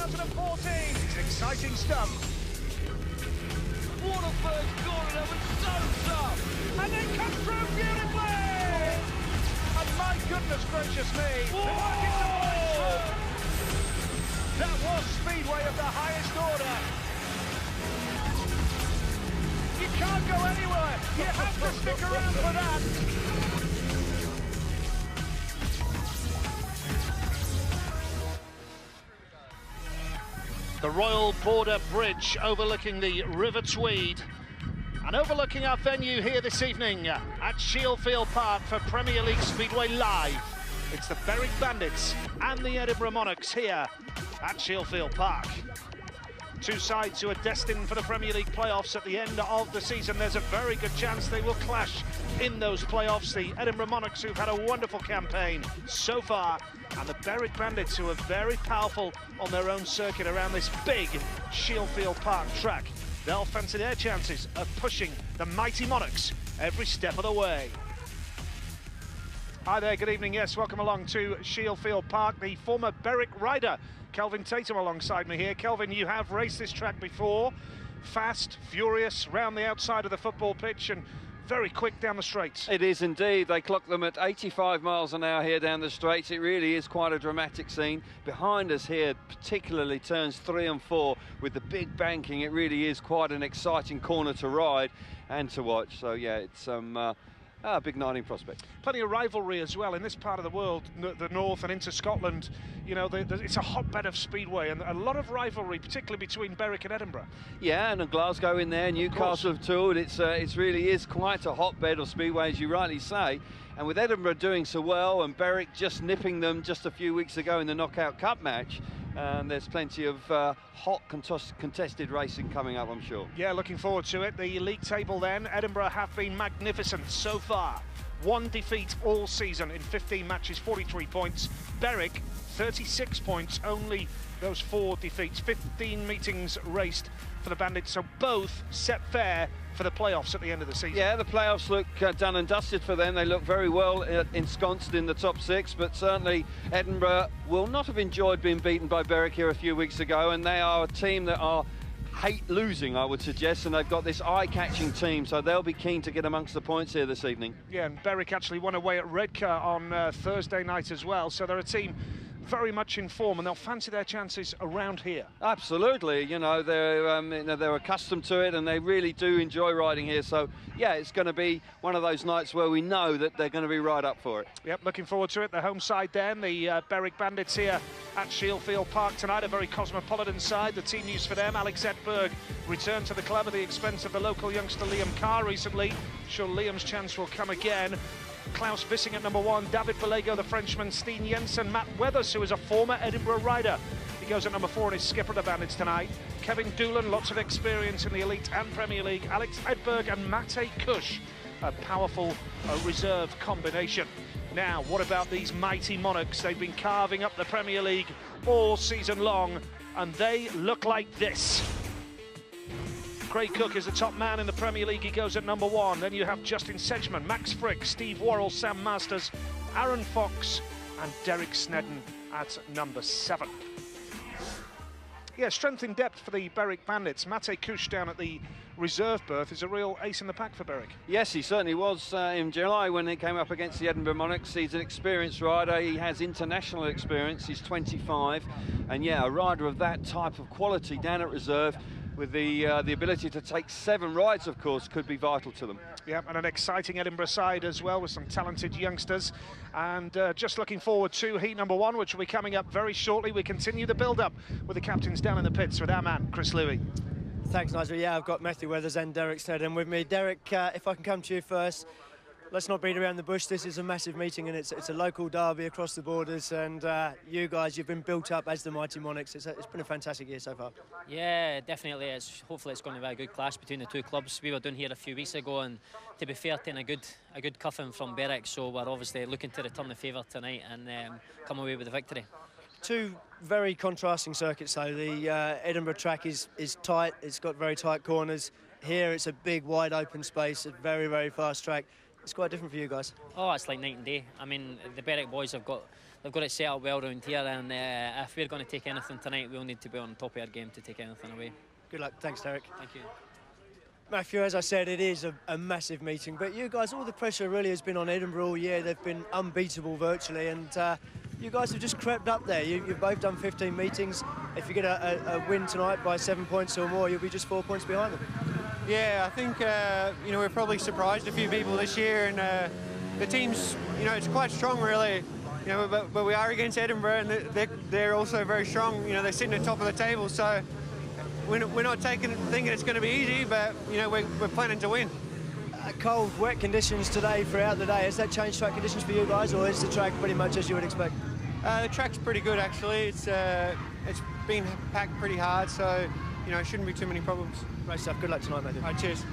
2014. It's exciting stuff. Waterford's scoring over so tough. And they come through beautifully. And my goodness gracious me. That was speedway of the highest order. You can't go anywhere. You have to stick around for that. The Royal Border Bridge overlooking the River Tweed and overlooking our venue here this evening at Shielfield Park for Premier League Speedway Live. It's the Berwick Bandits and the Edinburgh Monarchs here at Shielfield Park. Two sides who are destined for the Premier League playoffs at the end of the season. There's a very good chance they will clash in those playoffs. The Edinburgh Monarchs, who've had a wonderful campaign so far, and the Berwick Bandits, who are very powerful on their own circuit around this big Shielfield Park track. They'll fancy their chances of pushing the mighty Monarchs every step of the way. Hi there, good evening. Yes, welcome along to Shielfield Park. The former Berwick rider, Kelvin Tatum, alongside me here. Kelvin, you have raced this track before. Fast, furious, round the outside of the football pitch and very quick down the straights. It is indeed. They clock them at 85 miles an hour here down the straights. It really is quite a dramatic scene. Behind us here, particularly turns 3 and 4 with the big banking. It really is quite an exciting corner to ride and to watch. So yeah, it's a big night in prospect. Plenty of rivalry as well in this part of the world, the north and into Scotland. You know, it's a hotbed of speedway and a lot of rivalry, particularly between Berwick and Edinburgh. Yeah, and Glasgow in there, Newcastle have toured. It really is quite a hotbed of speedway, as you rightly say. And with Edinburgh doing so well and Berwick just nipping them just a few weeks ago in the Knockout Cup match, there's plenty of hot contested racing coming up, I'm sure. Yeah, looking forward to it. The league table then, Edinburgh have been magnificent so far. 1 defeat all season in 15 matches, 43 points. Berwick, 36 points, only those 4 defeats. 15 meetings raced for the Bandits, so both set fair for the playoffs at the end of the season. Yeah, the playoffs look done and dusted for them. They look very well ensconced in the top 6, but certainly Edinburgh will not have enjoyed being beaten by Berwick here a few weeks ago, and they are a team that hate losing, I would suggest, and they've got this eye-catching team, so they'll be keen to get amongst the points here this evening. Yeah, and Berwick actually won away at Redcar on Thursday night as well, so they're a team very much in form, and they'll fancy their chances around here. Absolutely, you know, they're accustomed to it, and they really do enjoy riding here. So yeah, it's going to be one of those nights where we know that they're going to be right up for it. Yep, looking forward to it. The home side then, the Berwick Bandits here at Shielfield Park tonight, a very cosmopolitan side. The team news for them: Alex Edberg returned to the club at the expense of the local youngster Liam Carr recently. Sure, Liam's chance will come again. Klaus Bissing at number 1, David Bellego, the Frenchman, Steen Jensen, Matt Weathers, who is a former Edinburgh rider. He goes at number 4 and is skipper of the Bandits tonight. Kevin Doolan, lots of experience in the Elite and Premier League. Alex Edberg and Mate Kush, a powerful reserve combination. Now, what about these mighty Monarchs? They've been carving up the Premier League all season long, and they look like this. Craig Cook is the top man in the Premier League. He goes at number 1. Then you have Justin Sedgman, Max Frick, Steve Worrell, Sam Masters, Aaron Fox and Derek Snedden at number 7. Yeah, strength in depth for the Berwick Bandits. Mate Kush down at the reserve berth is a real ace in the pack for Berwick. Yes, he certainly was in July when he came up against the Edinburgh Monarchs. He's an experienced rider. He has international experience. He's 25. And yeah, a rider of that type of quality down at reserve, with the ability to take 7 rides, of course, could be vital to them. Yeah, and an exciting Edinburgh side as well, with some talented youngsters. And just looking forward to heat number 1, which will be coming up very shortly. We continue the build-up with the captains down in the pits with our man, Chris Louis. Thanks, Nigel. Yeah, I've got Matthew Weathers and Derek Snedden with me. Derek, if I can come to you first. Let's not beat around the bush. This is a massive meeting, and it's a local derby across the borders. And you guys, you've been built up as the mighty Monarchs. It's been a fantastic year so far. Yeah, definitely. Hopefully it's going to be a good clash between the two clubs. We were down here a few weeks ago, and to be fair, taking a good cuffing from Berwick. So we're obviously looking to return the favour tonight and come away with the victory. Two very contrasting circuits, though. The Edinburgh track is tight. It's got very tight corners. Here, it's a big, wide open space, a very, very fast track. It's quite different for you guys. Oh, it's like night and day. I mean, the Berwick boys have got they've got it set up well around here, and if we're going to take anything tonight, we'll need to be on top of our game to take anything away. Good luck. Thanks, Derek. Thank you. Matthew, as I said, it is a massive meeting, but you guys, all the pressure really has been on Edinburgh all year. They've been unbeatable virtually, and you guys have just crept up there. You've both done 15 meetings. If you get a win tonight by 7 points or more, you'll be just 4 points behind them. Yeah, I think, you know, we've probably surprised a few people this year, and the team's, you know, it's quite strong, really. You know, but we are against Edinburgh, and they're also very strong. You know, they're sitting at the top of the table, so we're not thinking it's going to be easy, but, you know, we're planning to win. Cold, wet conditions today throughout the day. Has that changed track conditions for you guys, or is the track pretty much as you would expect? The track's pretty good, actually. It's been packed pretty hard, so, you know, it shouldn't be too many problems. Great stuff. Good luck tonight, Matthew. All right, cheers.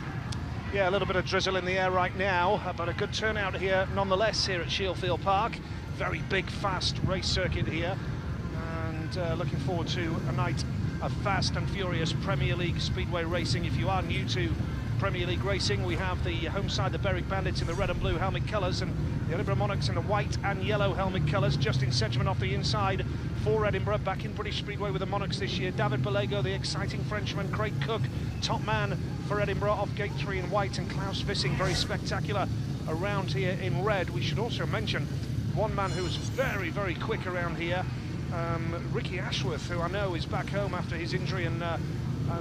Yeah, a little bit of drizzle in the air right now, but a good turnout here nonetheless here at Shielfield Park. Very big, fast race circuit here, and looking forward to a night of fast and furious Premier League speedway racing. If you are new to Premier League racing, we have the home side, the Berwick Bandits in the red and blue helmet colours, and the Edinburgh Monarchs in the white and yellow helmet colours. Justin Sedgman off the inside for Edinburgh, back in British Speedway with the Monarchs this year. David Bellego, the exciting Frenchman. Craig Cook, top man for Edinburgh, off gate 3 in white, and Klaus Vissing, very spectacular around here in red. We should also mention one man who's very, very quick around here, Ricky Ashworth, who I know is back home after his injury and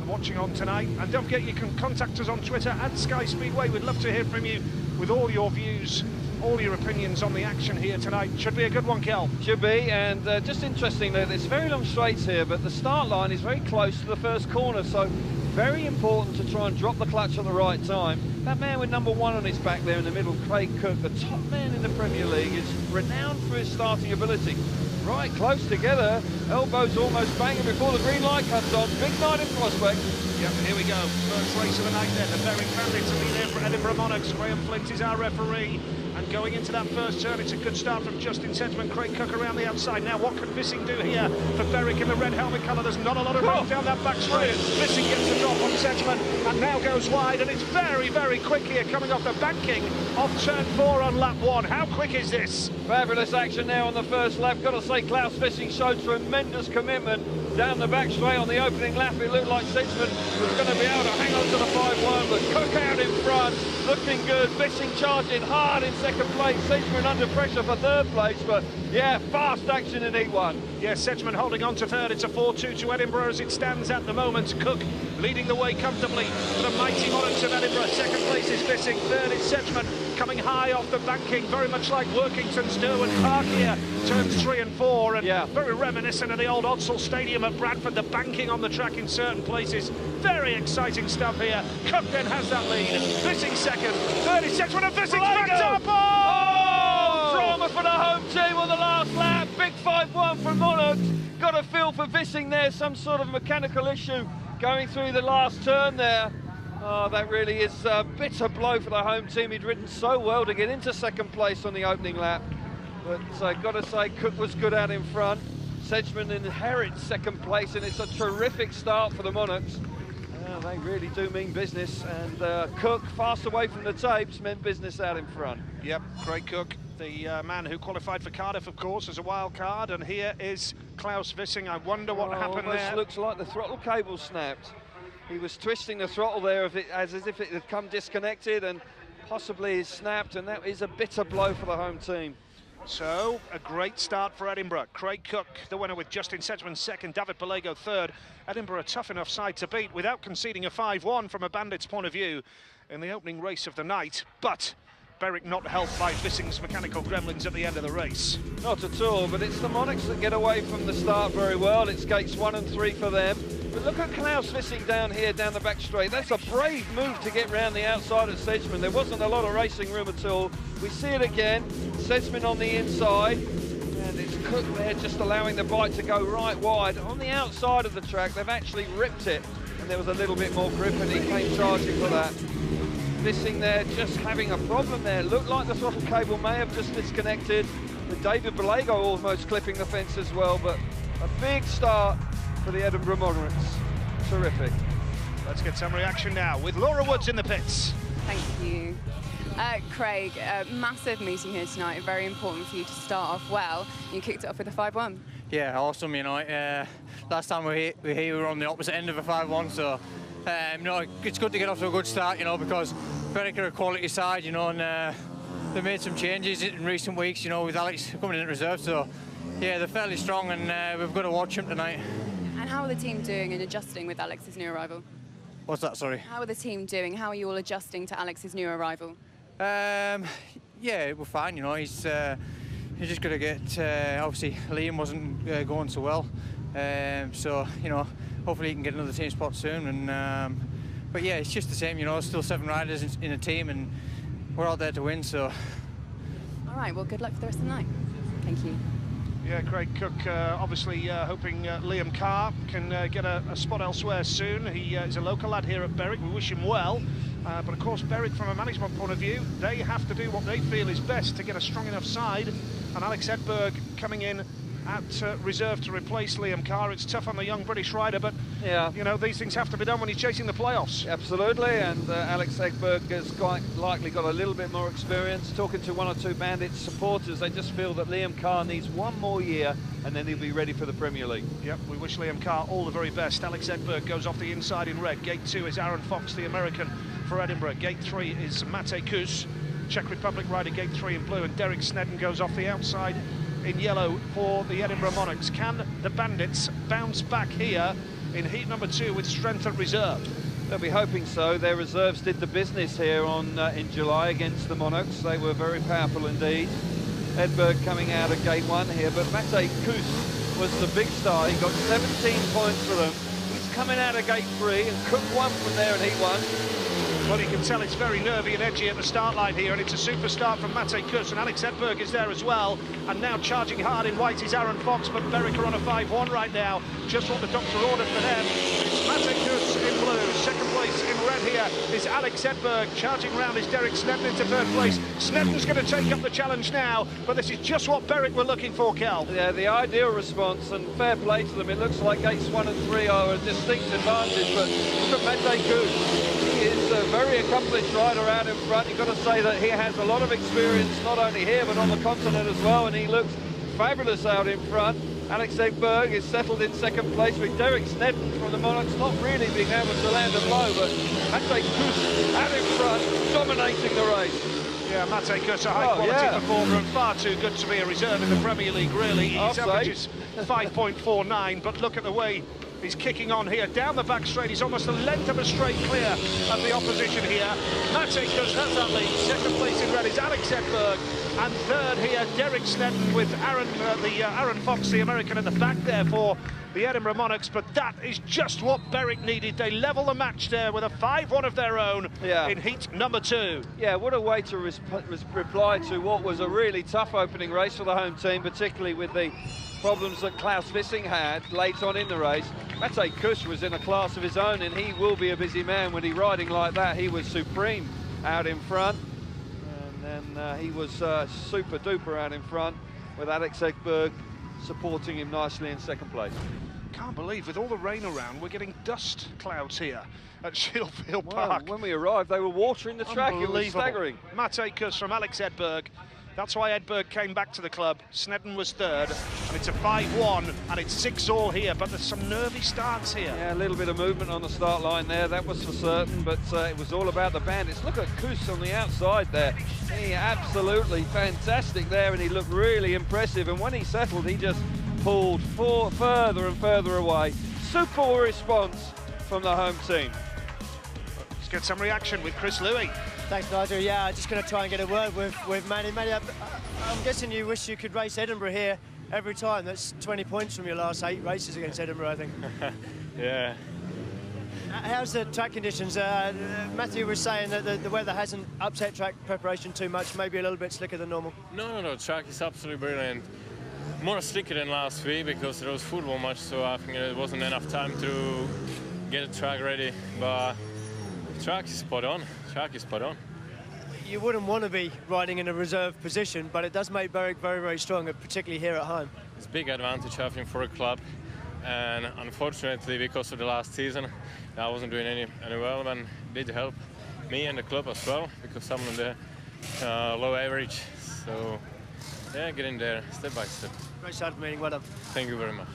watching on tonight. And don't forget, you can contact us on Twitter at Sky Speedway. We'd love to hear from you with all your views, all your opinions on the action here tonight. Should be a good one, Kel. Should be, and just interesting that it's very long straights here, but the start line is very close to the first corner, so very important to try and drop the clutch at the right time. That man with number 1 on his back there in the middle, Craig Cook, the top man in the Premier League, is renowned for his starting ability. Right, close together, elbows almost banging before the green light comes on. Big night in Prospect. Yep, here we go. First race of the night then. The Berwick Bandits have been here for Edinburgh Monarchs. Graham Flint is our referee. And going into that first turn, it's a good start from Justin Sedgman. Craig Cook around the outside. Now, what can Vissing do here for Berwick in the red helmet colour? There's not a lot of room down that back straight. Vissing gets the drop on Sedgman and now goes wide. And it's very, very quick here, coming off the banking of turn 4 on lap 1. How quick is this? Fabulous action now on the first lap. Got to say, Klaus Vissing showed tremendous commitment down the back straight on the opening lap. It looked like Sedgman was going to be able to hang on to the 5-1, but Cook out in front, looking good. Vissing charging hard in second place. Sedgman under pressure for third place, but yeah, fast action in E1. Yeah, Sedgman holding on to third. It's a 4-2 to Edinburgh as it stands at the moment. Cook leading the way comfortably for the mighty Monarchs of Edinburgh. Second place is Vissing, third is Sedgman, coming high off the banking, very much like Workington's Derwent Park here, turns 3 and 4, and yeah, very reminiscent of the old Odsal Stadium at Bradford, the banking on the track in certain places. Very exciting stuff here. Cook then has that lead. Vissing second, third is Sedgman, and Vissing's backed up! Oh! Drama for the home team on the last lap. Big 5-1 from Monarchs. Got a feel for Vissing there, some sort of mechanical issue going through the last turn there. Oh, that really is a bitter blow for the home team. He'd ridden so well to get into second place on the opening lap. But got to say, Cook was good out in front. Sedgman inherits second place, and it's a terrific start for the Monarchs. They really do mean business, and Cook, fast away from the tapes, meant business out in front. Yep, Craig Cook, the man who qualified for Cardiff, of course, as a wild card, and here is Klaus Vissing. I wonder what happened there. Looks like the throttle cable snapped. He was twisting the throttle there as if it had come disconnected, and possibly it snapped, and that is a bitter blow for the home team. So, a great start for Edinburgh. Craig Cook, the winner, with Justin Sedgman second, David Bellego third. Edinburgh a tough enough side to beat without conceding a 5-1 from a Bandits' point of view in the opening race of the night. But Berwick not helped by Vissing's mechanical gremlins at the end of the race. Not at all, but it's the Monarchs that get away from the start very well. It's gates 1 and 3 for them. But look at Klaus Vissing down here, down the back straight. That's a brave move to get round the outside of Sedgman. There wasn't a lot of racing room at all. We see it again. Sedgman on the inside, and it's Cook there just allowing the bike to go right wide. On the outside of the track, they've actually ripped it, and there was a little bit more grip, and he came charging for that. Vissing there, just having a problem there. Looked like the throttle cable may have just disconnected, with David Bellego almost clipping the fence as well, but a big start for the Edinburgh Monarchs. Terrific. Let's get some reaction now with Laura Woods in the pits. Thank you. Craig, massive meeting here tonight, very important for you to start off well. You kicked it off with a 5-1. Yeah, awesome, you know. Last time we were on the opposite end of a 5-1, so you know, it's good to get off to a good start, you know, because Berwick are a quality side, you know, and they've made some changes in recent weeks, you know, with Alex coming in at reserve, so yeah, they're fairly strong, and we've got to watch them tonight. And how are the team doing in adjusting with Alex's new arrival? What's that, sorry? How are the team doing? How are you all adjusting to Alex's new arrival? Yeah, we're fine, you know. He's just got to get, obviously Liam wasn't going so well, so, you know, hopefully he can get another team spot soon. And but yeah, it's just the same, you know, still 7 riders in a team, and we're out there to win, so. All right, well, good luck for the rest of the night. Thank you. Yeah, Craig Cook obviously hoping Liam Carr can get a spot elsewhere soon. He is a local lad here at Berwick. We wish him well. But of course, Berwick, from a management point of view, they have to do what they feel is best to get a strong enough side. And Alex Edinburgh coming in at reserve to replace Liam Carr. It's tough on the young British rider, but yeah, you know, these things have to be done when he's chasing the playoffs. Absolutely, and Alex Edinburgh has quite likely got a little bit more experience. Talking to 1 or 2 Bandits supporters, they just feel that Liam Carr needs 1 more year and then he'll be ready for the Premier League. Yep, we wish Liam Carr all the very best. Alex Edinburgh goes off the inside in red. Gate 2 is Aaron Fox, the American, for Edinburgh. Gate 3 is Mate Kus, Czech Republic rider, gate 3 in blue, and Derek Snedden goes off the outside in yellow for the Edinburgh Monarchs. Can the Bandits bounce back here in heat number 2 with strength at reserve? They'll be hoping so. Their reserves did the business here in July against the Monarchs. They were very powerful indeed. Edinburgh coming out of gate 1 here, but Mate Kus was the big star. He got 17 points for them. He's coming out of gate 3 and Cook won from there in heat 1. Well, you can tell it's very nervy and edgy at the start line here, and it's a super start from Mate Kus, and Alex Edinburgh is there as well. And now charging hard in white is Aaron Fox, but Berwick are on a 5-1 right now. Just what the doctor ordered for them. It's Mate Kus in blue. Second place in red here is Alex Edinburgh. Charging round is Derek Snedden into 3rd place. Snedden's going to take up the challenge now, but this is just what Berwick were looking for, Kel. Yeah, the ideal response, and fair play to them. It looks like gates 1 and 3 are a distinct advantage, but look at Mate Kus. He is a very accomplished rider out in front. You've got to say that he has a lot of experience, not only here, but on the continent as well, and he looks fabulous out in front. Alex Edinburgh is settled in 2nd place with Derek Snedden from the Monarchs not really being able to land a blow, but Mate Kus out in front, dominating the race. Yeah, Mate Kus, a high-quality performer and far too good to be a reserve in the Premier League, really. His average is 5.49, but look at the way he's kicking on here. Down the back straight, he's almost a length of a straight clear of the opposition here. Mate Kus has that lead. 2nd place in red is Alex Edinburgh. And 3rd here, Derek Snedden with Aaron Fox, the American, at the back there for the Edinburgh Monarchs. But that is just what Berwick needed. They level the match there with a 5-1 of their own in heat number 2. Yeah, what a way to reply to what was a really tough opening race for the home team, particularly with the problems that Klaus Vissing had late on in the race. Mate Kus was in a class of his own, and he will be a busy man when he's riding like that. He was supreme out in front, and then he was super duper out in front with Alex Edinburgh supporting him nicely in 2nd place. Can't believe, with all the rain around, we're getting dust clouds here at Shielfield Park. When we arrived, they were watering the track. It was staggering. Mate Kus from Alex Edinburgh. That's why Edinburgh came back to the club. Snedden was 3rd, and it's a 5-1, and it's 6-all here, but there's some nervy starts here. Yeah, a little bit of movement on the start line there, that was for certain, but it was all about the Bandits. Look at Kus on the outside there. He absolutely fantastic there, and he looked really impressive, and when he settled, he just pulled further and further away. Super response from the home team. Let's get some reaction with Chris Louis. Thanks, Nigel. Yeah, I'm just going to try and get a word with Manny. Manny, I'm guessing you wish you could race Edinburgh here every time. That's 20 points from your last 8 races against Edinburgh, I think. Yeah. How's the track conditions? Matthew was saying that the weather hasn't upset track preparation too much, maybe a little bit slicker than normal. No, track is absolutely brilliant. More slicker than last week because there was football match, so I think there wasn't enough time to get the track ready. But track is spot on. Track is spot on. You wouldn't want to be riding in a reserve position, but it does make Berwick very, very strong, particularly here at home. It's a big advantage, I think, for a club. And unfortunately, because of the last season, I wasn't doing any well, and it did help me and the club as well, because some of the low average. So yeah, getting there step by step. Great start meeting, well done. Thank you very much.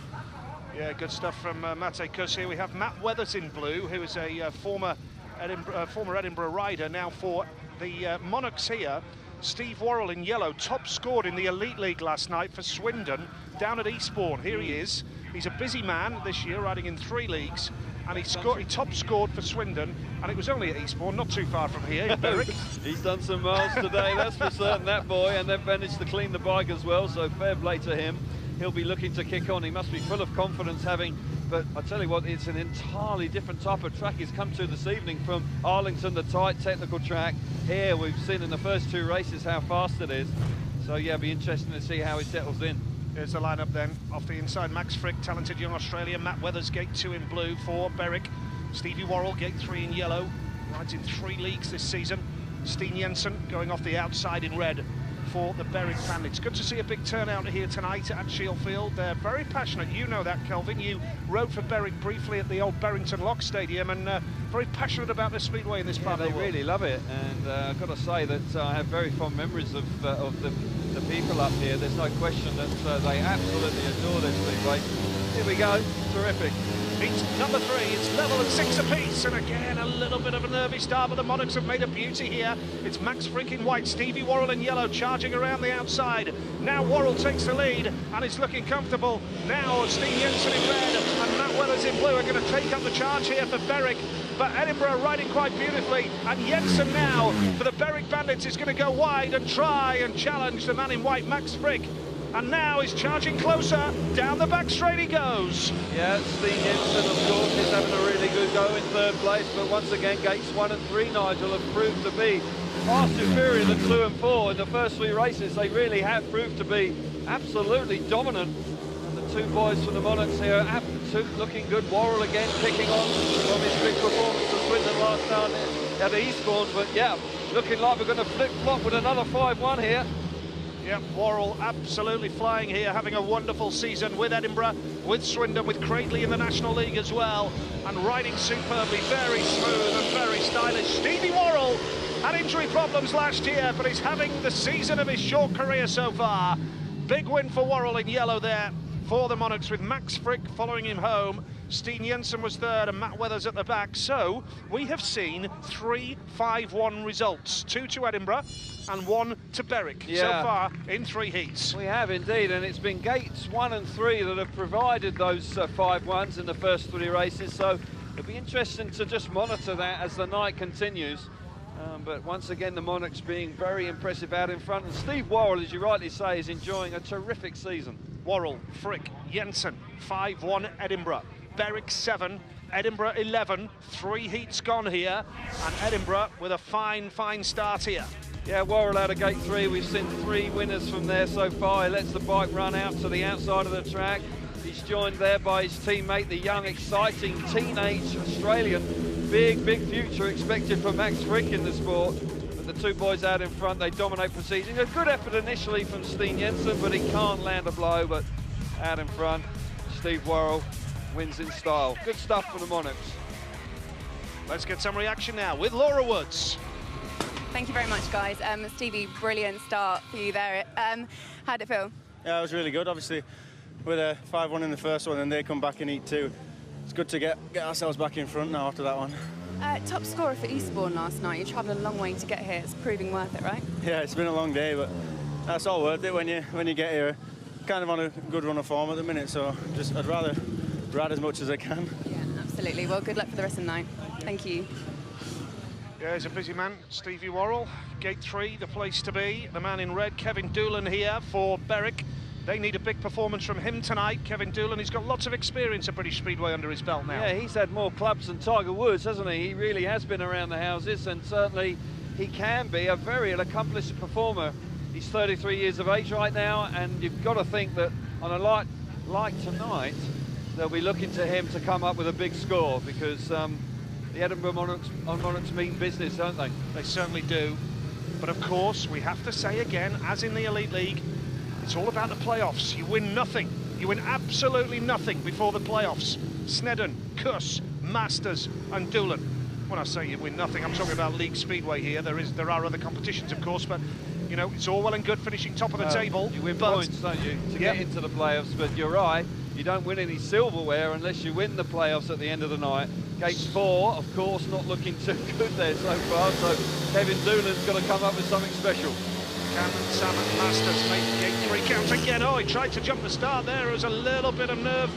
Yeah, good stuff from Mate Kuss here. We have Matt Weathers in blue, who is a former Edinburgh rider, now for the Monarchs here. Steve Worrell in yellow, top scored in the Elite League last night for Swindon, down at Eastbourne. Here he is. He's a busy man this year, riding in 3 leagues, and he top scored for Swindon, and it was only at Eastbourne, not too far from here, in Berwick. He's done some miles today, that's for certain, that boy, and they've managed to clean the bike as well, so fair play to him. He'll be looking to kick on. He must be full of confidence but I tell you what, it's an entirely different type of track he's come to this evening from Arlington, the tight technical track. Here we've seen in the first 2 races how fast it is. So yeah, it'll be interesting to see how he settles in. Here's the lineup then. Off the inside, Max Frick, talented young Australian. Matt Weathers, gate 2 in blue for Berwick. Stevie Worrell, gate 3 in yellow. Rides in 3 leagues this season. Steen Jensen going off the outside in red for the Berwick Bandits. Good to see a big turnout here tonight at Shielfield. They're very passionate. You know that, Kelvin. You rode for Berwick briefly at the old Berrington Lock Stadium, and very passionate about the speedway in this part of the world. They really love it, and I've got to say that I have very fond memories of the people up here. There's no question that they absolutely adore this speedway. Here we go, terrific. Heat number 3, it's level at 6 apiece, and again a little bit of a nervy start, but the Monarchs have made a beauty here. It's Max Frick in white, Stevie Worrell in yellow, charging around the outside. Now Worrell takes the lead, and it's looking comfortable. Now Steen Jensen in red, and Matt Weathers in blue are going to take up the charge here for Berwick. But Edinburgh riding quite beautifully, and Jensen now for the Berwick Bandits is going to go wide and try and challenge the man in white, Max Frick. And now he's charging closer, down the back straight he goes. Yeah, Steen Jensen, of course, is having a really good go in 3rd place, but once again, gates 1 and 3, Nigel, have proved to be far superior than 2 and 4. In the first 3 races, they really have proved to be absolutely dominant. And the 2 boys from the Monarchs here, looking good. Worrell again kicking on from his big performance at Swindon last time at Eastbourne, but yeah, looking like we're going to flip-flop with another 5-1 here. Yeah, Worrell absolutely flying here, having a wonderful season with Edinburgh, with Swindon, with Cradley in the National League as well, and riding superbly, very smooth and very stylish. Stevie Worrell had injury problems last year, but he's having the season of his short career so far. Big win for Worrell in yellow there for the Monarchs, with Max Frick following him home. Steen Jensen was 3rd and Matt Weathers at the back. So we have seen 3 5-1 results, 2 to Edinburgh and 1 to Berwick so far in 3 heats. We have indeed, and it's been gates 1 and 3 that have provided those 5-1s in the first 3 races, so it'll be interesting to just monitor that as the night continues. But once again, the Monarchs being very impressive out in front, and Steve Worrell, as you rightly say, is enjoying a terrific season. Worrell, Frick, Jensen, 5-1 Edinburgh. Berwick 7, Edinburgh 11, 3 heats gone here, and Edinburgh with a fine start here. Yeah, Worrell out of gate 3, we've seen 3 winners from there so far. He lets the bike run out to the outside of the track. He's joined there by his teammate, the young, exciting, teenage Australian. Big future expected for Max Frick in the sport. But the 2 boys out in front, they dominate proceedings. A good effort initially from Steen Jensen, but he can't land a blow. But out in front, Steve Worrell wins in style. Good stuff for the Monarchs. Let's get some reaction now with Laura Woods. Thank you very much, guys. Stevie, brilliant start for you there. How'd it feel? Yeah, it was really good. Obviously, with a 5-1 in the first one, and they come back and eat 2. It's good to get ourselves back in front now after that one. Top scorer for Eastbourne last night. You travelled a long way to get here. It's proving worth it, right? Yeah, it's been a long day, but that's all worth it when you get here. Kind of on a good run of form at the minute, so I'd rather ride as much as I can. Yeah, absolutely. Well, good luck for the rest of the night. Thank you. Yeah, he's a busy man, Stevie Worrell. Gate 3, the place to be. The man in red, Kevin Doolan here for Berwick. They need a big performance from him tonight. Kevin Doolan, he's got lots of experience at British Speedway under his belt now. Yeah, he's had more clubs than Tiger Woods, hasn't he? He really has been around the houses, and certainly he can be a very accomplished performer. He's 33 years of age right now, and you've got to think that on a night like tonight, they'll be looking to him to come up with a big score, because the Edinburgh Monarchs mean business, don't they? They certainly do. But of course, we have to say again, as in the Elite League, it's all about the playoffs. You win nothing. You win absolutely nothing before the playoffs. Snedden, Kuss, Masters and Doolan. when I say you win nothing, I'm talking about League Speedway here. There are other competitions, of course, but you know, it's all well and good finishing top of the table. You win points, don't you, to get into the playoffs, but you're right, you don't win any silverware unless you win the playoffs at the end of the night. Gate 4, of course, not looking too good there so far, so Kevin Doolan's got to come up with something special. Can Sam Masters make gate 3 count again? Oh, he tried to jump the start there. There was a little bit of nerve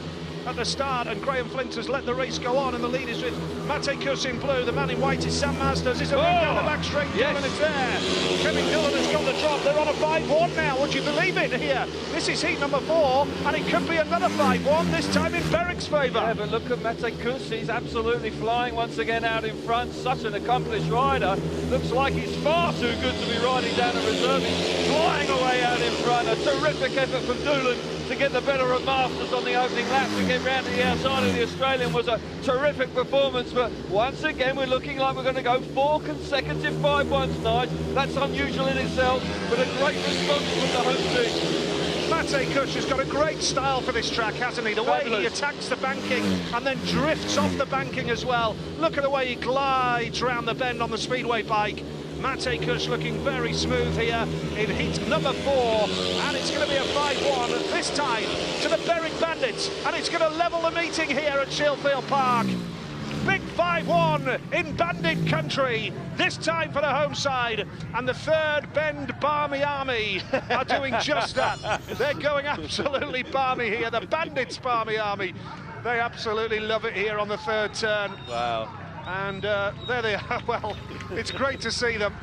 at the start, and Graham Flint has let the race go on, and the lead is with Mate Kuss in blue. The man in white is Sam Masters. Is a move down the back straight. Yes. Doolan is there. Kevin Doolan has got the drop. They're on a 5-1 now. Would you believe it here? This is heat number 4, and it could be another 5-1, this time in Berwick's favour. Yeah, but look at Mate Kuss. He's absolutely flying once again out in front. Such an accomplished rider. Looks like he's far too good to be riding down a reserve. He's flying away out in front. A terrific effort from Doolan to get the better of Masters on the opening lap. To get round to the outside of the Australian was a terrific performance, but once again we're looking like we're going to go 4 consecutive 5-1s tonight. That's unusual in itself, but a great response from the home team. Mate Kuss has got a great style for this track, hasn't he? The way he attacks the banking and then drifts off the banking as well. Look at the way he glides round the bend on the speedway bike. Mate Kuss looking very smooth here in heat number 4, and it's going to be a 5-1 this time to the Berwick Bandits, and it's going to level the meeting here at Shielfield Park. Big 5-1 in Bandit country, this time for the home side, and the third bend Barmy Army are doing just that. They're going absolutely barmy here, the Bandits Barmy Army. They absolutely love it here on the third turn. Wow. And there they are. Well, it's great to see them.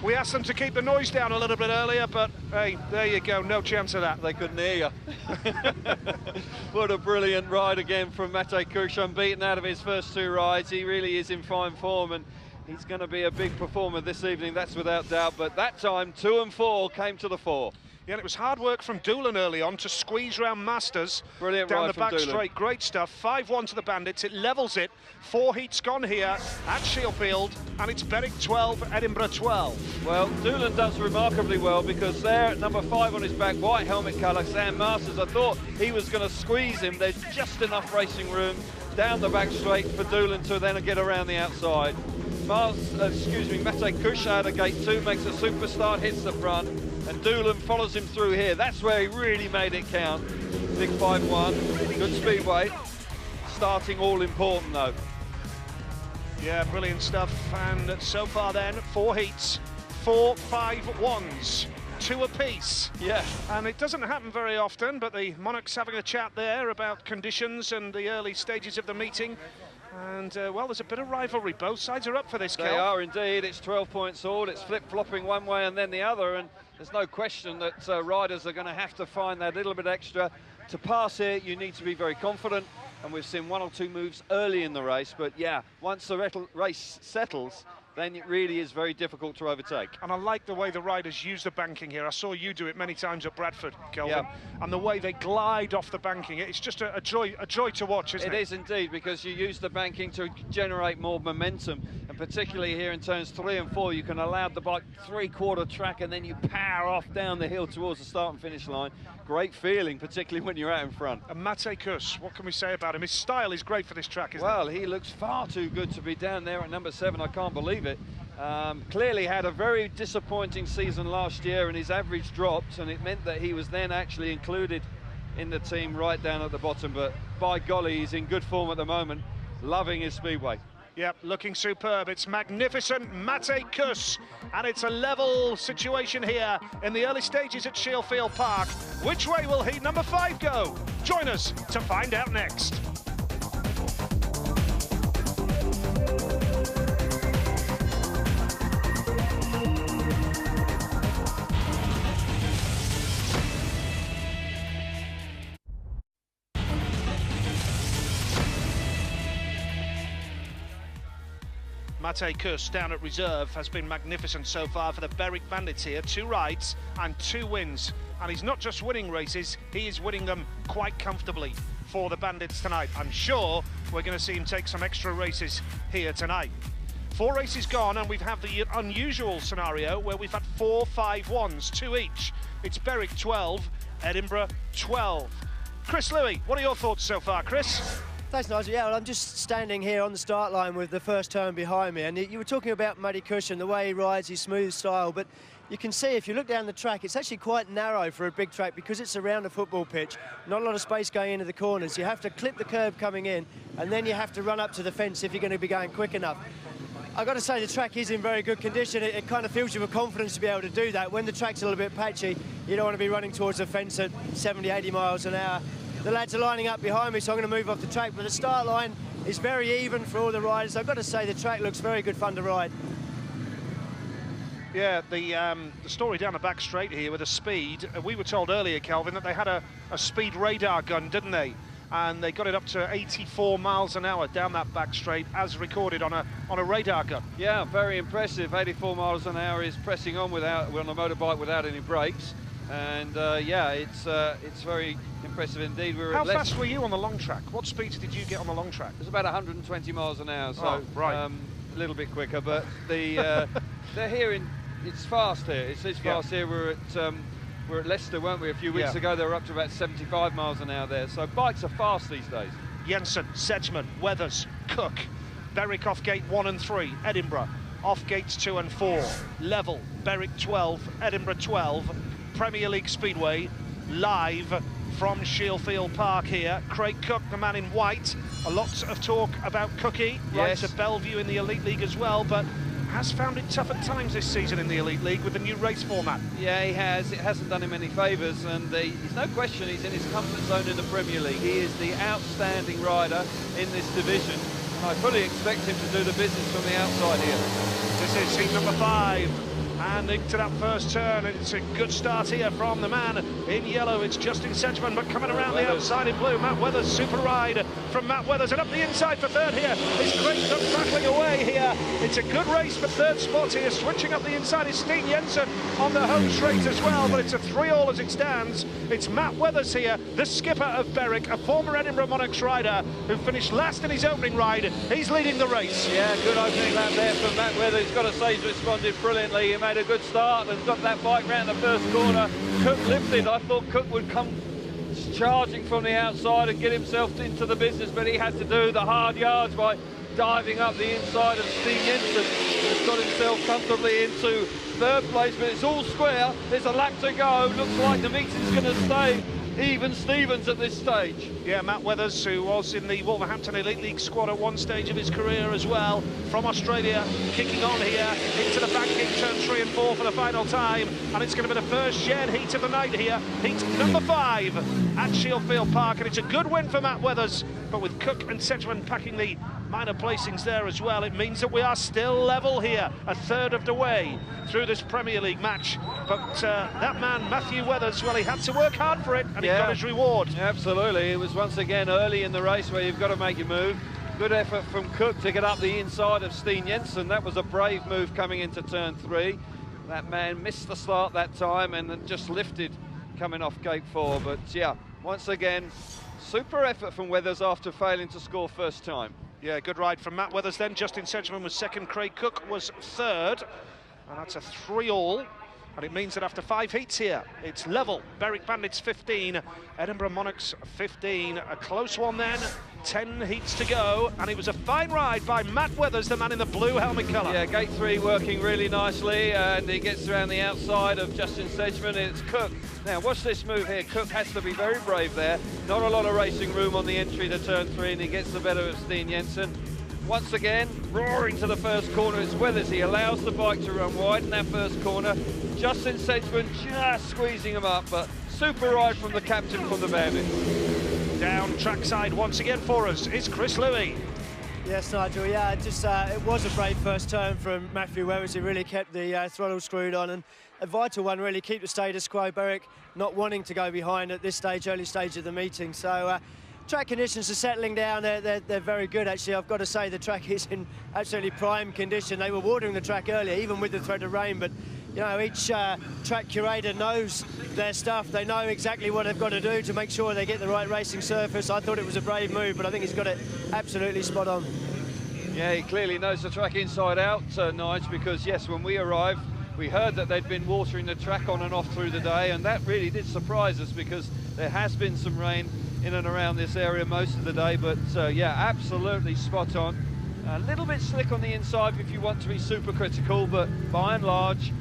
We asked them to keep the noise down a little bit earlier, but hey, there you go, no chance of that. They couldn't hear you. What a brilliant ride again from Mate Kuss, unbeaten out of his first 2 rides. He really is in fine form, and he's going to be a big performer this evening, that's without doubt. But that time, 2 and 4 came to the fore. Yeah, and it was hard work from Doolan early on to squeeze round Masters. Brilliant down ride the from back Doolan. straight. Great stuff. 5-1 to the Bandits. It levels it. 4 heats gone here at Shielfield, and it's Berwick 12, Edinburgh 12. Well, Doolan does remarkably well, because there at number 5 on his back, white helmet colour, Sam Masters, I thought he was going to squeeze him. There's just enough racing room down the back straight for Doolan to then get around the outside. Mate Kuss out of gate 2, makes a super start, hits the front, and Doolan follows him through here. That's where he really made it count. Big 5-1, good speedway. Starting all important though. Yeah, brilliant stuff. And so far then, 4 heats, 4 5-1s, 2 apiece. Yeah. And it doesn't happen very often, but the Monarchs having a chat there about conditions and the early stages of the meeting. And, well, there's a bit of rivalry. Both sides are up for this, They Kel. are indeed. It's 12 points all. It's flip-flopping one way and then the other, and there's no question that riders are going to have to find that little bit extra. To pass here, you need to be very confident, and we've seen 1 or 2 moves early in the race, but yeah, once the race settles, then it really is very difficult to overtake. And I like the way the riders use the banking here. I saw you do it many times at Bradford, Kelvin. Yeah. And the way they glide off the banking, it's just a joy to watch, isn't it? It is indeed, because you use the banking to generate more momentum, and particularly here in turns 3 and 4, you can allow the bike 3/4 track, and then you power off down the hill towards the start and finish line. Great feeling, particularly when you're out in front. And Mate Kuss, what can we say about him? His style is great for this track, isn't Well, he looks far too good to be down there at number 7. I can't believe it. Clearly had a very disappointing season last year, and his average dropped, and it meant that he was then actually included in the team right down at the bottom. But by golly, he's in good form at the moment, loving his speedway. Yep, looking superb. It's magnificent, Mate Kuss, and it's a level situation here in the early stages at Shielfield Park. Which way will heat number 5 go? Join us to find out next. Mate Kuss down at reserve has been magnificent so far for the Berwick Bandits here. 2 rides and 2 wins. And he's not just winning races, he is winning them quite comfortably for the Bandits tonight. I'm sure we're going to see him take some extra races here tonight. 4 races gone, and we've had the unusual scenario where we've had 4 5-1s, 2 each. It's Berwick 12, Edinburgh 12. Chris Louis, what are your thoughts so far, Chris? Thanks, Nigel. Yeah, well, I'm just standing here on the start line with the first turn behind me, and you were talking about Muddy Cushion, the way he rides, his smooth style, but you can see if you look down the track, it's actually quite narrow for a big track because it's around a football pitch. Not a lot of space going into the corners. You have to clip the curb coming in, and then you have to run up to the fence if you're going to be going quick enough. I've got to say the track is in very good condition. It kind of fills you with confidence to be able to do that. When the track's a little bit patchy, you don't want to be running towards the fence at 70, 80 miles an hour. The lads are lining up behind me, so I'm going to move off the track, but the start line is very even for all the riders. I've got to say the track looks very good fun to ride. Yeah, the story down the back straight here with the speed. We were told earlier, Kelvin, that they had a speed radar gun, didn't they? And they got it up to 84 miles an hour down that back straight, as recorded on a radar gun. Yeah, very impressive. 84 miles an hour is pressing on on a motorbike without any brakes. And yeah, it's very impressive indeed. How fast were you on the long track? What speeds did you get on the long track? It was about 120 miles an hour, so right. A little bit quicker. But they're here it's fast here. It's fast here. We're at Leicester, weren't we? A few weeks ago, they were up to about 75 miles an hour there. So bikes are fast these days. Jensen, Sedgman, Weathers, Cook, Berwick off gate 1 and 3, Edinburgh off gates 2 and 4, level, Berwick 12, Edinburgh 12, Premier League Speedway, live from Shielfield Park here. Craig Cook, the man in white. A lot of talk about Cookie, right to Bellevue in the Elite League as well, but has found it tough at times this season in the Elite League with the new race format. Yeah, he has. It hasn't done him any favours, and there's no question he's in his comfort zone in the Premier League. He is the outstanding rider in this division. I fully expect him to do the business from the outside here. This is seat number 5. And into that first turn, it's a good start here from the man in yellow. It's Justin Sedgman, but coming around the outside in blue. Matt Weathers, super ride from Matt Weathers, and up the inside for third here is Craig Cook battling away here. It's a good race for third spot here. Switching up the inside is Steen Jensen on the home straight as well, but it's a 3-all as it stands. It's Matt Weathers here, the skipper of Berwick, a former Edinburgh Monarchs rider who finished last in his opening ride. He's leading the race. Yeah, good opening lap there from Matt Weathers. Got to say, he's responded brilliantly. He made a good start and got that bike round the first corner. Cook lifted. I thought Cook would come charging from the outside and get himself into the business, but he had to do the hard yards by diving up the inside of Steen Jensen. Has got himself comfortably into third place, but it's all square. There's a lap to go. Looks like the meeting's going to stay even Stevens at this stage. Yeah, Matt Weathers, who was in the Wolverhampton Elite League squad at one stage of his career as well, from Australia, kicking on here into the back gate, turn 3 and 4 for the final time, and it's going to be the first shared heat of the night here, heat number 5 at Shielfield Park, and it's a good win for Matt Weathers, but with Cook and Sedgman packing the minor placings there as well, it means that we are still level here, a third of the way through this Premier League match. But that man, Matthew Weathers, well, he had to work hard for it, and he got his reward. Absolutely. It was once again early in the race where you've got to make your move. Good effort from Cook to get up the inside of Steen Jensen. That was a brave move coming into turn 3. That man missed the start that time and then just lifted coming off gate 4. But yeah, once again, super effort from Weathers after failing to score first time. Yeah, good ride from Matt Weathers then. Justin Sedgman was second, Craig Cook was third. And that's a 3-all. And it means that after 5 heats here, it's level. Berwick Bandits 15, Edinburgh Monarchs 15. A close one then, 10 heats to go. And it was a fine ride by Matt Weathers, the man in the blue helmet colour. Yeah, gate 3 working really nicely, and he gets around the outside of Justin Sedgman. It's Cook. Now, watch this move here. Cook has to be very brave there. Not a lot of racing room on the entry to turn 3, and he gets the better of Steen Jensen. Once again, roaring to the first corner, it's Weathers. He allows the bike to run wide in that first corner. Justin Sedgman just squeezing him up, but super ride from the captain from the Bandit. Down trackside once again for us is Chris Louis. Yes, Nigel, yeah, just it was a brave first turn from Matthew Weathers. He really kept the throttle screwed on, and a vital one, really, keep the status quo. Berwick not wanting to go behind at this stage, early stage of the meeting. So track conditions are settling down. They're very good, actually. I've got to say the track is in absolutely prime condition. They were watering the track earlier, even with the threat of rain, but you know, each track curator knows their stuff. They know exactly what they've got to do to make sure they get the right racing surface. I thought it was a brave move, but I think he's got it absolutely spot on. Yeah, he clearly knows the track inside out, Nige, because yes, when we arrived, we heard that they'd been watering the track on and off through the day, and that really did surprise us because there has been some rain in and around this area most of the day, but yeah, absolutely spot on. A little bit slick on the inside if you want to be super critical, but by and large,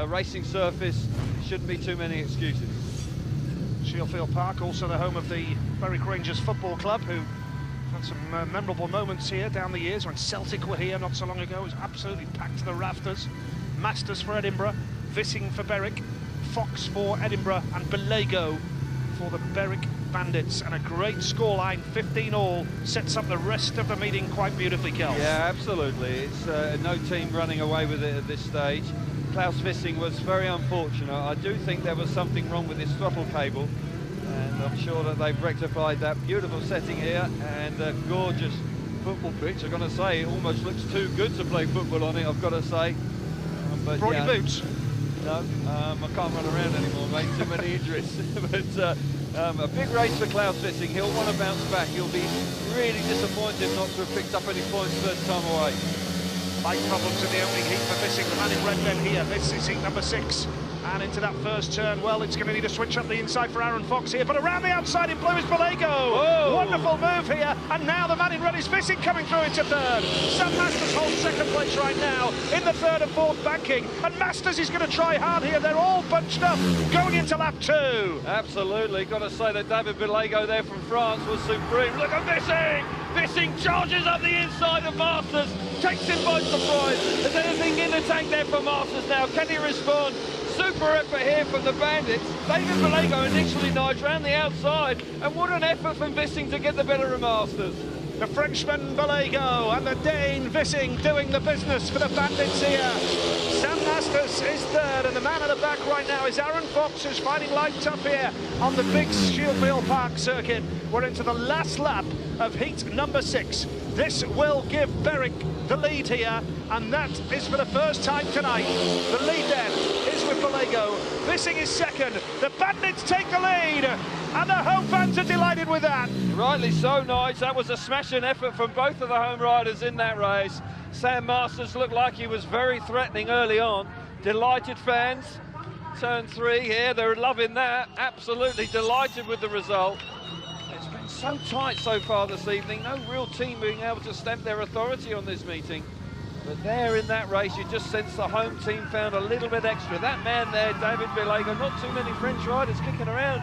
racing surface, shouldn't be too many excuses. Shielfield Park, also the home of the Berwick Rangers Football Club, who had some memorable moments here down the years when Celtic were here not so long ago. It was absolutely packed to the rafters. Masters for Edinburgh, Vissing for Berwick, Fox for Edinburgh, and Belago for the Berwick Bandits. And a great scoreline, 15-all, sets up the rest of the meeting quite beautifully, Kel. Yeah, absolutely. It's no team running away with it at this stage. Klaus Vissing was very unfortunate. I do think there was something wrong with his throttle cable, and I'm sure that they've rectified that. Beautiful setting here, and a gorgeous football pitch. I've got to say, it almost looks too good to play football on it, I've got to say. But Brought yeah, your boots? No, I can't run around anymore, mate. Too many injuries. But a big race for Klaus Vissing. He'll want to bounce back. He'll be really disappointed not to have picked up any points third time away. Bike problems in the opening heat for Vissing, the man in red then here. This is heat number 6. And into that first turn, well, it's going to need a switch up the inside for Aaron Fox here, but around the outside in blue is Belago. Whoa. Wonderful move here, and now the man in red is Vissing coming through into third. Sam Masters holds second place right now in the third and fourth banking, and Masters is going to try hard here. They're all bunched up going into lap 2. Absolutely, got to say that David Belago there from France was supreme. Look at Vissing! Vissing charges up the inside of Masters, takes him by surprise. Is anything in the tank there for Masters now? Can he respond? Super effort here from the Bandits. David Belago initially nice round the outside, and what an effort from Vissing to get the better of Masters. The Frenchman Belago and the Dane Vissing doing the business for the Bandits here. Sam Masters is third, and the man at the back right now is Aaron Fox, who's finding life tough here on the big Shielfield Park circuit. We're into the last lap of heat number 6. This will give Berwick the lead here, and that is for the first time tonight. The lead then is with Belago. Vissing is second. The Bandits take the lead, and the home fans are delighted with that. Rightly so, Nige. That was a smashing effort from both of the home riders in that race. Sam Masters looked like he was very threatening early on. Delighted fans. Turn 3 here, they're loving that. Absolutely delighted with the result. It's been so tight so far this evening. No real team being able to stamp their authority on this meeting. But there in that race, you just sense the home team found a little bit extra. That man there, David Belago, not too many French riders kicking around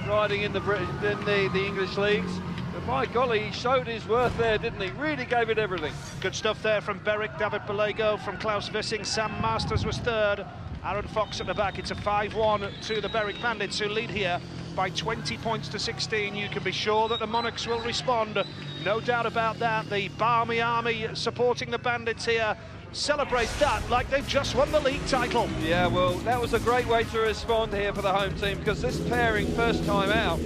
riding in the English leagues. But by golly, he showed his worth there, didn't he? Really gave it everything. Good stuff there from Berwick, David Belago, from Klaus Vissing. Sam Masters was third. Aaron Fox at the back. It's a 5-1 to the Berwick Bandits, who lead here by 20 points to 16. You can be sure that the Monarchs will respond. No doubt about that. The Barmy Army supporting the Bandits here celebrate that like they've just won the league title. Yeah, well, that was a great way to respond here for the home team, because this pairing, first time out,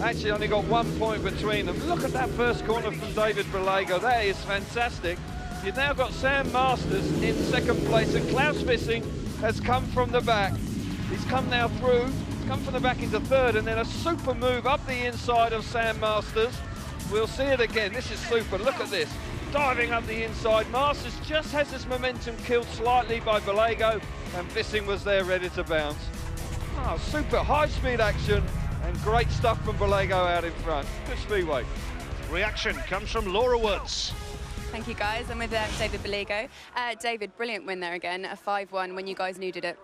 actually only got 1 point between them. Look at that first corner from David Belago. That is fantastic. You've now got Sam Masters in second place, and Klaus Vissing has come from the back. He's come now through, come from the back into third, and then a super move up the inside of Sam Masters. We'll see it again. This is super. Look at this. Diving up the inside. Masters just has this momentum killed slightly by Belago, and Vissing was there ready to bounce. Oh, super high-speed action, and great stuff from Belago out in front. Good speedway. Reaction comes from Laura Woods. Thank you, guys. I'm with David Belago. David, brilliant win there again, a 5-1 when you guys needed it.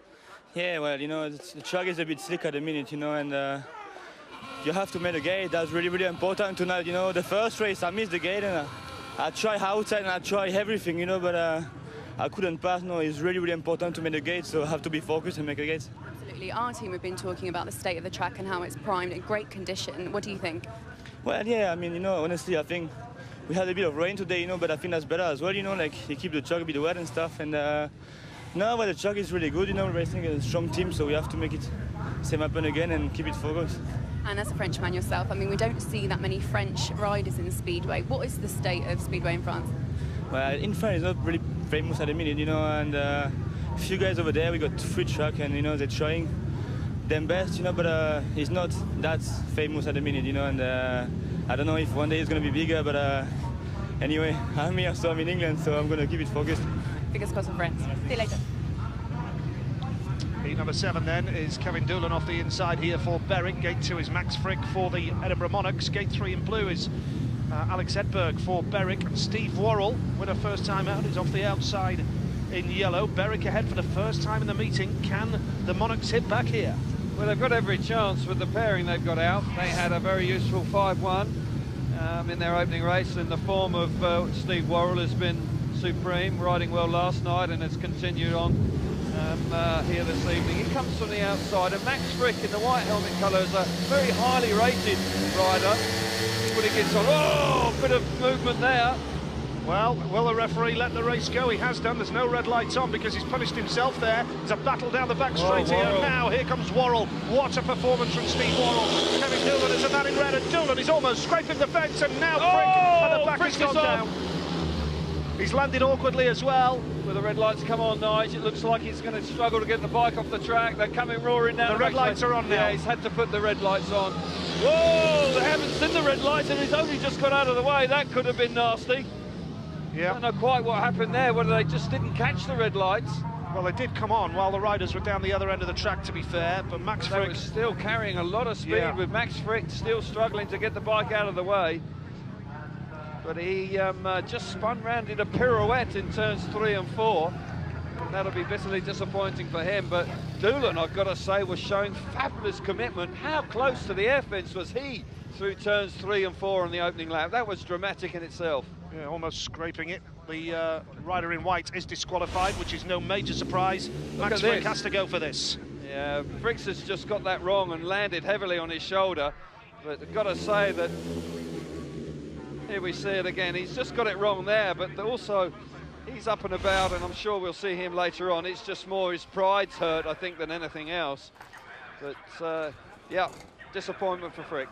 Yeah, well, you know, the track is a bit slick at the minute, you know, and you have to make a gate. That's really, really important tonight. You know, the first race I missed the gate, and I tried outside and I tried everything, you know, but I couldn't pass. No, it's really, really important to make the gate, so I have to be focused and make a gate. Absolutely. Our team have been talking about the state of the track and how it's primed in great condition. What do you think? Well, yeah, I mean, you know, honestly, I think we had a bit of rain today, you know, but I think that's better as well, you know, like you keep the track a bit wet and stuff. And no, but the track is really good, you know, we're racing a strong team, so we have to make it same happen again and keep it focused. And as a Frenchman yourself, I mean, we don't see that many French riders in Speedway. What is the state of Speedway in France? Well, in France, it's not really famous at the minute, you know, and a few guys over there, we got free track, and, you know, they're trying them best, you know, but it's not that famous at the minute, you know, and I don't know if one day it's going to be bigger, but anyway, I'm here, so I'm in England, so I'm going to keep it focused. Fingers crossed for France. See you later. The number 7 then is Kevin Doolan off the inside here for Berwick. Gate 2 is Max Frick for the Edinburgh Monarchs. Gate 3 in blue is Alex Edberg for Berwick. Steve Worrell, winner first time out, is off the outside in yellow. Berwick ahead for the first time in the meeting. Can the Monarchs hit back here? Well, they've got every chance with the pairing they've got out. They had a very useful 5-1 in their opening race, and the form of Steve Worrell has been supreme, riding well last night and has continued on here this evening. He comes from the outside, and Max Frick in the white helmet colour is a very highly rated rider. When he gets on, oh, bit of movement there. Well, will the referee let the race go? He has done. There's no red lights on because he's punished himself there. There's a battle down the back straight here. Now, here comes Worrell. What a performance from Steve Worrell. Kevin Doolan is a man in red, and Doolan is almost scraping the fence, and now Frick at the back has gone down. He's landed awkwardly as well. With the red lights come on, Nige, it looks like he's going to struggle to get the bike off the track. They're coming roaring down. The red lights are on now. Yeah, he's had to put the red lights on. Whoa, they haven't seen the red lights, and he's only just got out of the way. That could have been nasty. Yeah. I don't know quite what happened there, whether they just didn't catch the red lights. Well, they did come on while the riders were down the other end of the track, to be fair, but Max Frick was still carrying a lot of speed, with Max Frick still struggling to get the bike out of the way. But he just spun round, did a pirouette in turns 3 and 4. That'll be bitterly disappointing for him, but Doolan, I've got to say, was showing fabulous commitment. How close to the air fence was he through turns 3 and 4 on the opening lap? That was dramatic in itself. Yeah, almost scraping it. The rider in white is disqualified, which is no major surprise. Max Frick has to go for this. Yeah, Fricks has just got that wrong and landed heavily on his shoulder. But I've got to say that, here we see it again, he's just got it wrong there, but also he's up and about, and I'm sure we'll see him later on. It's just more his pride's hurt, I think, than anything else. But, yeah, disappointment for Frick.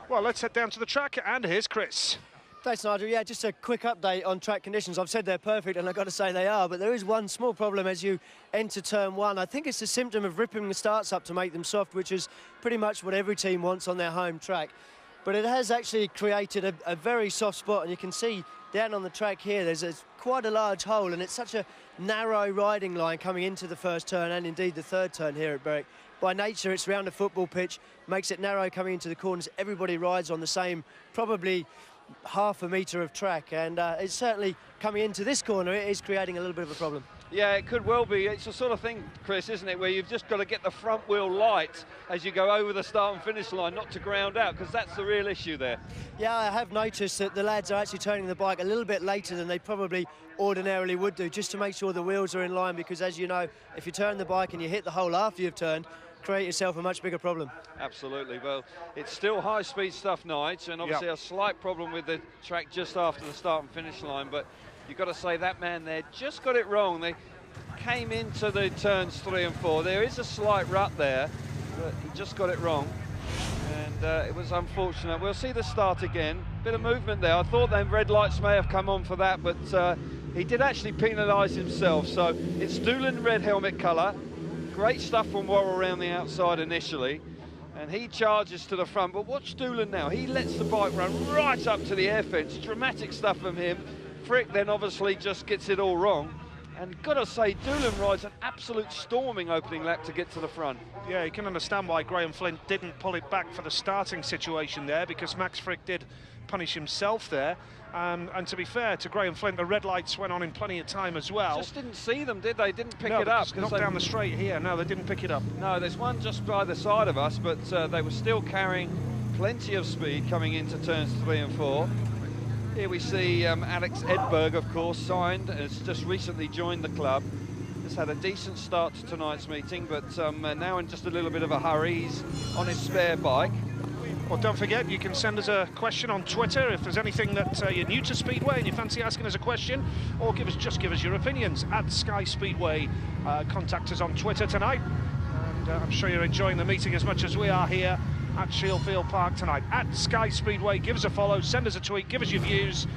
Well, let's head down to the track, and here's Chris. Thanks, Nigel. Yeah, just a quick update on track conditions. I've said they're perfect, and I've got to say they are, but there is one small problem as you enter turn 1. I think it's a symptom of ripping the starts up to make them soft, which is pretty much what every team wants on their home track. But it has actually created a very soft spot, and you can see down on the track here, there's quite a large hole, and it's such a narrow riding line coming into the first turn, and indeed the third turn here at Berwick. By nature, it's round a football pitch, makes it narrow coming into the corners. Everybody rides on the same, probably half a metre of track, and it's certainly coming into this corner, it is creating a little bit of a problem. Yeah, it could well be. It's the sort of thing, Chris, isn't it, where you've just got to get the front wheel light as you go over the start and finish line, not to ground out, because that's the real issue there. Yeah, I have noticed that the lads are actually turning the bike a little bit later than they probably ordinarily would do, just to make sure the wheels are in line, because as you know, if you turn the bike and you hit the hole after you've turned, create yourself a much bigger problem. Absolutely. Well, it's still high-speed stuff, Nige, and obviously a slight problem with the track just after the start and finish line, but you've got to say that man there just got it wrong. They came into the turns 3 and 4. There is a slight rut there, but he just got it wrong, and it was unfortunate. We'll see the start again. Bit of movement there. I thought them red lights may have come on for that, but he did actually penalise himself. So it's Doolan red helmet colour. Great stuff from Worrell around the outside initially, and he charges to the front. But watch Doolan now. He lets the bike run right up to the air fence. Dramatic stuff from him. Frick then obviously just gets it all wrong. And got to say, Doolan rides an absolute storming opening lap to get to the front. Yeah, you can understand why Graham Flint didn't pull it back for the starting situation there, because Max Frick did punish himself there. And to be fair to Graham Flint, the red lights went on in plenty of time as well. Just didn't see them, did they? Didn't pick it up. Not down the straight here. No, they didn't pick it up. No, there's one just by the side of us, but they were still carrying plenty of speed coming into turns 3 and 4. Here we see Alex Edberg, of course, signed, has just recently joined the club. Has had a decent start to tonight's meeting, but now in just a little bit of a hurry. He's on his spare bike. Well, don't forget, you can send us a question on Twitter if there's anything that you're new to Speedway and you fancy asking us a question, or just give us your opinions at Sky Speedway. Contact us on Twitter tonight, and I'm sure you're enjoying the meeting as much as we are here at Shielfield Park tonight. At Sky Speedway, give us a follow, send us a tweet, give us your views,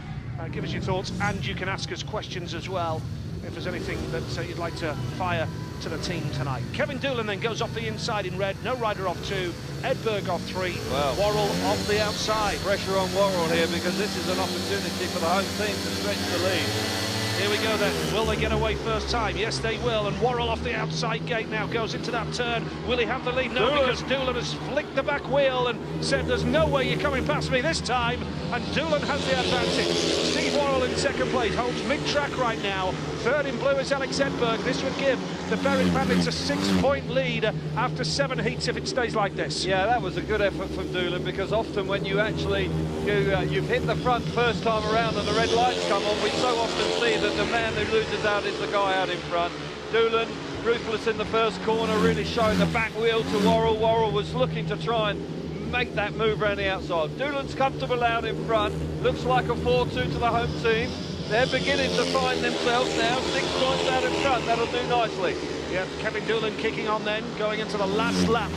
give us your thoughts, and you can ask us questions as well if there's anything that you'd like to fire to the team tonight. Kevin Doolan then goes off the inside in red, no rider off 2, Edinburgh off 3, well, Worrell off the outside. Pressure on Worrell here, because this is an opportunity for the home team to stretch the lead. Here we go then. Will they get away first time? Yes, they will. And Worrell off the outside gate now goes into that turn. Will he have the lead? No, because Doolan has flicked the back wheel and said, there's no way you're coming past me this time. And Doolan has the advantage. Steve Worrell in second place, holds mid-track right now. Third in blue is Alex Edinburgh. This would give the Berwick Bandits a 6-point lead after 7 heats if it stays like this. Yeah, that was a good effort from Doolan, because often when you actually, you've hit the front first time around and the red lights come on, we so often see that the man who loses out is the guy out in front. Doolan, ruthless in the first corner, really showing the back wheel to Worrell. Worrell was looking to try and make that move around the outside. Doolan's comfortable out in front. Looks like a 4-2 to the home team. They're beginning to find themselves now. 6 points out in front. That'll do nicely. Yeah, Kevin Doolan kicking on then, going into the last lap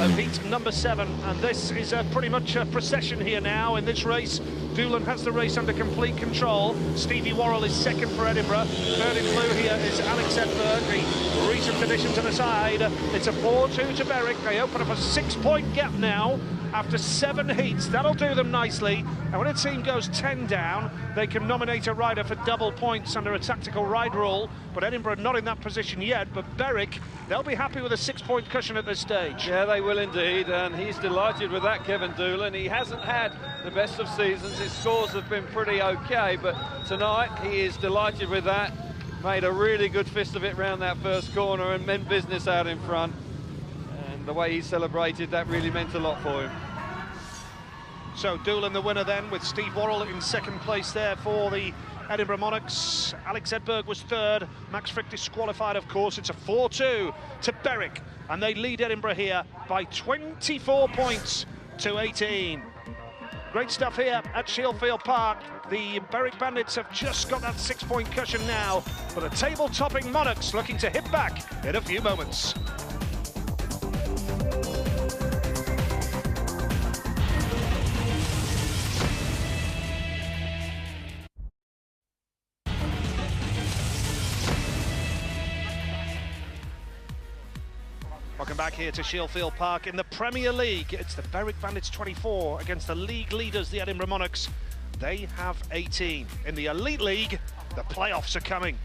of heat number 7, and this is pretty much a procession here now in this race. Doolan has the race under complete control. Stevie Worrell is second for Edinburgh. Third in blue here is Alex Edinburgh, the recent addition to the side. It's a 4-2 to Berwick. They open up a 6-point gap now after 7 heats. That'll do them nicely. And when a team goes 10 down, they can nominate a rider for double points under a tactical ride rule. But Edinburgh not in that position yet. But Berwick, they'll be happy with a 6-point cushion at this stage. Yeah, they will indeed. And he's delighted with that, Kevin Doolan. He hasn't had the best of seasons. His scores have been pretty okay. But tonight, he is delighted with that. Made a really good fist of it round that first corner and meant business out in front. And the way he celebrated, that really meant a lot for him. So Doolan the winner then, with Steve Worrell in second place there for the Edinburgh Monarchs. Alex Edinburgh was third. Max Frick disqualified, of course. It's a 4-2 to Berwick, and they lead Edinburgh here by 24 points to 18. Great stuff here at Shielfield Park. The Berwick Bandits have just got that 6-point cushion now, but the table-topping Monarchs looking to hit back in a few moments. Welcome back here to Shielfield Park in the Premier League. It's the Berwick Bandits 24 against the league leaders, the Edinburgh Monarchs. They have 18. In the Elite League, the playoffs are coming.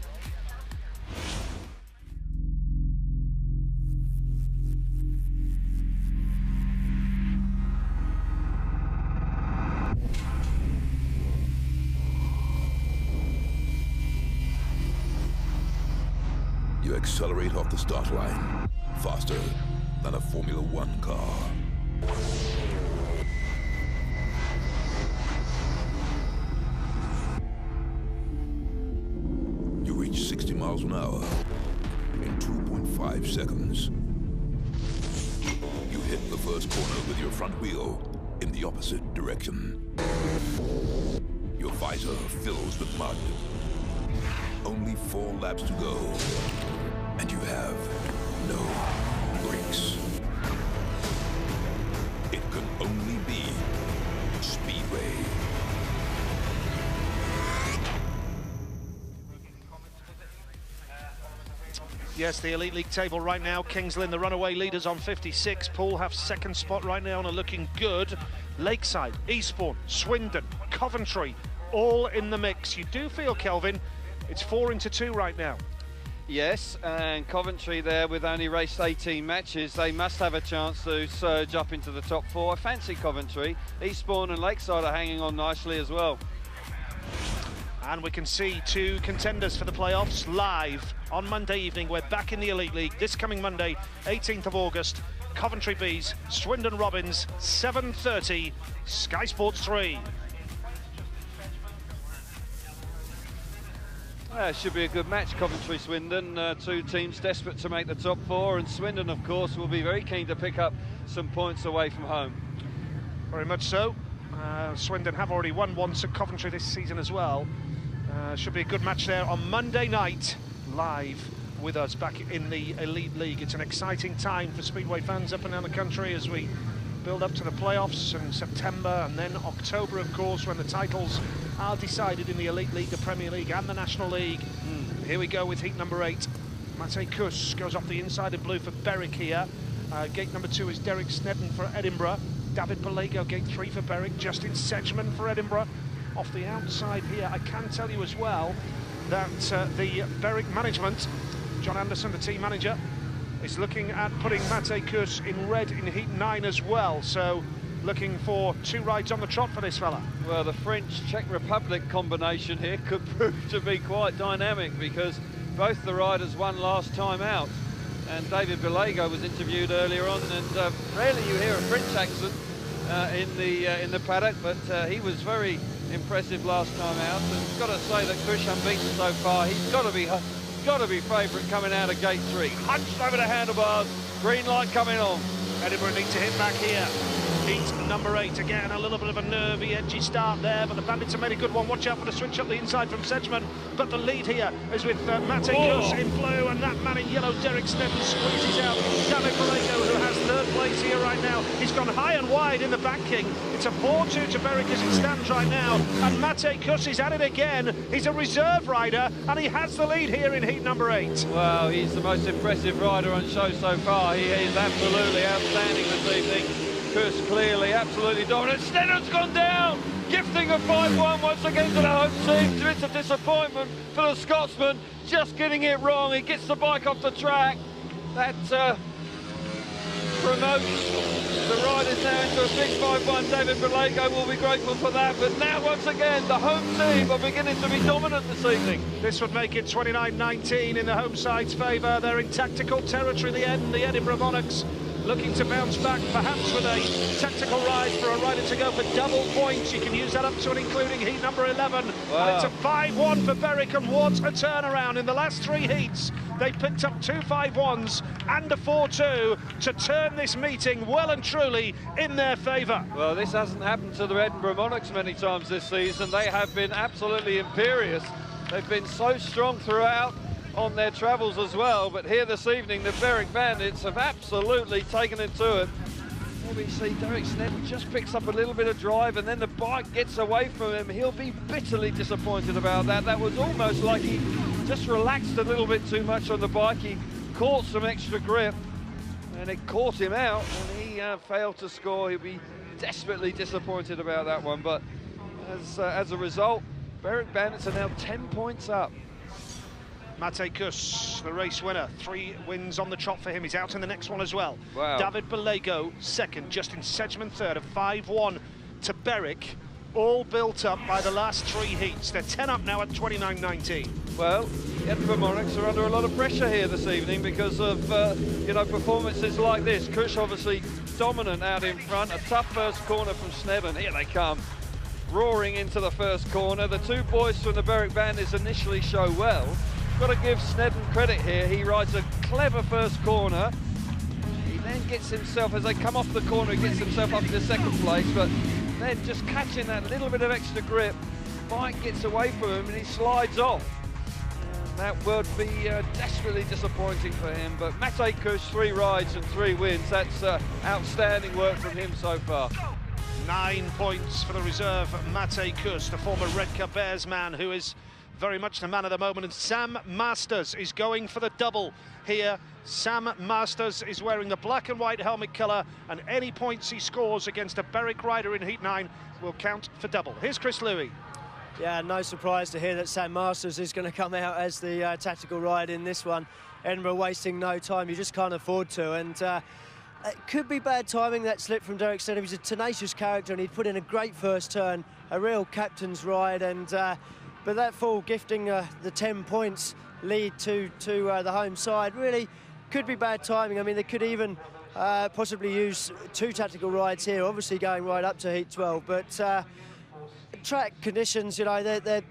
You accelerate off the start line faster than a Formula One car. You reach 60 miles an hour in 2.5 seconds. You hit the first corner with your front wheel in the opposite direction. Your visor fills with mud. Only 4 laps to go, and you have no brakes. It can only be Speedway. Yes, the Elite League table right now. Kings Lynn, the runaway leaders on 56. Poole have second spot right now and are looking good. Lakeside, Eastbourne, Swindon, Coventry, all in the mix. You do feel, Kelvin, it's 4-2 right now. Yes, and Coventry there with only raced 18 matches, they must have a chance to surge up into the top 4. I fancy Coventry. Eastbourne and Lakeside are hanging on nicely as well. And we can see 2 contenders for the playoffs live on Monday evening. We're back in the Elite League this coming Monday, 18th of August. Coventry Bees, Swindon Robins, 7:30, Sky Sports 3. It should be a good match, Coventry-Swindon. 2 teams desperate to make the top 4, and Swindon, of course, will be very keen to pick up some points away from home. Very much so. Swindon have already won once at Coventry this season as well. Should be a good match there on Monday night, live with us back in the Elite League. It's an exciting time for Speedway fans up and down the country as we build up to the playoffs in September, and then October, of course, when the titles are decided in the Elite League, the Premier League and the National League. Here we go with heat number 8. Mate Kus goes off the inside in blue for Berwick here. Gate number 2 is Derek Snedden for Edinburgh. David Balego, gate 3 for Berwick. Justin Sedgman for Edinburgh. Off the outside here, I can tell you as well that the Berwick management, John Anderson, the team manager, is looking at putting Mate Kus in red in heat 9 as well. So looking for 2 rides on the trot for this fella. Well, the French-Czech Republic combination here could prove to be quite dynamic, because both the riders won last time out. And David Balego was interviewed earlier on, and rarely you hear a French accent in the paddock, but he was very impressive last time out. And got to say that Kush unbeaten so far. He's got to be favourite coming out of gate 3. Hunched over the handlebars, green light coming on. Edinburgh need to hit back here. Heat number 8, again a little bit of a nervy, edgy start there, but the Bandits have made a good one. Watch out for the switch up the inside from Sedgman, but the lead here is with Mate Kus in blue, and that man in yellow, Derek Snedden, squeezes out David Balego, who has 3rd place here right now. He's gone high and wide in the banking. It's a 4-2 to Berwick as it stands right now, and Mate Kus is at it again. He's a reserve rider, and he has the lead here in heat number 8. Well, he's the most impressive rider on show so far. He is absolutely outstanding this evening. Kus clearly absolutely dominant. Snedden's gone down, gifting a 5-1 once again to the home team. It's a disappointment for the Scotsman, just getting it wrong. He gets the bike off the track. That promotes the riders now into a 6-5-1. David Balego will be grateful for that, but now once again the home team are beginning to be dominant this evening. This would make it 29-19 in the home side's favour. They're in tactical territory, the Edinburgh Monarchs, looking to bounce back, perhaps with a tactical ride for a rider to go for double points. You can use that up to and including heat number 11. Wow. And it's a 5-1 for Berwick, and what a turnaround. In the last 3 heats, they picked up 2 5-1s and a 4-2 to turn this meeting well and truly in their favour. Well, this hasn't happened to the Edinburgh Monarchs many times this season. They have been absolutely imperious. They've been so strong throughout on their travels as well, but here this evening the Berwick Bandits have absolutely taken into it. Here we see Derek Snedden just picks up a little bit of drive, and then the bike gets away from him. He'll be bitterly disappointed about that. That was almost like he just relaxed a little bit too much on the bike. He caught some extra grip and it caught him out, and he failed to score. He'll be desperately disappointed about that one, but as a result, Berwick Bandits are now 10 points up. Mate Kus, the race winner, 3 wins on the trot for him. He's out in the next one as well. Wow. David Balego, 2nd. Justin Sedgman, 3rd. A 5-1 to Berwick, all built up by the last 3 heats. They're 10 up now at 29-19. Well, the Edinburgh Monarchs are under a lot of pressure here this evening because of, performances like this. Kush obviously dominant out in front. A tough first corner from Snedden. Here they come, roaring into the first corner. The 2 boys from the Berwick Bandits initially show well. Got to give Snedden credit here. He rides a clever first corner. He then gets himself, as they come off the corner, he gets himself up to 2nd place, but then just catching that little bit of extra grip, bike gets away from him and he slides off. That would be desperately disappointing for him, but Mate Kus, 3 rides and 3 wins. That's outstanding work from him so far. 9 points for the reserve Mate Kus, the former Red Cup Bears man, who is very much the man of the moment. And Sam Masters is going for the double here. Sam Masters is wearing the black and white helmet colour, and any points he scores against a Berwick rider in heat 9 will count for double. Here's Chris Louis. Yeah, no surprise to hear that Sam Masters is going to come out as the tactical ride in this one. Edinburgh wasting no time, you just can't afford to, and it could be bad timing, that slip from Derek Snedden. He's a tenacious character and he'd put in a great first turn, a real captain's ride, and but that fall gifting the 10 points lead to the home side really could be bad timing. I mean, they could even possibly use 2 tactical rides here, obviously going right up to heat 12, but track conditions, the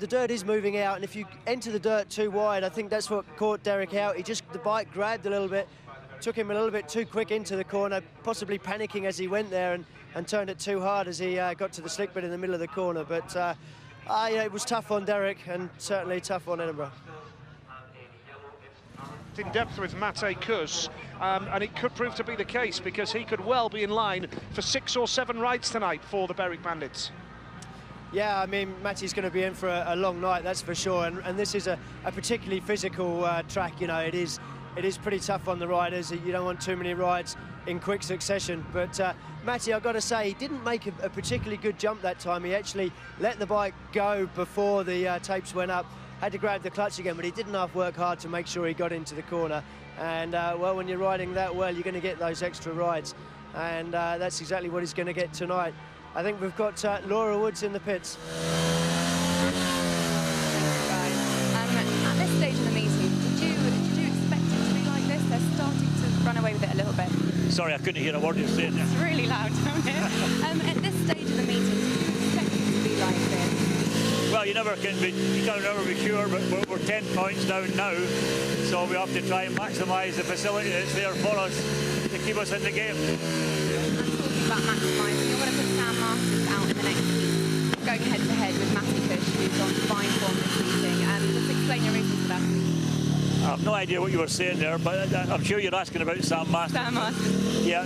dirt is moving out, and if you enter the dirt too wide, I think that's what caught Derek out. The bike grabbed a little bit, took him a little bit too quick into the corner, possibly panicking as he went there, and turned it too hard as he got to the slick bit in the middle of the corner. But it was tough on Derek and certainly tough on Edinburgh. in depth with Mate Kus, and it could prove to be the case, because he could well be in line for 6 or 7 rides tonight for the Berwick Bandits. Yeah, I mean, Matty's going to be in for a long night, that's for sure, and this is a particularly physical track. You know, it is pretty tough on the riders. You don't want too many rides in quick succession, but Matty, I've got to say, he didn't make a particularly good jump that time. He actually let the bike go before the tapes went up, had to grab the clutch again, but he did enough work hard to make sure he got into the corner. And well, when you're riding that well, you're going to get those extra rides, and that's exactly what he's going to get tonight. I think we've got Laura Woods in the pits. At this stage of the meeting, did you expect it to be like this? They're starting to run away with it a little bit. Sorry, I couldn't hear a word you were saying. It's really loud down here. At this stage of the meeting, did you expect it to be like this? Well, you can never be sure, but we're 10 points down now, so we have to try and maximise the facility that's there for us to keep us in the game. About maximising, you're going to put Sam Masters out in the next week, going head-to-head with Matty Kush, who's on fine form this meeting. Just explain your reasons for that. I have no idea what you were saying there, but I'm sure you're asking about Sam Masters. Sam Masters. Yeah,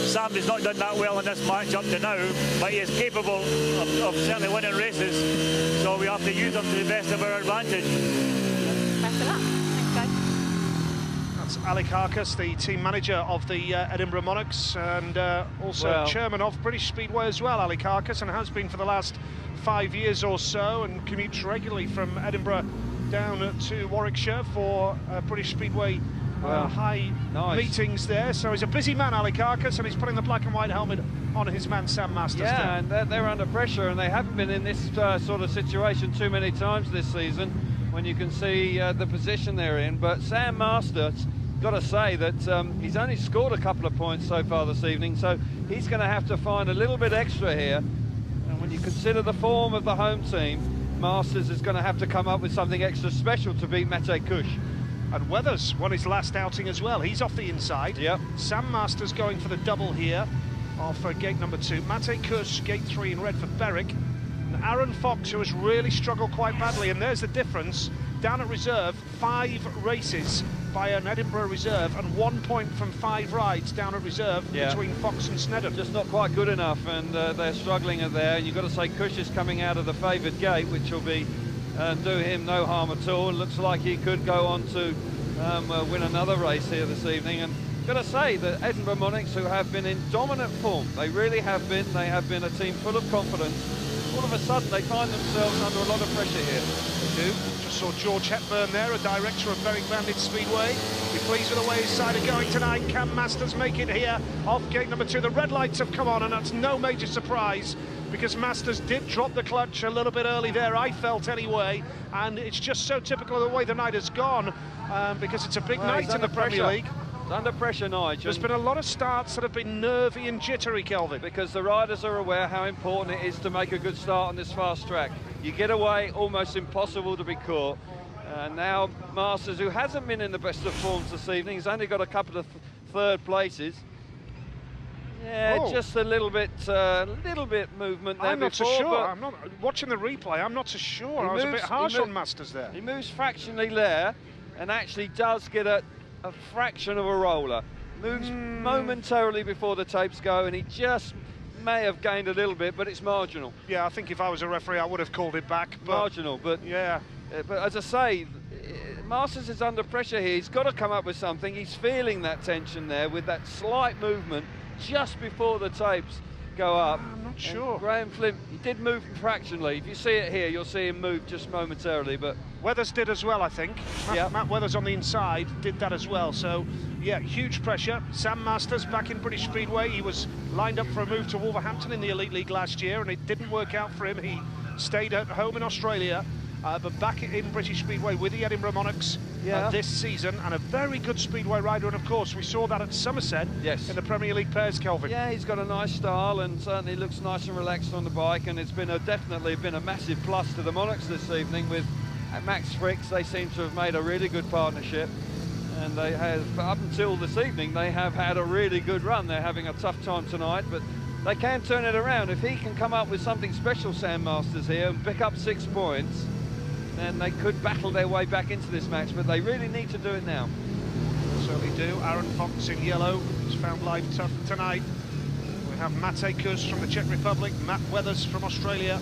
Sam has not done that well in this match up to now, but he is capable of certainly winning races, so we have to use him to the best of our advantage. Best of luck. Thanks, guys. Ali Karkas, the team manager of the Edinburgh Monarchs, and also chairman of British Speedway as well, Ali Karkas, and has been for the last 5 years or so, and commutes regularly from Edinburgh down to Warwickshire for British Speedway high meetings there. So he's a busy man, Ali Karkas, and he's putting the black and white helmet on his man Sam Masters. Yeah, and they're under pressure, and they haven't been in this sort of situation too many times this season, when you can see the position they're in. But Sam Masters, got to say that he's only scored a couple of points so far this evening, so he's going to have to find a little bit extra here. And when you consider the form of the home team, Masters is going to have to come up with something extra special to beat Mate Kush. And Weathers won his last outing as well. He's off the inside. Yep. Sam Masters going for the double here off gate number 2. Mate Kush, gate 3 in red for Berwick. And Aaron Fox, who has really struggled quite badly, and there's the difference. Down at reserve, 5 races by an Edinburgh reserve, and 1 point from 5 rides down at reserve between Fox and Snedden. Just not quite good enough, and they're struggling there. And you've got to say Kush is coming out of the favoured gate, which will be do him no harm at all. It looks like he could go on to win another race here this evening. And got to say that Edinburgh Monarchs, who have been in dominant form, they really have been. They have been a team full of confidence. All of a sudden, they find themselves under a lot of pressure here. Just saw George Hepburn there, a director of Berwick Bandits Speedway. Be pleased with the way his side are going tonight. Can Masters make it here off gate number 2? The red lights have come on, and that's no major surprise, because Masters did drop the clutch a little bit early there, I felt anyway, and it's just so typical of the way the night has gone, because it's a big night in the Premier League. It's under pressure, Nigel. There's been a lot of starts that have been nervy and jittery, Kelvin. Because the riders are aware how important it is to make a good start on this fast track. You get away, almost impossible to be caught. Now Masters, who hasn't been in the best of forms this evening, he's only got a couple of third places. Yeah, just a little bit movement there. I'm not so sure. I'm not watching the replay. I'm not so sure. I was a bit harsh on Masters there. He moves fractionally there, and actually does get a fraction of a roller. Moves momentarily before the tapes go, and he just may have gained a little bit, but it's marginal. Yeah, I think if I was a referee, I would have called it back. But marginal, but yeah. But as I say, Masters is under pressure here. He's got to come up with something. He's feeling that tension there with that slight movement just before the tapes go up. I'm not sure. Graham Flint, he did move fractionally. If you see it here, you'll see him move just momentarily. But Weathers did as well, I think. Matt Weathers on the inside did that as well. So, yeah, huge pressure. Sam Masters back in British Speedway. He was lined up for a move to Wolverhampton in the Elite League last year, and it didn't work out for him. He stayed at home in Australia. But back in British Speedway with the Edinburgh Monarchs this season, and a very good Speedway rider, and of course we saw that at Somerset in the Premier League pairs, Kelvin. Yeah, he's got a nice style and certainly looks nice and relaxed on the bike, and it's been definitely been a massive plus to the Monarchs this evening with Max Fricks. They seem to have made a really good partnership, and they have, up until this evening, they have had a really good run. They're having a tough time tonight, but they can turn it around. If he can come up with something special, Sam Masters, here, and pick up 6 points, and they could battle their way back into this match, but they really need to do it now. Certainly do. Aaron Fox in yellow, who's found life tough tonight. We have Mate Kus from the Czech Republic, Matt Weathers from Australia,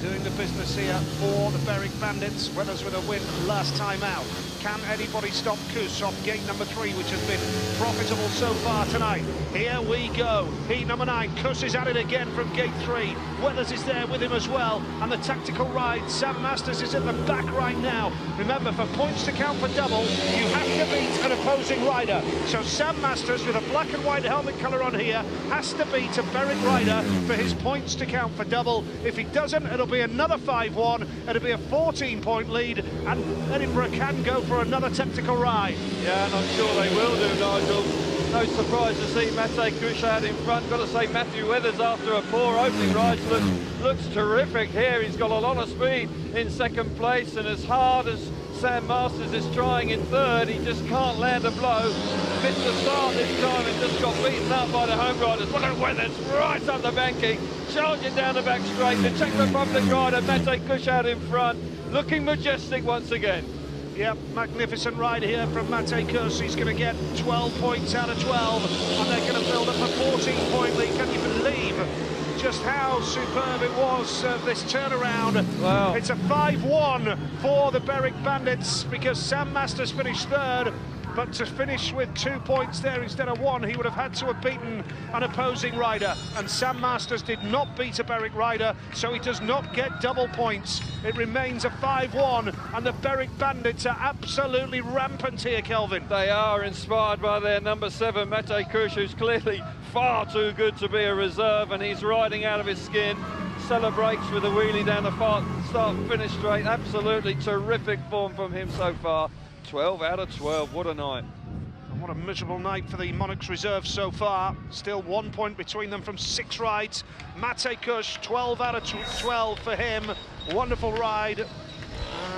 doing the business here for the Berwick Bandits. Weathers with a win last time out. Can anybody stop Kus off gate number 3, which has been profitable so far tonight? Here we go. Heat number 9. Kus is at it again from gate 3. Weathers is there with him as well. And the tactical ride. Sam Masters is at the back right now. Remember, for points to count for double, you have to beat an opposing rider. So Sam Masters, with a black and white helmet colour on here, has to beat a Berwick rider for his points to count for double. If he doesn't, it'll be another 5-1. It'll be a 14-point lead, and Edinburgh can go for another tactical ride. Yeah, and I'm sure they will do, Nigel. No surprise to see Mate Kus out in front. Got to say, Matthew Weathers, after a poor opening ride, looks terrific here. He's got a lot of speed in second place, and as hard as Sam Masters is trying in third, he just can't land a blow. Missed the start this time and just got beaten up by the home riders. Look at Weathers, right up the banking, charging down the back straight. The Czech Republic rider, Mate Kus, out in front, looking majestic once again. Yep, magnificent ride here from Mate Kus. He's going to get 12 points out of 12, and they're going to build up a 14-point lead. Can you believe just how superb it was, this turnaround? Wow. It's a 5-1 for the Berwick Bandits, because Sam Masters finished third, but to finish with 2 points there instead of 1, he would have had to have beaten an opposing rider, and Sam Masters did not beat a Berwick rider, so he does not get double points. It remains a 5-1, and the Berwick Bandits are absolutely rampant here, Kelvin. They are, inspired by their number 7, Mate Kus, who's clearly far too good to be a reserve, and he's riding out of his skin. Celebrates with a wheelie down the start-finish straight. Absolutely terrific form from him so far. 12 out of 12, what a night. And what a miserable night for the Monarchs reserve so far. Still 1 point between them from 6 rides. Mate Kus, 12 out of 12 for him. Wonderful ride,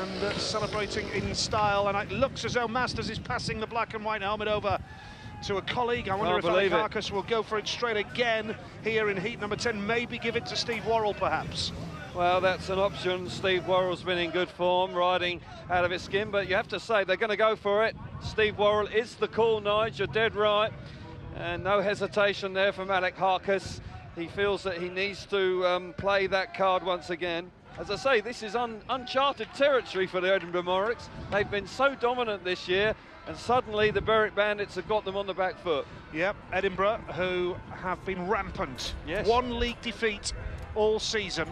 and celebrating in style. And it looks as though Masters is passing the black and white helmet over to a colleague. I wonder if Alec Harkus will go for it straight again here in heat number 10. Maybe give it to Steve Worrell, perhaps. Well, that's an option. Steve Worrell's been in good form, riding out of his skin, but you have to say they're going to go for it. Steve Worrell is the call, Nigel, you're dead right. And no hesitation there from Alec Harkus. He feels that he needs to play that card once again. As I say, this is uncharted territory for the Edinburgh Monarchs. They've been so dominant this year, and suddenly the Berwick Bandits have got them on the back foot. Yep, Edinburgh, who have been rampant. Yes. 1 league defeat all season,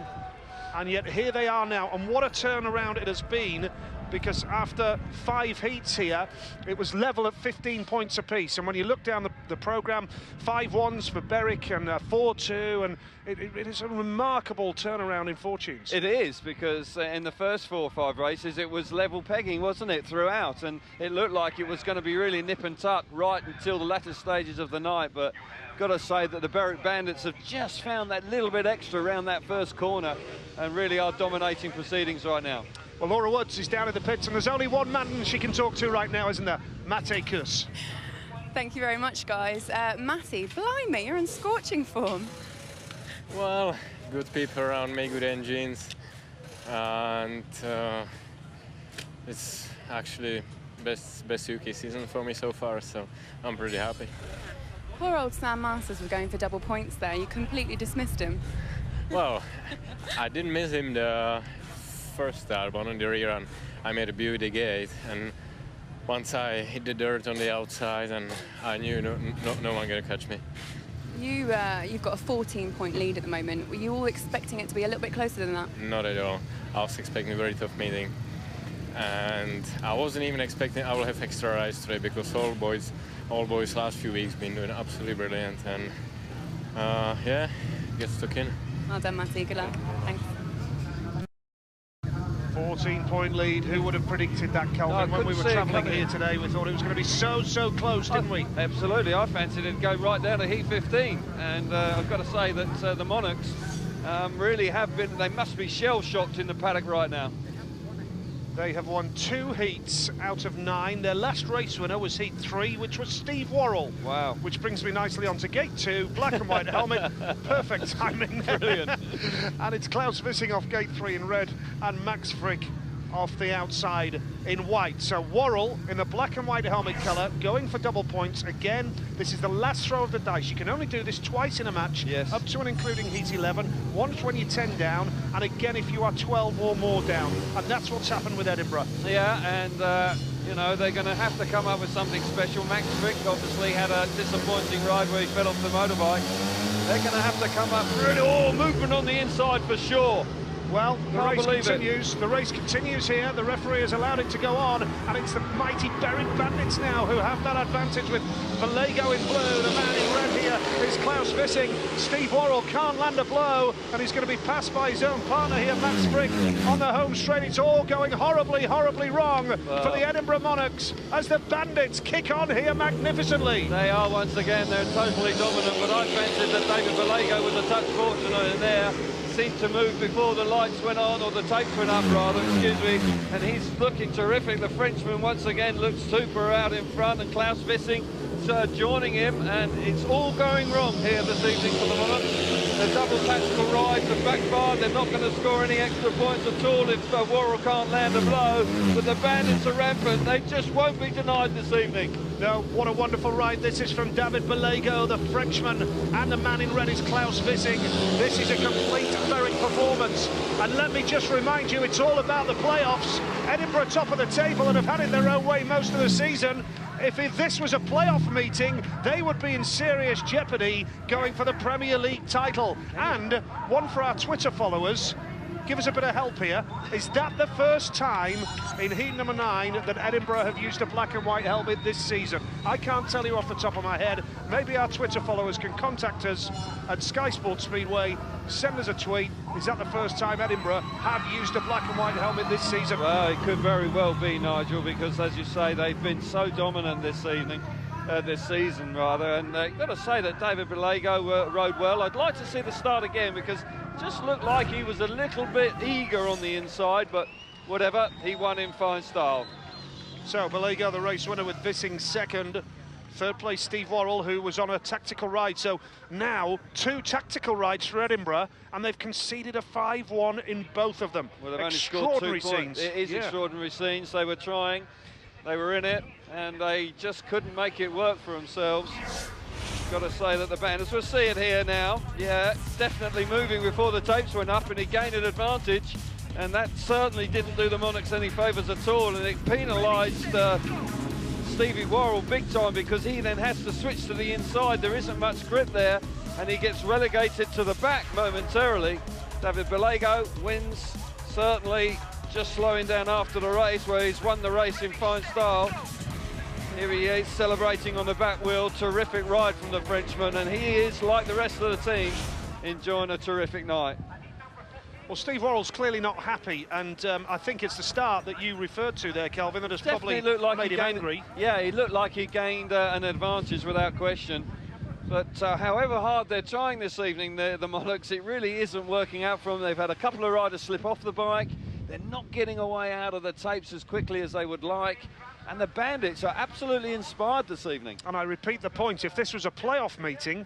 and yet here they are now. And what a turnaround it has been, because after 5 heats here, it was level at 15 points apiece. And when you look down the programme, 5-1s for Berwick and 4-2, and it is a remarkable turnaround in fortunes. It is, because in the first 4 or 5 races, it was level pegging, wasn't it, throughout? And it looked like it was going to be really nip and tuck right until the latter stages of the night. But got to say that the Berwick Bandits have just found that little bit extra around that first corner and really are dominating proceedings right now. Well, Laura Woods is down in the pits, and there's only one man she can talk to right now, isn't there? Mate Kus. Thank you very much, guys. Matty, blimey, you're in scorching form. Well, good people around me, good engines, and it's actually best UK season for me so far, so I'm pretty happy. Poor old Sam Masters was going for double points there. You completely dismissed him. Well, I didn't miss him the first start, but on the rear run I made a beauty gate, and once I hit the dirt on the outside, and I knew no one gonna catch me. You've got a 14-point lead at the moment. Were you all expecting it to be a little bit closer than that? Not at all. I was expecting a very tough meeting, and I wasn't even expecting I will have extra rides today, because all boys last few weeks been doing absolutely brilliant, and yeah, get stuck in. Well done, Matty. Good luck. Thanks. 14-point lead. Who would have predicted that, Kelvin? When we were travelling here today, we thought it was going to be so close, didn't we? Absolutely. I fancied it'd go right down to heat 15, and I've got to say that the Monarchs really have been, they must be shell-shocked in the paddock right now. They have won 2 heats out of 9. Their last race winner was heat 3, which was Steve Worrell. Wow. Which brings me nicely on to gate 2. Black and white helmet. Perfect timing. Brilliant. And it's Klaus Vissing off gate 3 in red, and Max Frick off the outside in white. So Worrell in the black and white helmet colour, going for double points. Again, this is the last throw of the dice. You can only do this twice in a match, up to and including heat 11, once when you're 10 down, and again if you are 12 or more down. And that's what's happened with Edinburgh. Yeah, and you know, they're going to have to come up with something special. Max Frick obviously had a disappointing ride where he fell off the motorbike. They're going to have to come up really, movement on the inside for sure. Well, the race continues. The race continues here. The referee has allowed it to go on, and it's the mighty Berwick Bandits now who have that advantage with Vallejo in blue. The man in red here is Klaus Vissing. Steve Worrell can't land a blow, and he's going to be passed by his own partner here, Max Frick, on the home straight. It's all going horribly, horribly wrong for the Edinburgh Monarchs as the Bandits kick on here magnificently. They are once again, they're totally dominant, but I fancied that David Vallejo was a touch fortunate in there. Seemed to move before the lights went on, or the tapes went up rather, excuse me, and he's looking terrific. The Frenchman once again looks super out in front, and Klaus Vissing joining him, and it's all going wrong here this evening for the Monarchs. The double tactical rides have backfired. They're not going to score any extra points at all if Worrell can't land a blow, but the Bandits are rampant. They just won't be denied this evening. No, what a wonderful ride this is from David Vallejo, the Frenchman, and the man in red is Klaus Vissing. This is a complete Berwick performance. And let me just remind you, it's all about the playoffs. Edinburgh top of the table and have had it their own way most of the season. If this was a playoff meeting, they would be in serious jeopardy going for the Premier League title. And one for our Twitter followers, give us a bit of help here. Is that the first time in heat number 9 that Edinburgh have used a black and white helmet this season? I can't tell you off the top of my head. Maybe our Twitter followers can contact us at Sky Sports Speedway, send us a tweet. Is that the first time Edinburgh have used a black and white helmet this season? Well, it could very well be, Nigel, because as you say, they've been so dominant this evening. This season rather, and you've got to say that David Vallejo rode well. I'd like to see the start again because it just looked like he was a little bit eager on the inside, but whatever, he won in fine style. So Vallejo, the race winner, with Vissing second. Third place, Steve Worrell, who was on a tactical ride. So now 2 tactical rides for Edinburgh, and they've conceded a 5-1 in both of them. Well, they've extraordinary only scored 2 points. scenes. It is extraordinary scenes. They were trying, they were in it, and they just couldn't make it work for themselves. Got to say that the Bandits, we'll see it here now. Yeah, definitely moving before the tapes went up, and he gained an advantage, and that certainly didn't do the Monarchs any favours at all, and it penalised Stevie Worrell big time because he then has to switch to the inside. There isn't much grip there, and he gets relegated to the back momentarily. David Vallejo wins, certainly just slowing down after the race, where he's won the race in fine style. Here he is celebrating on the back wheel. Terrific ride from the Frenchman, and he is, like the rest of the team, enjoying a terrific night. Well, Steve Worrell's clearly not happy, and I think it's the start that you referred to there, Kelvin, that has probably looked like made him angry. Yeah, he looked like he gained an advantage without question. But however hard they're trying this evening, the Monarchs, it really isn't working out for them. They've had a couple of riders slip off the bike. They're not getting away out of the tapes as quickly as they would like. And the Bandits are absolutely inspired this evening. And I repeat the point, if this was a playoff meeting,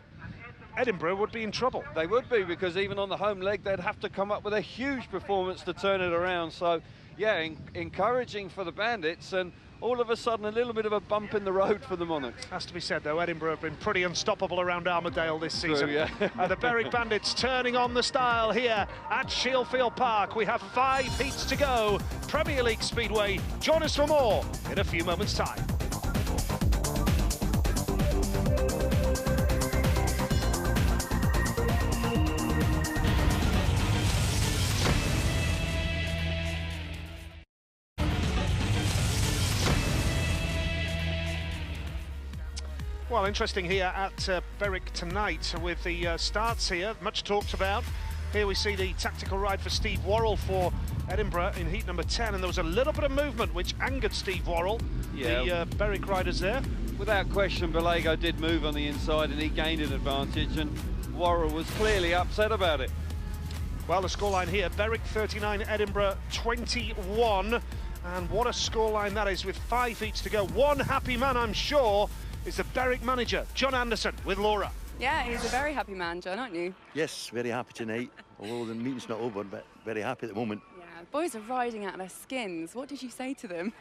Edinburgh would be in trouble. They would be, because even on the home leg, they'd have to come up with a huge performance to turn it around. So, yeah, encouraging for the Bandits, and all of a sudden a little bit of a bump in the road for the Monarchs. Has to be said, though, Edinburgh have been pretty unstoppable around Armadale this season. True, yeah. The Berwick Bandits turning on the style here at Shielfield Park. We have 5 heats to go. Premier League Speedway. Join us for more in a few moments' time. Well, interesting here at Berwick tonight with the starts here, much talked about. Here we see the tactical ride for Steve Worrell for Edinburgh in heat number 10, and there was a little bit of movement which angered Steve Worrell, the Berwick riders there. Without question, Vallejo did move on the inside and he gained an advantage, and Worrell was clearly upset about it. Well, the scoreline here, Berwick 39, Edinburgh 21, and what a scoreline that is with 5 heats to go. One happy man, I'm sure, is the Berwick manager, John Anderson, with Laura. Yeah, he's a very happy man, John, aren't you? Yes, very happy tonight. Although the meeting's not over, but very happy at the moment. Yeah, The boys are riding out of their skins. What did you say to them?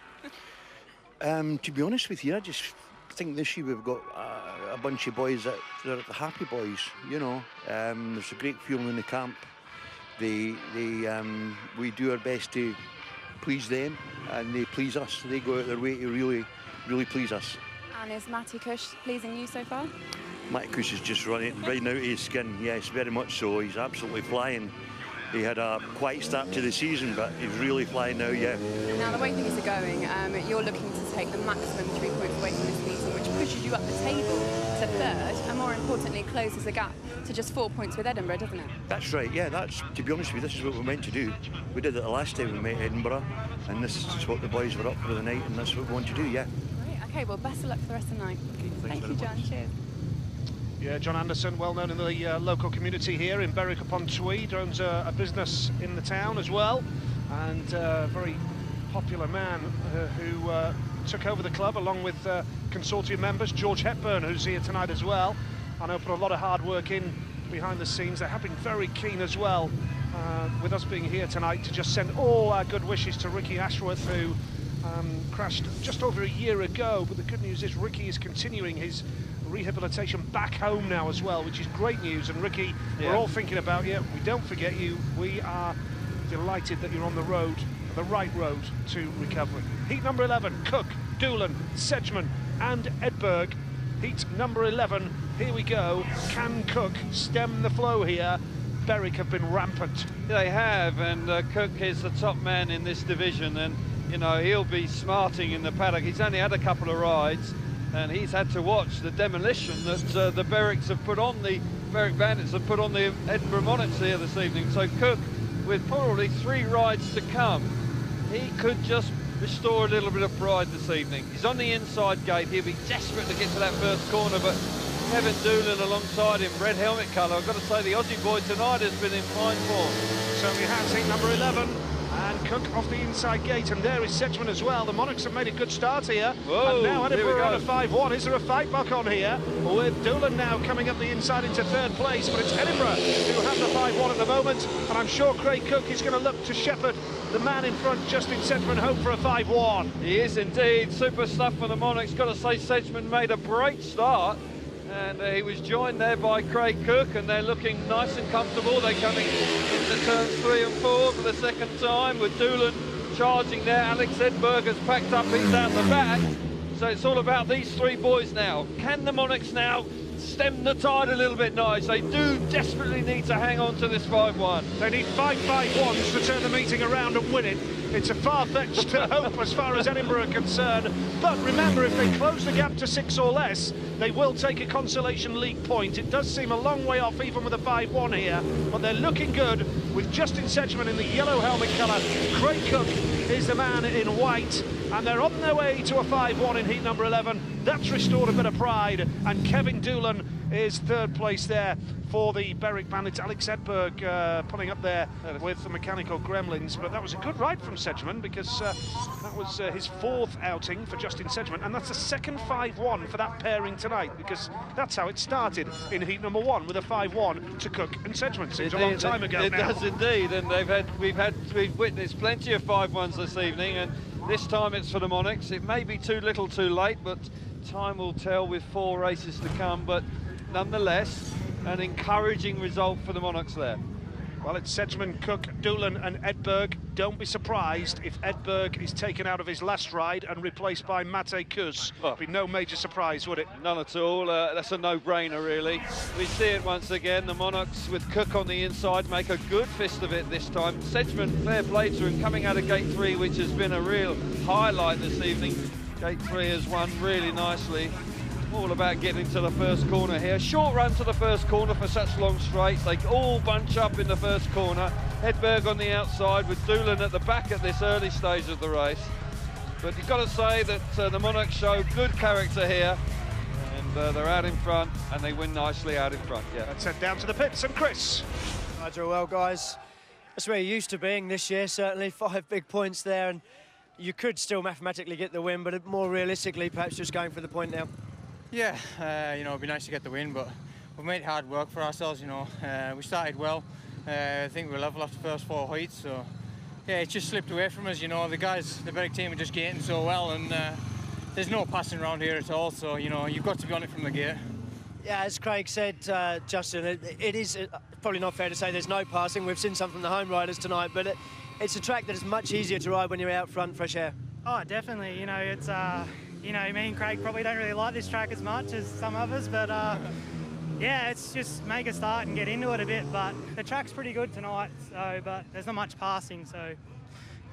To be honest with you, I just think this year we've got a bunch of boys that are the happy boys, you know. There's a great feeling in the camp. We do our best to please them, and they please us. They go out their way to really please us. And is Matty Cush pleasing you so far? Matty Cush is just running right out of his skin. Yes, very much so. He's absolutely flying. He had a quiet start to the season, but he's really flying now, yeah. Now, the way things are going, you're looking to take the maximum 3 points away from this meeting, which pushes you up the table to third, and more importantly, closes the gap to just 4 points with Edinburgh, doesn't it? That's right, yeah. To be honest with you, this is what we're meant to do. We did it the last time we met Edinburgh, and this is what the boys were up for the night, and that's what we want to do, yeah. Great, OK, well, best of luck for the rest of the night. Okay, Thank you, John. Cheers. Yeah, John Anderson, well known in the local community here in Berwick upon Tweed, owns a business in the town as well, and a very popular man who took over the club along with consortium members, George Hepburn, who's here tonight as well. I know put a lot of hard work in behind the scenes. They have been very keen as well, with us being here tonight, to just send all our good wishes to Ricky Ashworth, who crashed just over a year ago. But the good news is Ricky is continuing his rehabilitation back home now as well, which is great news. And Ricky, we're all thinking about you. We don't forget you. We are delighted that you're on the road, the right road to recovery. Heat number 11, Cook, Doolan, Sedgman and Edinburgh. Heat number 11, here we go. Can Cook stem the flow here? Berwick have been rampant. They have, and Cook is the top man in this division, and you know, he'll be smarting in the paddock. He's only had a couple of rides, and he's had to watch the demolition that the Berwicks have put on, the Berwick Bandits have put on the Edinburgh Monarchs here this evening. So Cook, with probably 3 rides to come, he could just restore a little bit of pride this evening. He's on the inside gate. He'll be desperate to get to that first corner, but Kevin Doolan alongside him, red helmet colour. I've got to say the Aussie boy tonight has been in fine form. Certainly has. Heat number 11. And Cook off the inside gate, and there is Sedgman as well. The Monarchs have made a good start here. Whoa, and now Edinburgh on a 5-1. Is there a fight back on here? With Doolan now coming up the inside into third place, but it's Edinburgh who have the 5-1 at the moment. And I'm sure Craig Cook is going to look to shepherd the man in front, Justin Sedgman, home for a 5-1. He is indeed. Super stuff for the Monarchs. Got to say, Sedgman made a great start. And he was joined there by Craig Cook, and they're looking nice and comfortable. They're coming into turns 3 and 4 for the second time, with Doolan charging there. Alex Edinburgh has packed up, he's out the back. So it's all about these 3 boys now. Can the Monarchs now stem the tide a little bit nice? They do desperately need to hang on to this 5-1. They need 5 5-1s to turn the meeting around and win it. It's a far-fetched hope as far as Edinburgh are concerned. But remember, if they close the gap to 6 or less, they will take a consolation league point. It does seem a long way off even with a 5-1 here, but they're looking good with Justin Sedgman in the yellow helmet colour. Craig Cook is the man in white, and they're on their way to a 5-1 in heat number 11. That's restored a bit of pride, and Kevin Doolan is third place there for the Berwick Bandits. Alex Edinburgh pulling up there with the mechanical gremlins, but that was a good ride from Sedgman, because that was his 4th outing for Justin Sedgman, and that's the second 5-1 for that pairing tonight, because that's how it started in heat number 1 with a 5-1 to Cook and Sedgman. Seems a long time ago now. It does indeed, and we've witnessed plenty of 5-1s this evening, and this time it's for the Monarchs. It may be too little too late, but time will tell with 4 races to come, but nonetheless, an encouraging result for the Monarchs there. Well, it's Sedgman, Cook, Doolan and Edinburgh. Don't be surprised if Edinburgh is taken out of his last ride and replaced by Matej Kus. Oh. Be no major surprise, would it? None at all. That's a no-brainer, really. We see it once again. The Monarchs, with Cook on the inside, make a good fist of it this time. Sedgman, fair play to him, coming out of gate 3, which has been a real highlight this evening. Gate 3 has won really nicely. All about getting to the first corner here. Short run to the first corner for such long straights. They all bunch up in the first corner. Hedberg on the outside with Doolan at the back at this early stage of the race. But you've got to say that the Monarchs show good character here. And they're out in front, and they win nicely out in front. Yeah. Let's head down to the pits. And Chris. Nigel, well, guys, that's where you're used to being this year, certainly. 5 big points there, and you could still mathematically get the win, but more realistically, perhaps just going for the point now. Yeah, you know, it'd be nice to get the win, but we've made hard work for ourselves, you know. We started well. I think we were level after the first 4 heats, so Yeah, it just slipped away from us, you know. The guys, the Berwick team are just getting so well, and there's no passing around here at all, so, you know, you've got to be on it from the gate. Yeah, as Craig said, Justin, it is probably not fair to say there's no passing. We've seen some from the home riders tonight, but it's a track that is much easier to ride when you're out front, fresh air. Oh, definitely. You know, it's, you know, me and Craig probably don't really like this track as much as some others, but yeah, it's just make a start and get into it a bit. But the track's pretty good tonight, so, but there's not much passing, so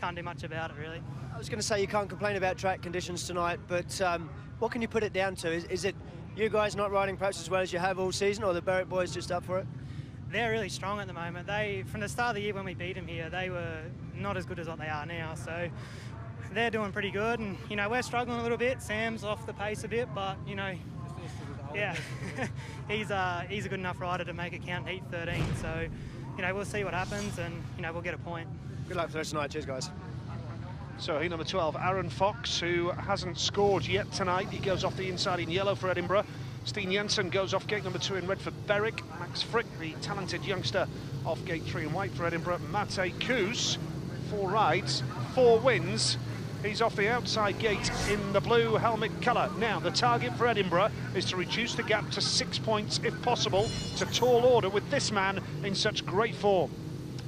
can't do much about it, really. I was going to say you can't complain about track conditions tonight, but what can you put it down to? Is it you guys not riding perhaps as well as you have all season, or the Berwick boys just up for it? They're really strong at the moment. From the start of the year when we beat them here, they were not as good as what they are now. So they're doing pretty good, and you know, we're struggling a little bit. Sam's off the pace a bit, but you know, yeah, he's a good enough rider to make it count in Heat 13. So you know, we'll see what happens, and you know, we'll get a point. Good luck for the rest of the night. Cheers, guys. So heat number 12, Aaron Fox, who hasn't scored yet tonight. He goes off the inside in yellow for Edinburgh. Steen Jensen goes off gate number 2 in red for Berwick. Max Frick, the talented youngster, off gate 3 in white for Edinburgh. Mate Koos, 4 rides, 4 wins. He's off the outside gate in the blue helmet colour. Now, the target for Edinburgh is to reduce the gap to 6 points, if possible. It's a tall order with this man in such great form.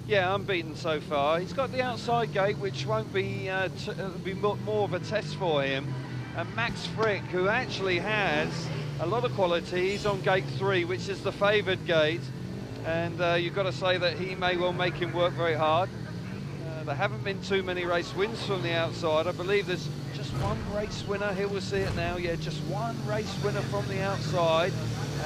Yeah, unbeaten so far. He's got the outside gate, which won't be more of a test for him. And Max Frick, who actually has a lot of quality, he's on gate 3, which is the favoured gate. And you've got to say that he may well make him work very hard. There haven't been too many race wins from the outside. I believe there's just one race winner. Here we'll see it now. Yeah, just one race winner from the outside.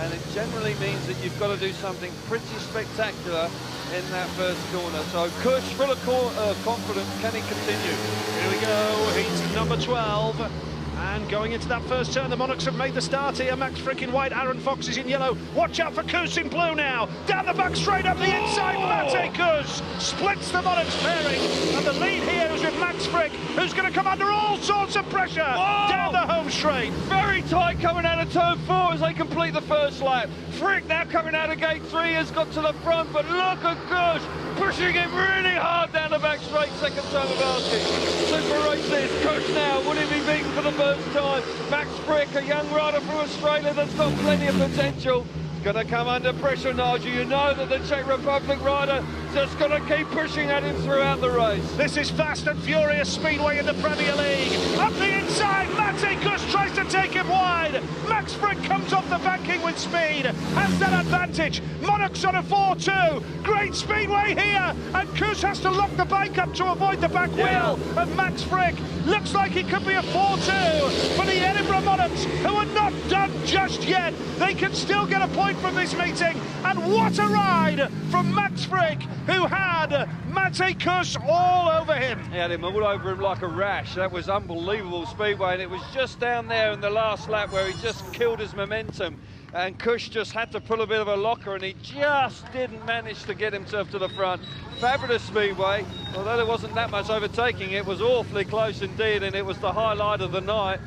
And it generally means that you've got to do something pretty spectacular in that first corner. So Kush, full of confidence, can he continue? Here we go, heat number 12. And going into that first turn, the Monarchs have made the start here. Max Frick in white, Aaron Fox is in yellow. Watch out for Koos in blue now. Down the back straight up the inside, Mate Koos splits the Monarchs pairing. And the lead here is with Max Frick, who's going to come under all sorts of pressure. Down the home straight. Very tight coming out of turn 4 as they complete the first lap. Frick now coming out of gate 3 has got to the front, but look at Koos pushing him really hard down the back straight, second time of asking. Super races, Koos now, will he be beaten for the first time? Max Frick, a young rider from Australia that's got plenty of potential. Going to come under pressure, Nigel. You know that the Czech Republic rider just going to keep pushing at him throughout the race. This is fast and furious speedway in the Premier League. Up the inside, Mate Koos tries to take him wide. Max Frick comes off the banking with speed, has that advantage. Monarchs on a 4-2. Great speedway here, and Koos has to lock the bike up to avoid the back wheel. And Max Frick looks like he could be a 4-2 for the Edinburgh Monarchs, who are not done just yet. They can still get a point from this meeting, and what a ride from Max Frick, who had Mate Koos all over him. He had him all over him like a rash. That was unbelievable speedway, and it was just down there in the last lap where he just killed his momentum, and Kush just had to pull a bit of a locker, and he just didn't manage to get himself to the front. Fabulous speedway. Although there wasn't that much overtaking, it was awfully close indeed, and it was the highlight of the night.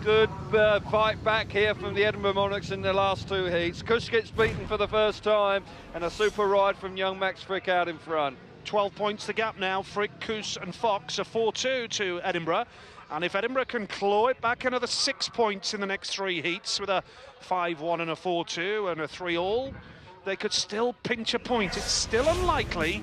Good fight back here from the Edinburgh Monarchs in the last 2 heats. Kush gets beaten for the first time, and a super ride from young Max Frick out in front. 12 points the gap now. Frick, Koos and Fox, a 4-2 to Edinburgh. And if Edinburgh can claw it back another 6 points in the next 3 heats with a 5-1 and a 4-2 and a 3-all, they could still pinch a point. It's still unlikely,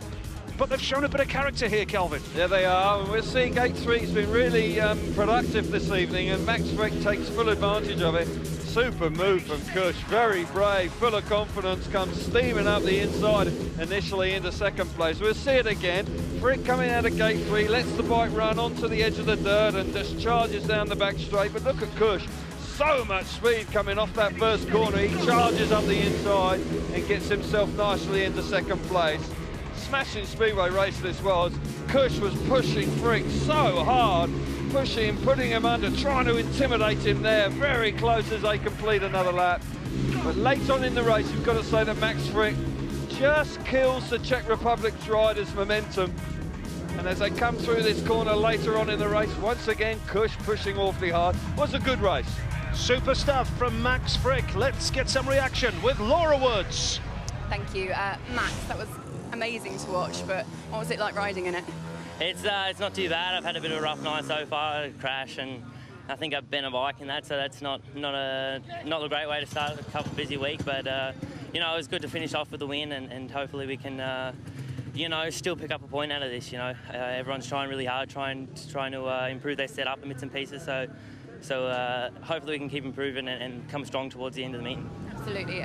but they've shown a bit of character here, Kelvin. Yeah, they are. And we're seeing gate 3's been really productive this evening, and Max Frick takes full advantage of it. Super move from Kush, very brave, full of confidence, comes steaming up the inside initially into second place. We'll see it again. Frick coming out of gate 3, lets the bike run onto the edge of the dirt and just charges down the back straight. But look at Kush, so much speed coming off that first corner. He charges up the inside and gets himself nicely into second place. Smashing speedway race this was. Kush was pushing Frick so hard, pushing him, putting him under, trying to intimidate him there, very close as they complete another lap. But late on in the race, you've got to say that Max Frick just kills the Czech Republic's riders' momentum. And as they come through this corner later on in the race, once again, Kush pushing awfully hard. Was a good race. Super stuff from Max Frick. Let's get some reaction with Laura Woods. Thank you. Max, that was amazing to watch, but what was it like riding in it? It's not too bad. I've had a bit of a rough night so far, a crash, and I think I've bent a bike in that, so that's not a great way to start a busy week. But you know, it was good to finish off with a win, and hopefully we can you know, still pick up a point out of this. You know, everyone's trying really hard, trying to improve their setup in bits and pieces. So hopefully we can keep improving and come strong towards the end of the meeting. Absolutely.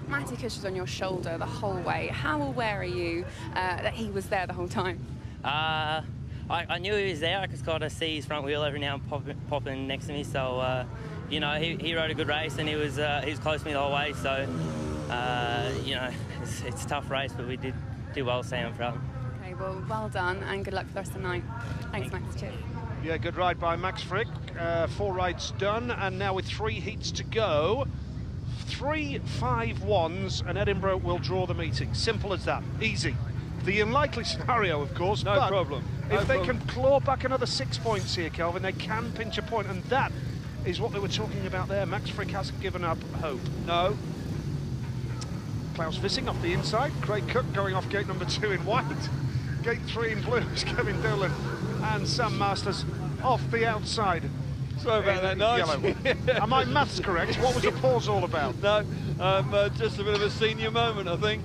Matty Cush was on your shoulder the whole way. How aware are you that he was there the whole time? I knew he was there. I could kind of see his front wheel every now and popping next to me. So you know, he rode a good race, and he was close to me the whole way. So you know, it's a tough race, but we did well, Sam, for him. Okay, well done, and good luck for the rest of the night. Thanks, Max. Cheers. Yeah, good ride by Max Frick. 4 rides done, and now with 3 heats to go, 3 5-1s, and Edinburgh will draw the meeting. Simple as that. Easy. The unlikely scenario, of course. No problem. If they can claw back another 6 points here, Kelvin, they can pinch a point, and that is what they were talking about there. Max Frick hasn't given up hope. No. Klaus Vissing off the inside. Craig Cook going off gate number 2 in white. Gate 3 in blue is Kevin Dolan, and Sam Masters off the outside. Sorry about that, Nigel. Am my maths correct? What was the pause all about? No, just a bit of a senior moment, I think.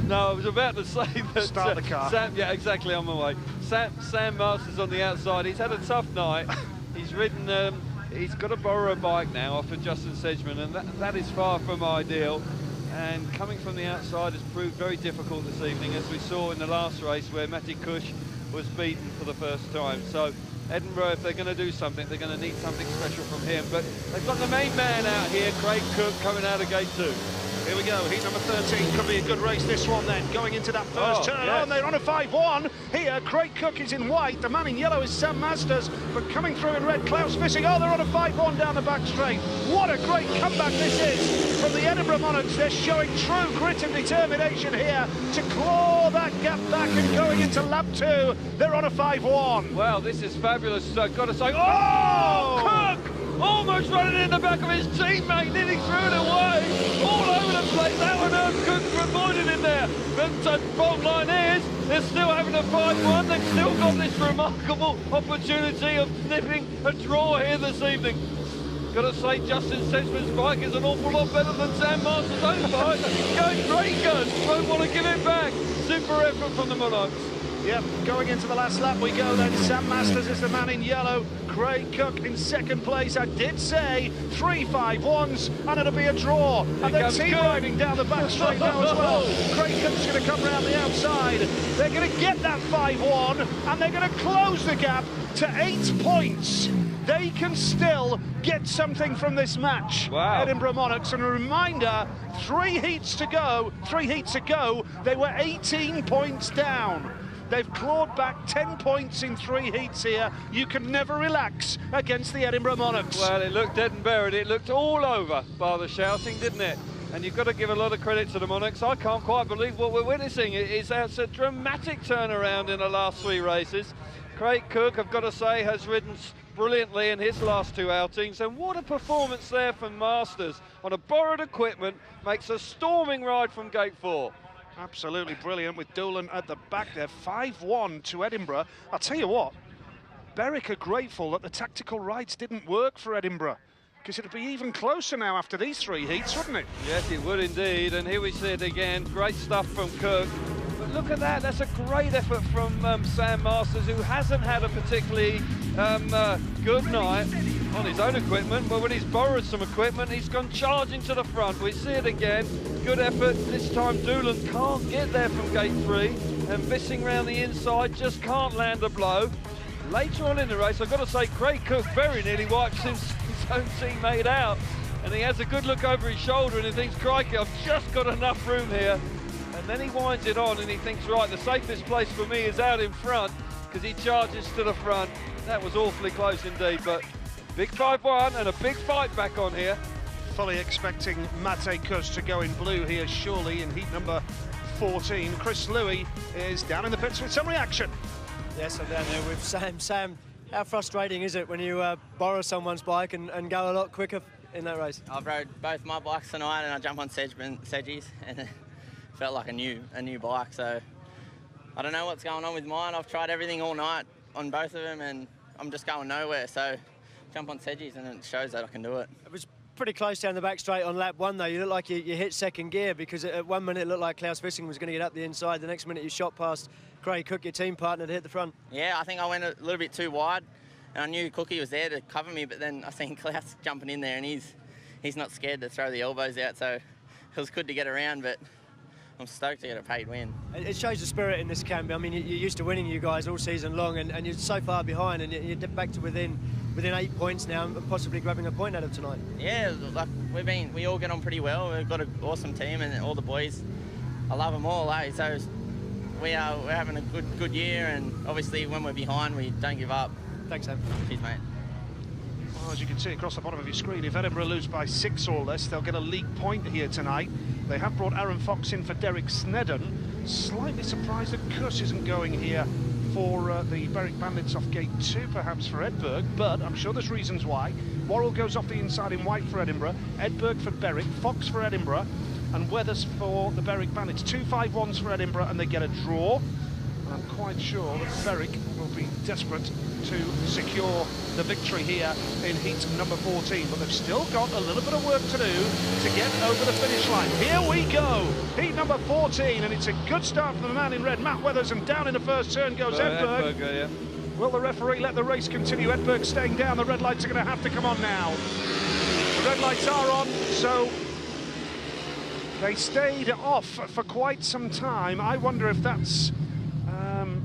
No, I was about to say that... Start the car. Sam, yeah, exactly, on my way. Sam Masters on the outside. He's had a tough night. He's ridden... he's got to borrow a bike now off of Justin Sedgman, and that is far from ideal. And coming from the outside has proved very difficult this evening, as we saw in the last race where Matty Cush was beaten for the first time. So Edinburgh, if they're going to do something, they're going to need something special from him. But they've got the main man out here, Craig Cook, coming out of gate 2. Here we go, heat number 13, could be a good race this one then, going into that first turn. Yes. Oh, and they're on a 5-1. Here, Craig Cook is in white, the man in yellow is Sam Masters, but coming through in red, Klaus Vissing. Oh, they're on a 5-1 down the back straight. What a great comeback this is from the Edinburgh Monarchs. They're showing true grit and determination here to claw that gap back, and going into lap 2, they're on a 5-1. Well, this is fabulous, I've got to say. Oh, Cook! Almost running in the back of his teammate, nearly threw it away, all over the place. How on earth Cook avoided in there? But bottom line is, they're still having a 5-1. They've still got this remarkable opportunity of nipping a draw here this evening. Got to say, Justin Sedgman's bike is an awful lot better than Sam Masters' own bike. Going great good, won't want to give it back. Super effort from the Monarchs. Yep, going into the last lap we go then. Sam Masters is the man in yellow. Craig Cook in second place. I did say 3 5-1s, and it'll be a draw. And they're team riding down the back straight now as well. Craig Cook's going to come round the outside. They're going to get that 5-1, and they're going to close the gap to 8 points. They can still get something from this match. Wow. Edinburgh Monarchs, and a reminder, 3 heats to go. 3 heats ago, they were 18 points down. They've clawed back 10 points in 3 heats here. You can never relax against the Edinburgh Monarchs. Well, it looked Edinburgh, it looked all over by the shouting, didn't it? And you've got to give a lot of credit to the Monarchs. I can't quite believe what we're witnessing. It's a dramatic turnaround in the last 3 races. Craig Cook, I've got to say, has ridden brilliantly in his last 2 outings, and what a performance there from Masters on a borrowed equipment. Makes a storming ride from gate 4. Absolutely brilliant, with Dolan at the back there. 5-1 to Edinburgh. I'll tell you what, Berwick are grateful that the tactical rides didn't work for Edinburgh, because it'd be even closer now after these 3 heats, wouldn't it? Yes, it would indeed, and here we see it again. Great stuff from Cook. But look at that, that's a great effort from Sam Masters, who hasn't had a particularly good night on his own equipment, but when he's borrowed some equipment, he's gone charging to the front. We see it again. Good effort. This time Dolan can't get there from gate 3, and Vissing round the inside just can't land a blow. Later on in the race, I've got to say, Craig Cook very nearly wipes his own teammate out, and he has a good look over his shoulder and he thinks, crikey, I've just got enough room here. And then he winds it on and he thinks, right, the safest place for me is out in front, because he charges to the front. That was awfully close indeed, but big 5-1 and a big fight back on here. Fully expecting Matty Cush to go in blue here, surely, in heat number 14. Chris Louis is down in the pits with some reaction. Yes, I'm down there with Sam. Sam, how frustrating is it when you borrow someone's bike and go a lot quicker in that race? I've rode both my bikes tonight, and I jumped on Sedgie's, and it felt like a new bike. So I don't know what's going on with mine. I've tried everything all night on both of them and I'm just going nowhere. So jump on sedges and it shows that I can do it. It was pretty close down the back straight on lap 1 though. You look like you hit second gear, because at 1 minute it looked like Klaus Vissing was going to get up the inside. The next minute you shot past Craig Cook, your team partner, to hit the front. Yeah, I think I went a little bit too wide and I knew Cookie was there to cover me, but then I seen Klaus jumping in there and he's not scared to throw the elbows out, so it was good to get around, but I'm stoked to get a paid win. It shows the spirit in this camp. I mean, you're used to winning, you guys, all season long, and you're so far behind, and you're back to within 8 points now, and possibly grabbing a point out of tonight. Yeah, like we all get on pretty well. We've got an awesome team, and all the boys, I love them all. So we're having a good year, and obviously when we're behind, we don't give up. Thanks, Sam. Cheers, mate. Well, as you can see across the bottom of your screen, if Edinburgh lose by 6 or less, they'll get a league point here tonight. They have brought Aaron Fox in for Derek Snedden. Slightly surprised that Kuss isn't going here for the Berwick Bandits off gate 2, perhaps for Edinburgh, but I'm sure there's reasons why. Worrell goes off the inside in white for Edinburgh, Edinburgh for Berwick, Fox for Edinburgh, and Weathers for the Berwick Bandits. 2 5-1s for Edinburgh, and they get a draw. And I'm quite sure that Berwick will be desperate to secure the victory here in heat number 14, but they've still got a little bit of work to do to get over the finish line. Here we go, heat number 14, and it's a good start from the man in red, Matt Weathers, and down in the first turn goes Edinburgh. Yeah. Will the referee let the race continue? Edinburgh staying down, the red lights are going to have to come on now. The red lights are on, so they stayed off for quite some time. I wonder if that's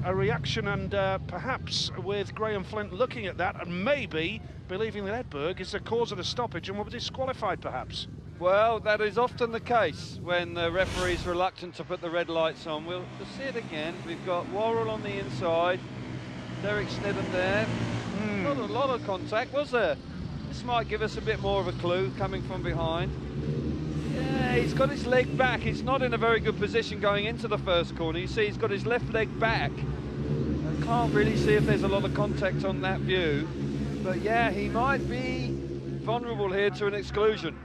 a reaction, and perhaps with Graham Flint looking at that and maybe believing that Edinburgh is the cause of the stoppage and will be disqualified, perhaps. Well, that is often the case when the referee's reluctant to put the red lights on. We'll see it again. We've got Worrell on the inside, Derek Snedden there. Not a lot of contact, was there? This might give us a bit more of a clue coming from behind. Yeah, he's got his leg back. He's not in a very good position going into the first corner. You see he's got his left leg back. I can't really see if there's a lot of contact on that view. But yeah, he might be vulnerable here to an exclusion.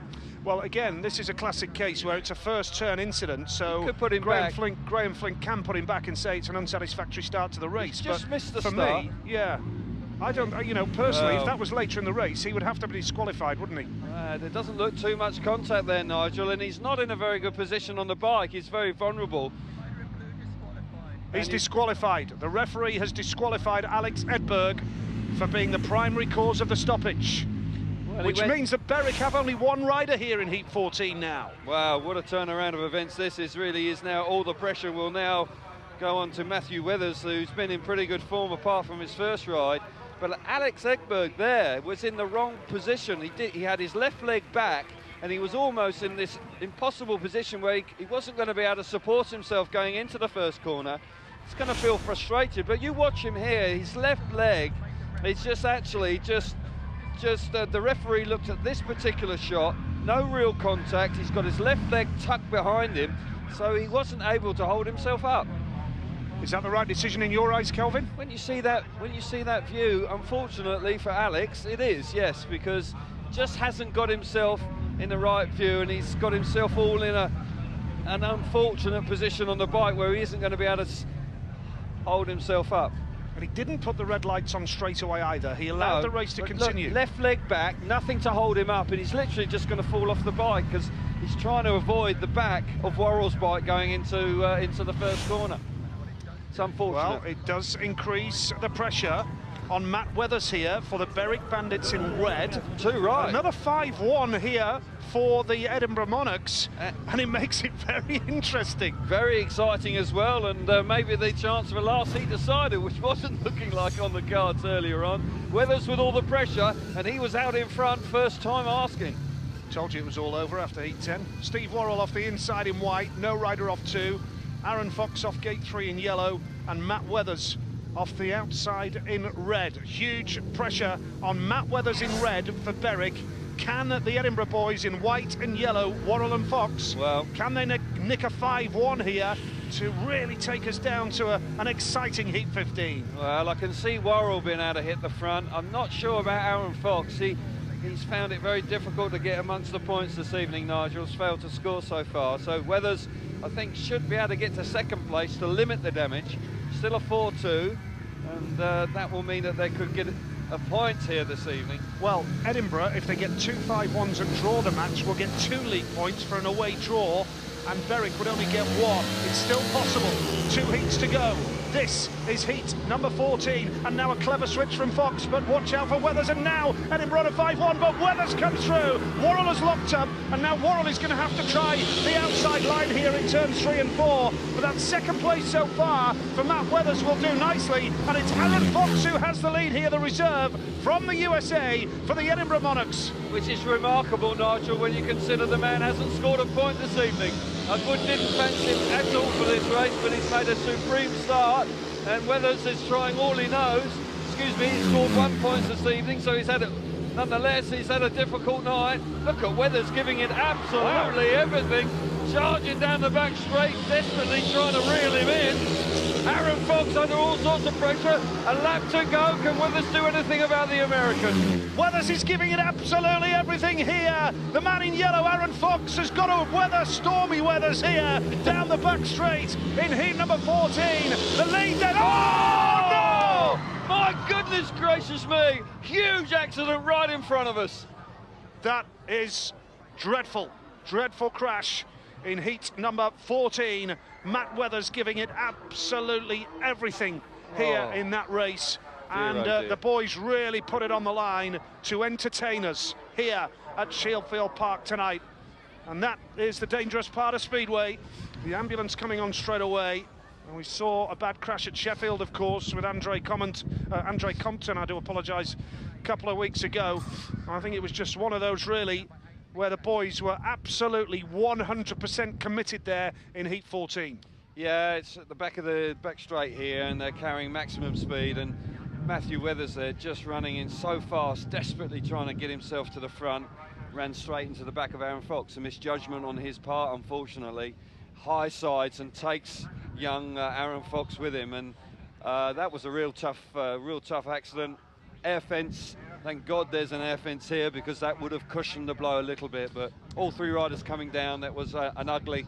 Well, again, this is a classic case where it's a first turn incident, so could put him Graham Flint can put him back and say it's an unsatisfactory start to the race. He's just missed the for start. Me, yeah. I don't, you know, personally, if that was later in the race, he would have to be disqualified, wouldn't he? There doesn't look too much contact there, Nigel, and he's not in a very good position on the bike. He's very vulnerable. He's disqualified. The referee has disqualified Alex Edberg for being the primary cause of the stoppage. Well, which means that Berwick have only one rider here in Heat 14 now. Wow, what a turnaround of events this is. Really is now. All the pressure will now go on to Matthew Weathers, who's been in pretty good form apart from his first ride. But Alex Edberg there was in the wrong position. He had his left leg back, and he was almost in this impossible position where he wasn't going to be able to support himself going into the first corner. He's going to feel frustrated, but you watch him here, his left leg, it's just actually the referee looked at this particular shot, no real contact. He's got his left leg tucked behind him, so he wasn't able to hold himself up. Is that the right decision in your eyes, Kelvin? When you see that view, unfortunately for Alex, it is, yes, because just hasn't got himself in the right view, and he's got himself all in an unfortunate position on the bike where he isn't going to be able to hold himself up. And he didn't put the red lights on straight away either. He allowed the race to continue. Look, left leg back, nothing to hold him up, and he's literally just going to fall off the bike because he's trying to avoid the back of Worrell's bike going into the first corner. It's unfortunate. Well, it does increase the pressure on Matt Weathers here for the Berwick Bandits in red. Right. Another 5-1 here for the Edinburgh Monarchs, and it makes it very interesting. Very exciting as well, and maybe the chance of a last heat decider, which wasn't looking like on the cards earlier on. Weathers with all the pressure, and he was out in front first time asking. Told you it was all over after heat 10. Steve Worrell off the inside in white, no rider off 2. Aaron Fox off gate 3 in yellow, and Matt Weathers off the outside in red. Huge pressure on Matt Weathers in red for Berwick. Can the Edinburgh boys in white and yellow, Worrell and Fox, can they nick a 5-1 here to really take us down to an exciting Heat 15? Well, I can see Worrell being able to hit the front. I'm not sure about Aaron Fox. he's found it very difficult to get amongst the points this evening. Nigel's failed to score so far. So Weathers, I think, should be able to get to second place to limit the damage. Still a 4-2, and that will mean that they could get a point here this evening. Well, Edinburgh, if they get 2 5-1s and draw the match, will get 2 league points for an away draw, and Berwick would only get 1. It's still possible. 2 heats to go. This is heat number 14, and now a clever switch from Fox, but watch out for Weathers, and now Edinburgh to 5-1, but Weathers comes through. Worrell has locked up, and now Worrell is going to have to try the outside line here in turns 3 and 4, but that second place so far for Matt Weathers will do nicely, and it's Aaron Fox who has the lead here, the reserve from the USA for the Edinburgh Monarchs. Which is remarkable, Nigel, when you consider the man hasn't scored a point this evening. Goode didn't fancy him at all for this race, but he's made a supreme start, and Weathers is trying all he knows. Excuse me, he's scored 1 point this evening, so he's had nonetheless, he's had a difficult night. Look at Weathers giving it absolutely everything, charging down the back straight, desperately trying to reel him in. Aaron Fox under all sorts of pressure. A lap to go. Can Weathers do anything about the American? Weathers is giving it absolutely everything here. The man in yellow, Aaron Fox, has got to weather stormy weathers here down the back straight in heat number 14. The lead then. Oh, no! My goodness gracious me. Huge accident right in front of us. That is dreadful. Dreadful crash in heat number 14. Matt Weathers giving it absolutely everything here in that race. And the boys really put it on the line to entertain us here at Shielfield Park tonight. And that is the dangerous part of Speedway. The ambulance coming on straight away. And we saw a bad crash at Sheffield, of course, with Andre Compton, I do apologise, a couple of weeks ago. I think it was just one of those, really, where the boys were absolutely 100% committed there in heat 14. Yeah, it's at the back of the back straight here, and they're carrying maximum speed, and Matthew Weathers there just running in so fast, desperately trying to get himself to the front, ran straight into the back of Aaron Fox. A misjudgment on his part, unfortunately. High sides and takes young Aaron Fox with him, and that was a real tough accident. Air fence. Thank God there's an air fence here, because that would have cushioned the blow a little bit. But all 3 riders coming down, that was an ugly.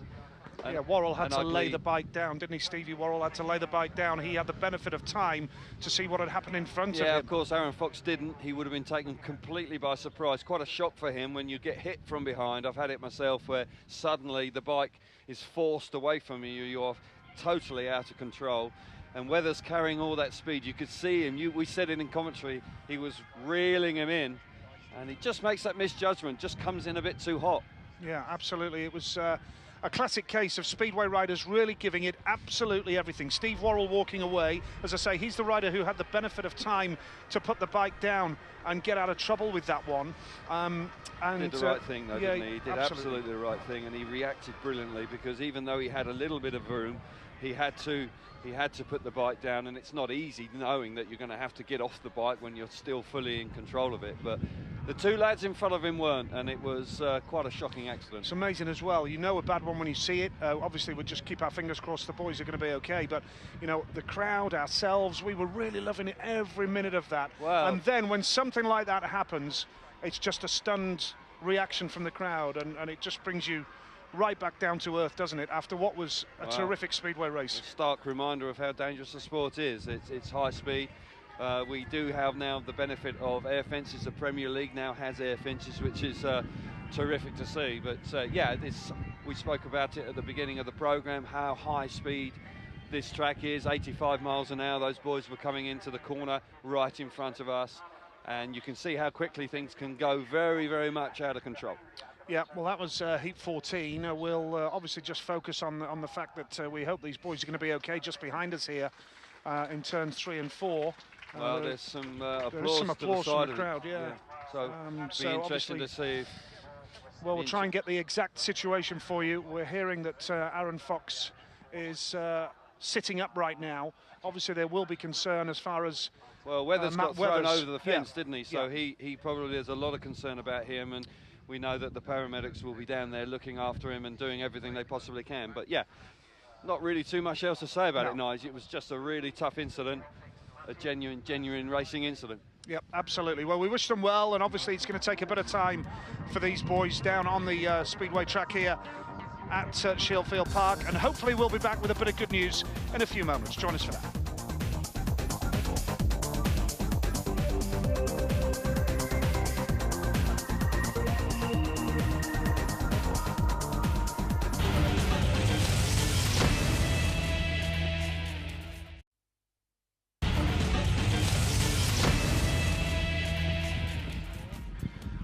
Yeah, Worrell had to lay the bike down, didn't he, Stevie? Worrell had to lay the bike down. He had the benefit of time to see what had happened in front of him. Yeah, of course, Aaron Fox didn't. He would have been taken completely by surprise. Quite a shock for him when you get hit from behind. I've had it myself, where suddenly the bike is forced away from you. You're totally out of control. And Weathers carrying all that speed, you could see him. We said it in commentary, he was reeling him in, and he just makes that misjudgment, just comes in a bit too hot. Yeah, absolutely. It was a classic case of Speedway riders really giving it absolutely everything. Steve Worrell walking away. As I say, he's the rider who had the benefit of time to put the bike down and get out of trouble with that one. And did the right thing, though, didn't he? He did absolutely the right thing, and he reacted brilliantly, because even though he had a little bit of room, he had to put the bike down, and it's not easy knowing that you're going to have to get off the bike when you're still fully in control of it. But the 2 lads in front of him weren't, and it was quite a shocking accident. It's amazing as well. You know a bad one when you see it. Obviously, we'll just keep our fingers crossed the boys are going to be okay. But, you know, the crowd, ourselves, we were really loving it every minute of that. Wow. And then when something like that happens, it's just a stunned reaction from the crowd, and it just brings you right back down to earth, doesn't it, after what was a terrific Speedway race. A stark reminder of how dangerous the sport is. It's high speed. We do have now the benefit of air fences. The Premier League now has air fences, which is terrific to see. But yeah, we spoke about it at the beginning of the programme, how high speed this track is. 85 miles an hour. Those boys were coming into the corner right in front of us, and you can see how quickly things can go very, very much out of control. Yeah, well, that was heat 14. We'll obviously just focus on the fact that we hope these boys are going to be okay just behind us here in turns 3 and 4. Well, there's some applause from the crowd, yeah. So, be interesting to see. Well, we'll try and get the exact situation for you. We're hearing that Aaron Fox is sitting up right now. Obviously, there will be concern as far as... Well, Weathers got thrown over the fence, didn't he? So he probably, there's a lot of concern about him, and we know that the paramedics will be down there looking after him and doing everything they possibly can. But yeah, not really too much else to say about it, Nige. It was just a really tough incident, a genuine racing incident. Yep, absolutely. Well, we wish them well, and obviously it's going to take a bit of time for these boys down on the Speedway track here at Shielfield Park, and hopefully we'll be back with a bit of good news in a few moments. Join us for that.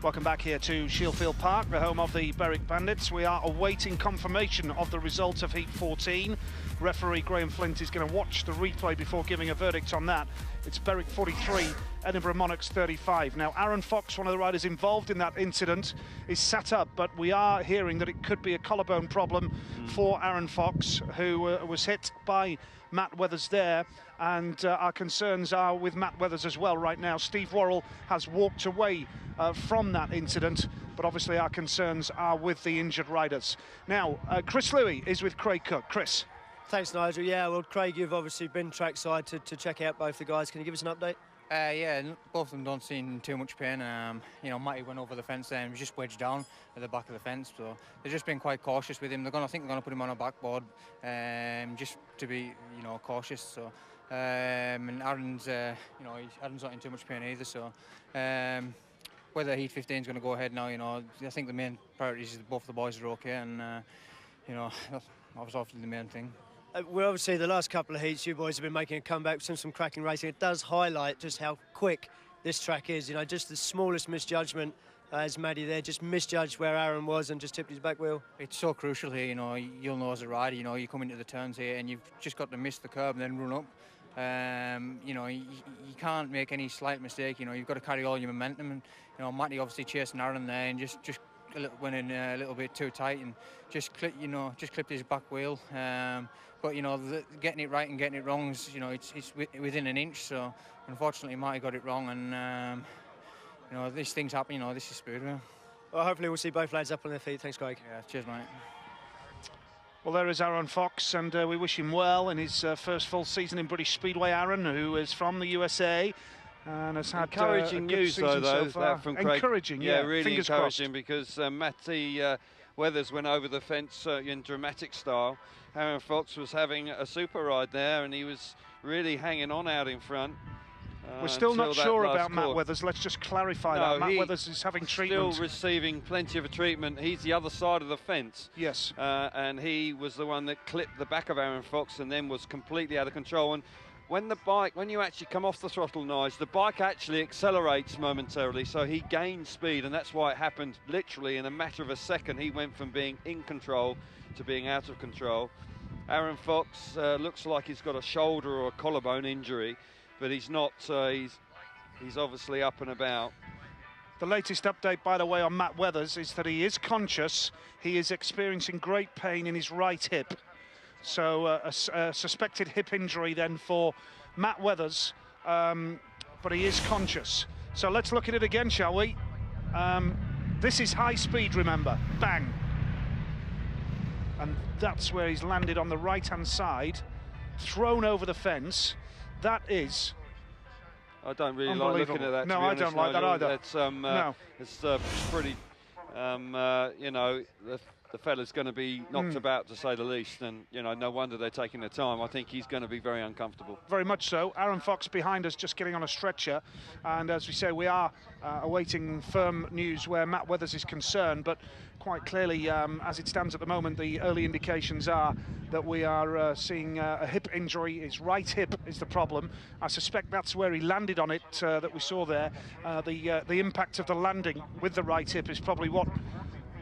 Welcome back here to Shielfield Park, the home of the Berwick Bandits. We are awaiting confirmation of the result of Heat 14. Referee Graham Flint is going to watch the replay before giving a verdict on that. It's Berwick 43, Edinburgh Monarchs 35. Now, Aaron Fox, one of the riders involved in that incident, is sat up, but we are hearing that it could be a collarbone problem for Aaron Fox, who was hit by Matt Weathers there, and our concerns are with Matt Weathers as well right now. Steve Worrell has walked away from that incident, but obviously our concerns are with the injured riders. Now, Chris Louis is with Craig Cook. Chris. Thanks, Nigel. Yeah, well, Craig, you've obviously been trackside to check out both the guys. Can you give us an update? Yeah, both of them don't seem too much pain. You know, Matty went over the fence there and was just wedged down at the back of the fence. So they've just been quite cautious with him. I think they're going to put him on a backboard just to be, you know, cautious. So and Aaron's, you know, Aaron's not in too much pain either. So whether Heat 15 is going to go ahead now, you know, I think the main priority is both the boys are okay, and you know, that was obviously the main thing. Well, obviously, the last couple of heats, you boys have been making a comeback, some cracking racing. It does highlight just how quick this track is. You know, just the smallest misjudgment, as Maddie there, just misjudged where Aaron was and just tipped his back wheel. It's so crucial here, you know, you'll know as a rider, you know, you come into the turns here and you've just got to miss the curb and then run up. You know, you can't make any slight mistake, you know, you've got to carry all your momentum. And, you know, Matty obviously chasing Aaron there and just went in a little bit too tight and just clipped his back wheel. But you know, getting it right and getting it wrong is, you know, it's within an inch. So unfortunately, Matty got it wrong, and you know, these things happen. You know, this is Speedway. Well, hopefully we'll see both lads up on their feet. Thanks, Craig. Yeah, cheers, mate. Well, there is Aaron Fox, and we wish him well in his first full season in British Speedway. Aaron, who is from the USA. And has had encouraging news though, that from Craig. Encouraging, yeah, really fingers encouraging, crossed. because Matty Weathers went over the fence in dramatic style. Aaron Fox was having a super ride there, and he was really hanging on out in front. We're still not sure about Matt Weathers. Let's just clarify that. Matt Weathers is having treatment. Still receiving plenty of treatment. He's the other side of the fence. Yes. And he was the one that clipped the back of Aaron Fox and then was completely out of control. And when you actually come off the throttle, Nige, the bike actually accelerates momentarily, so he gained speed, and that's why it happened literally in a matter of a second. He went from being in control to being out of control. Aaron Fox looks like he's got a shoulder or a collarbone injury, but he's not. He's obviously up and about. The latest update, by the way, on Matt Weathers is that he is conscious. He is experiencing great pain in his right hip. So a suspected hip injury then for Matt Weathers, but he is conscious. So let's look at it again, shall we? This is high speed, remember. Bang. And that's where he's landed on the right-hand side, thrown over the fence. That is... I don't really like looking at that. No, I don't like that either. It's, it's pretty, you know, the fella's going to be knocked about, to say the least, and you know, no wonder they're taking their time. I think he's going to be very uncomfortable. Very much so. Aaron Fox behind us, just getting on a stretcher, and as we say, we are awaiting firm news where Matt Weathers is concerned, but quite clearly, as it stands at the moment, the early indications are that we are seeing a hip injury. His right hip is the problem. I suspect that's where he landed on it, that we saw there. The impact of the landing with the right hip is probably what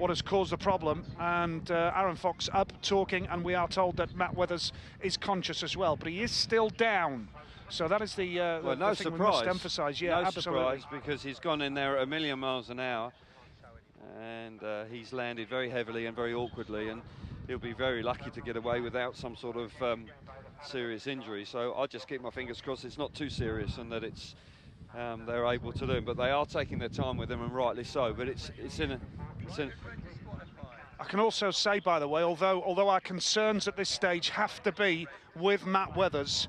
has caused the problem, and Aaron Fox up talking, and we are told that Matt Weathers is conscious as well, but he is still down. So that is the well, no thing we surprise. must emphasise. Yeah, no absolutely. surprise, because he's gone in there at 1,000,000 miles an hour, and he's landed very heavily and very awkwardly, and he'll be very lucky to get away without some sort of serious injury. So I'll just keep my fingers crossed it's not too serious, and that it's they're able to do it. But they are taking their time with him, and rightly so. But it's in. I can also say, by the way, although our concerns at this stage have to be with Matt Weathers,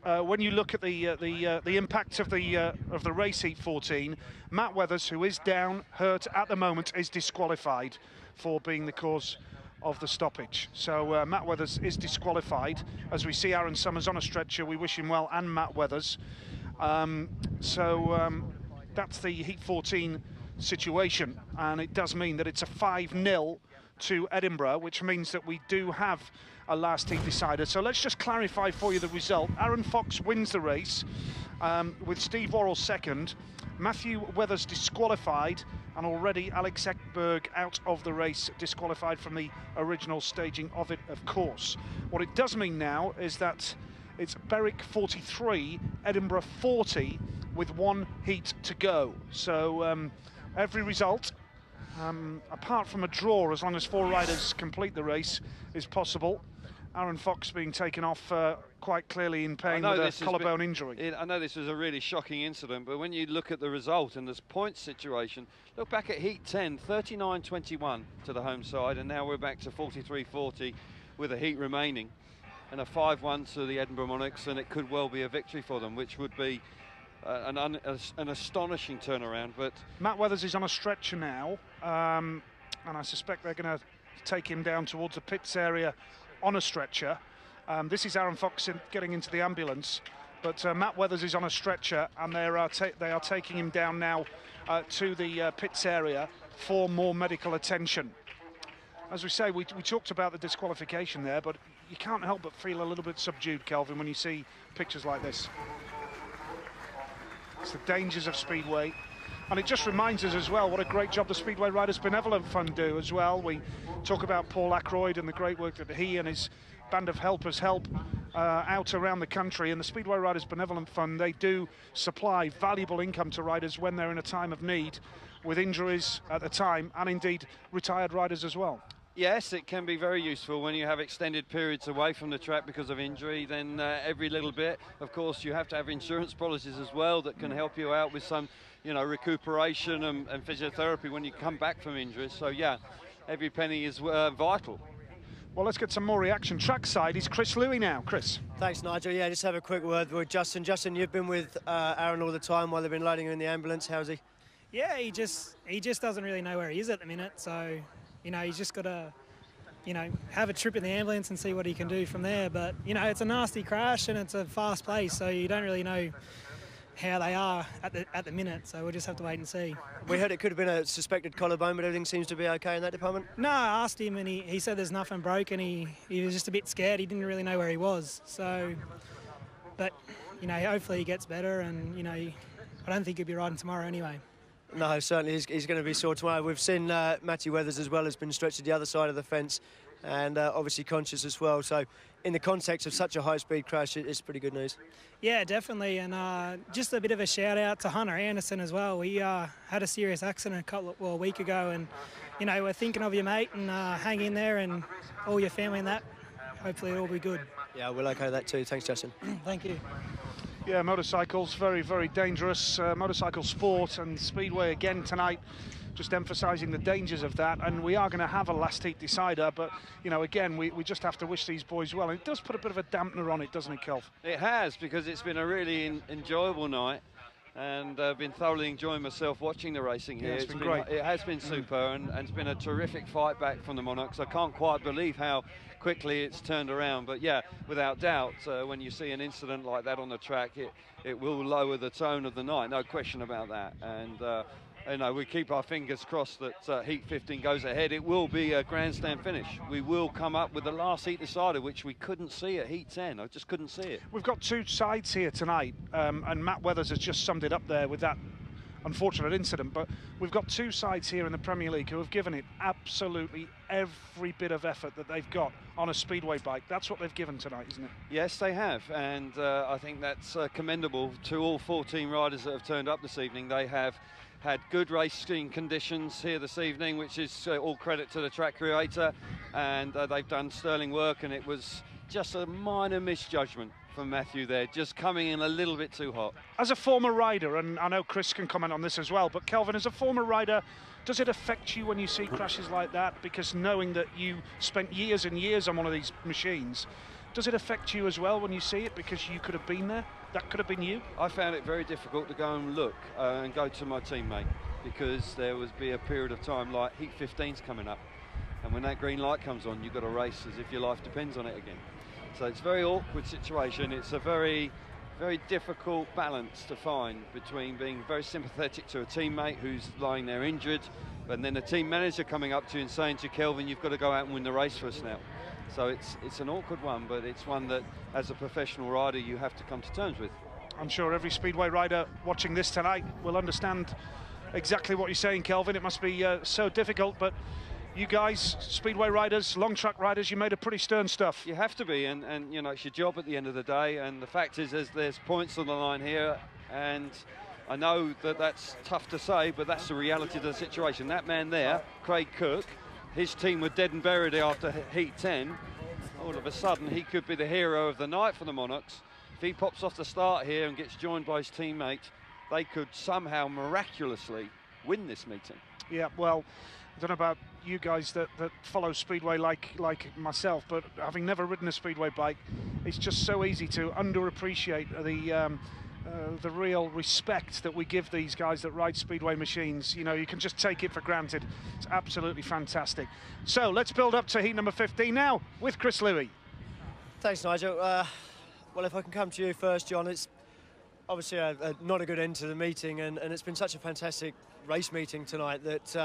when you look at the impact of the race heat 14, Matt Weathers, who is down, hurt at the moment, is disqualified for being the cause of the stoppage. So Matt Weathers is disqualified. As we see Aaron Summers on a stretcher, we wish him well, and Matt Weathers. That's the heat 14 situation, and it does mean that it's a 5-0 to Edinburgh, which means that we do have a last heat decider. So let's just clarify for you the result. Aaron Fox wins the race with Steve Worrell second, Matthew Weathers disqualified, and already Alex Ekberg out of the race, disqualified from the original staging of it, of course. What it does mean now is that it's Berwick 43, Edinburgh 40, with 1 heat to go. So every result, apart from a draw, as long as 4 riders complete the race, is possible. Aaron Fox being taken off quite clearly in pain with a collarbone injury. I know this was a really shocking incident, but when you look at the result and this point situation, look back at heat 10, 39-21 to the home side, and now we're back to 43-40 with a heat remaining, and a 5-1 to the Edinburgh Monarchs, and it could well be a victory for them, which would be an astonishing turnaround. But Matt Weathers is on a stretcher now, and I suspect they're going to take him down towards the pits area on a stretcher. This is Aaron Fox getting into the ambulance, but Matt Weathers is on a stretcher, and they are taking him down now to the pits area for more medical attention. As we say, we talked about the disqualification there, but you can't help but feel a little bit subdued, Kelvin, when you see pictures like this. It's the dangers of Speedway. And it just reminds us as well what a great job the Speedway Riders Benevolent Fund do as well. We talk about Paul Ackroyd and the great work that he and his band of helpers help out around the country. And the Speedway Riders Benevolent Fund, they do supply valuable income to riders when they're in a time of need, with injuries at the time, and indeed retired riders as well. Yes, it can be very useful when you have extended periods away from the track because of injury. Then every little bit, of course, you have to have insurance policies as well that can help you out with some, you know, recuperation and physiotherapy when you come back from injuries. So yeah, every penny is vital. Well, let's get some more reaction. Trackside is Chris Louis now. Chris. Thanks, Nigel. Yeah, just have a quick word with Justin. Justin, you've been with Aaron all the time while they've been loading him in the ambulance. How's he? Yeah, he just doesn't really know where he is at the minute. So, you know, he's just got to, you know, have a trip in the ambulance and see what he can do from there. But, you know, it's a nasty crash and it's a fast pace, so you don't really know how they are at the minute, so we'll just have to wait and see. We heard it could have been a suspected collarbone, but everything seems to be okay in that department? No, I asked him and he said there's nothing broken. He was just a bit scared. He didn't really know where he was. So, but, you know, hopefully he gets better, and, you know, I don't think he'll be riding tomorrow anyway. No, certainly he's going to be sore tomorrow. We've seen Matthew Weathers as well has been stretched to the other side of the fence, and obviously conscious as well. So in the context of such a high-speed crash, it's pretty good news. Yeah, definitely. And just a bit of a shout-out to Hunter Anderson as well. We had a serious accident a week ago, and, you know, we're thinking of you, mate, and hang in there, and all your family and that. Hopefully it'll be good. Yeah, we'll okay that too. Thanks, Justin. Thank you. Yeah, motorcycles, very, very dangerous. Motorcycle sport and Speedway again tonight, just emphasising the dangers of that. And we are going to have a last heat decider, but, you know, again, we just have to wish these boys well. And it does put a bit of a dampener on it, doesn't it, Kelv? It has, because it's been a really enjoyable night, and I've been thoroughly enjoying myself watching the racing here. Yeah, it's been great. It has been super, and it's been a terrific fight back from the Monarchs. I can't quite believe how quickly it's turned around, but yeah, without doubt, when you see an incident like that on the track, it will lower the tone of the night, no question about that. And you know, we keep our fingers crossed that heat 15 goes ahead. It will be a grandstand finish. We will come up with the last heat decider, which we couldn't see at heat 10. I just couldn't see it. We've got two sides here tonight, and Matt Weathers has just summed it up there with that unfortunate incident, but we've got two sides here in the Premier League who have given it absolutely every bit of effort that they've got on a speedway bike. That's what they've given tonight, isn't it? Yes, they have, and I think that's commendable to all 14 riders that have turned up this evening. They have had good racing conditions here this evening, which is all credit to the track creator, and they've done sterling work, and it was just a minor misjudgment from Matthew there, just coming in a little bit too hot. As a former rider, and I know Chris can comment on this as well, but Kelvin, as a former rider, does it affect you when you see crashes like that? Because knowing that you spent years and years on one of these machines, Does it affect you as well when you see it, because you could have been there? That could have been you? I found it very difficult to go and look and go to my teammate, because there would be a period of time like heat 15's coming up, and when that green light comes on, you've got to race as if your life depends on it again. So it's a very awkward situation. It's a very difficult balance to find between being very sympathetic to a teammate who's lying there injured, and then a team manager coming up to you and saying to Kelvin, you've got to go out and win the race for us now. So it's an awkward one, but it's one that, as a professional rider, you have to come to terms with. I'm sure every Speedway rider watching this tonight will understand exactly what you're saying, Kelvin. It must be so difficult, but you guys, Speedway riders, long track riders, you made a pretty stern stuff. You have to be, and you know, it's your job at the end of the day, and the fact is there's points on the line here, and I know that that's tough to say, but that's the reality of the situation. That man there, Craig Cook, his team were dead and buried after heat 10. All of a sudden, he could be the hero of the night for the Monarchs. If he pops off the start here and gets joined by his teammate, they could somehow miraculously win this meeting. Yeah, well, I don't know about you guys that follow Speedway like myself, but having never ridden a Speedway bike, it's just so easy to underappreciate the real respect that we give these guys that ride Speedway machines. You know, you can just take it for granted. It's absolutely fantastic. So let's build up to heat number 15 now with Chris Louis. Thanks, Nigel. Well, if I can come to you first, John, it's obviously not a good end to the meeting, and it's been such a fantastic race meeting tonight that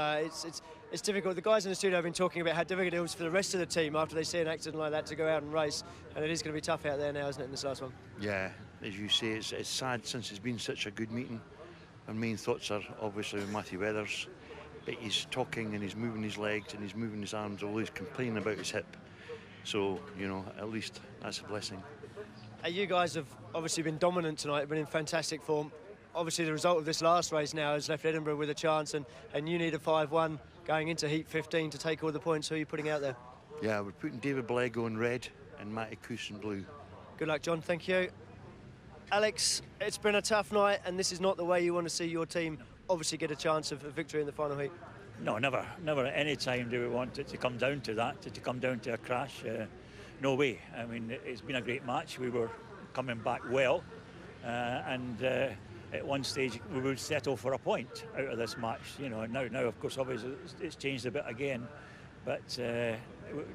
it's difficult. The guys in the studio have been talking about how difficult it was for the rest of the team after they see an accident like that to go out and race, and it is going to be tough out there now, isn't it, in this last one? Yeah, as you say, it's sad since it's been such a good meeting. Our main thoughts are obviously with Matthew Weathers, but he's talking and he's moving his legs and he's moving his arms, although he's complaining about his hip. So, you know, at least that's a blessing. You guys have obviously been dominant tonight, been in fantastic form. Obviously the result of this last race now has left Edinburgh with a chance, and you need a 5-1 going into heat 15 to take all the points. Who are you putting out there? Yeah, we're putting David Blego in red and Matty Coos in blue. Good luck, John. Thank you. Alex, it's been a tough night, and this is not the way you want to see your team obviously get a chance of a victory in the final heat. No, never at any time do we want it to come down to that, to come down to a crash. No way. I mean, it's been a great match. We were coming back well, and at one stage we would settle for a point out of this match. You know, now of course, obviously it's changed a bit again, but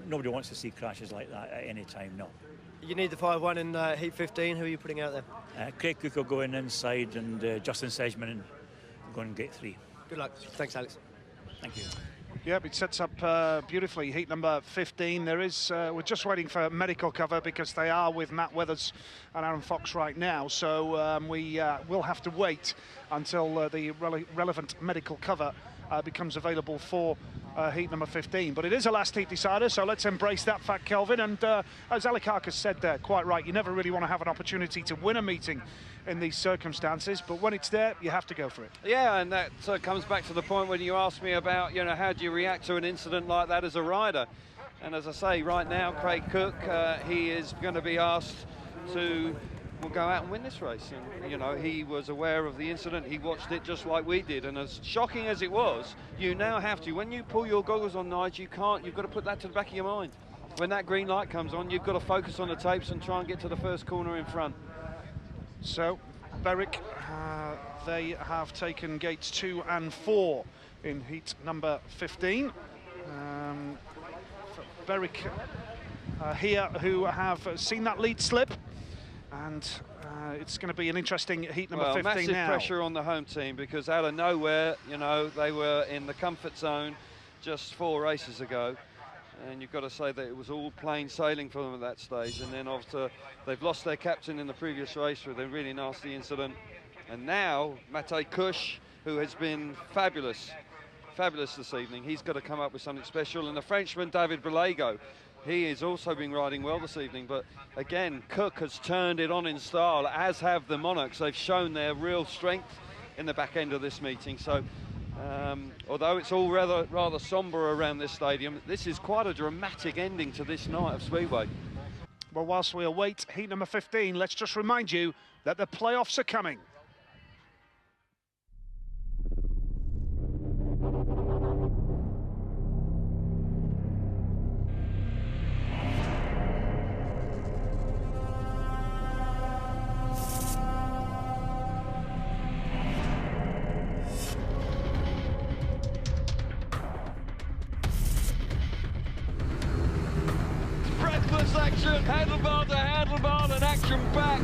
nobody wants to see crashes like that at any time. No. You need the 5-1 in heat 15. Who are you putting out there? Craig Cook will go in inside, and Justin Sedgman going to get 3. Good luck. Thanks, Alex. Thank you. Yep, it sets up beautifully. Heat number 15. There is, we're just waiting for medical cover because they are with Matt Weathers and Aaron Fox right now. So we will have to wait until the relevant medical cover becomes available for heat number 15. But it is a last heat decider, so let's embrace that fact, Kelvin. And as Alikakis said there, quite right, you never really want to have an opportunity to win a meeting in these circumstances, but when it's there, you have to go for it. Yeah, and that comes back to the point when you asked me about, you know, how do you react to an incident like that as a rider? And as I say, right now, Craig Cook, he is going to be asked to go out and win this race. And, you know, he was aware of the incident. He watched it just like we did. And as shocking as it was, you now have to, when you pull your goggles on, Nigel, you've got to put that to the back of your mind. When that green light comes on, you've got to focus on the tapes and try and get to the first corner in front. So, Berwick, they have taken gates 2 and 4 in heat number 15. Berwick here, who have seen that lead slip, and it's going to be an interesting heat number 15 massive now. Pressure on the home team, because out of nowhere, you know, they were in the comfort zone just 4 races ago. And you've got to say that it was all plain sailing for them at that stage. And then after they've lost their captain in the previous race with a really nasty incident. And now Matej Kush, who has been fabulous this evening, he's got to come up with something special. And the Frenchman, David Blego, he has also been riding well this evening. But again, Cook has turned it on in style, as have the Monarchs. They've shown their real strength in the back end of this meeting. So although it's all rather sombre around this stadium, this is quite a dramatic ending to this night of Speedway. Well, whilst we await heat number 15, let's just remind you that the playoffs are coming. Handlebar to handlebar and action back.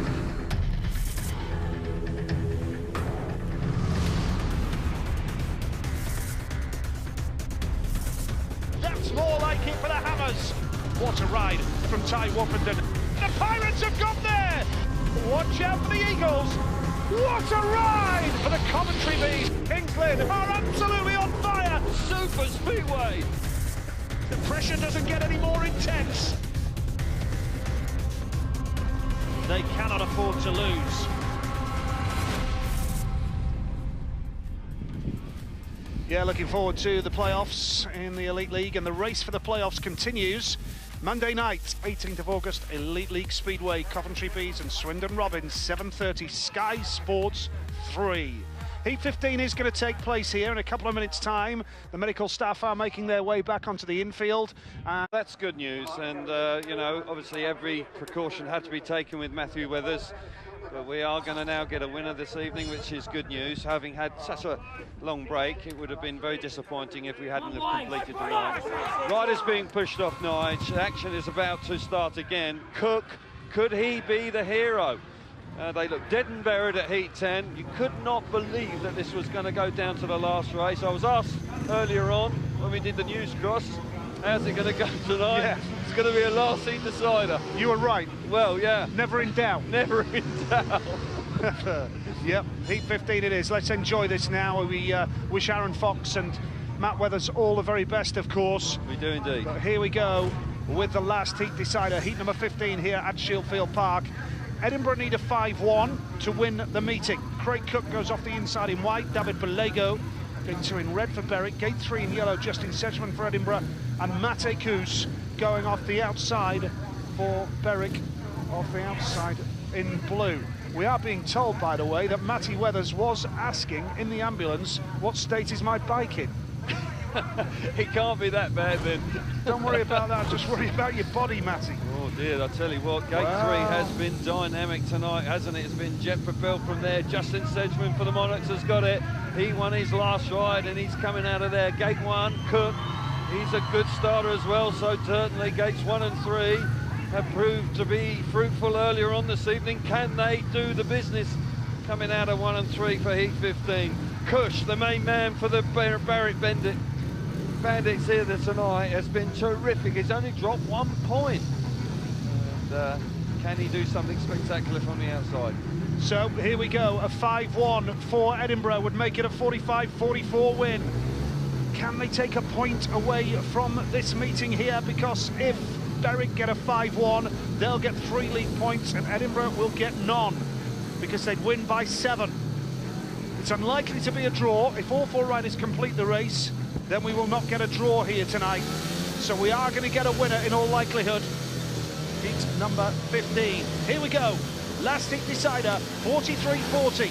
That's more like it for the Hammers. What a ride from Ty Woffenden. The Pirates have got there. Watch out for the Eagles. What a ride for the Coventry Bees. Kingsland are absolutely on fire. Super speedway. The pressure doesn't get any more intense. They cannot afford to lose. Yeah, looking forward to the playoffs in the Elite League, and the race for the playoffs continues. Monday night, 18th of August, Elite League Speedway, Coventry Bees and Swindon Robins, 7:30, Sky Sports 3. Heat 15 is going to take place here in a couple of minutes' time. The medical staff are making their way back onto the infield. That's good news, and you know, obviously every precaution had to be taken with Matthew Weathers, but we are going to now get a winner this evening, which is good news. Having had such a long break, it would have been very disappointing if we hadn't have completed the line. Riders being pushed off Nige. Action is about to start again. Cook, could he be the hero? They look dead and buried at Heat 10. You could not believe that this was going to go down to the last race. I was asked earlier on when we did the news cross, how's it going to go tonight? Yeah. It's going to be a last heat decider. You were right. Well, yeah. Never in doubt. Never in doubt. Yep, Heat 15 it is. Let's enjoy this now. We wish Aaron Fox and Matt Weathers all the very best, of course. We do indeed. But here we go with the last heat decider, heat number 15 here at Shielfield Park. Edinburgh need a 5-1 to win the meeting. Craig Cook goes off the inside in white, David Bellego gate 2 in red for Berwick, gate 3 in yellow, Justin Sedgman for Edinburgh, and Mate Koos going off the outside for Berwick, off the outside in blue. We are being told, by the way, that Matty Weathers was asking in the ambulance, what state is my bike in? It can't be that bad then. Don't worry about that, just worry about your body, Matty. Oh dear, I tell you what, gate 3 has been dynamic tonight, hasn't it? It's been Jet Propel from there. Justin Sedgman for the Monarchs has got it. He won his last ride and he's coming out of there. Gate 1, Cook, he's a good starter as well, so certainly gates 1 and 3 have proved to be fruitful earlier on this evening. Can they do the business coming out of 1 and 3 for Heat 15? Cush, the main man for the Berwick Bandits here tonight, has been terrific. He's only dropped 1 point. And can he do something spectacular from the outside? So here we go, a 5-1 for Edinburgh would make it a 45-44 win. Can they take a point away from this meeting here? Because if Berwick get a 5-1, they'll get 3 league points and Edinburgh will get none because they'd win by 7. It's unlikely to be a draw. If all 4 riders complete the race, then we will not get a draw here tonight. So we are going to get a winner in all likelihood. Heat number 15. Here we go. Last heat decider, 43-40.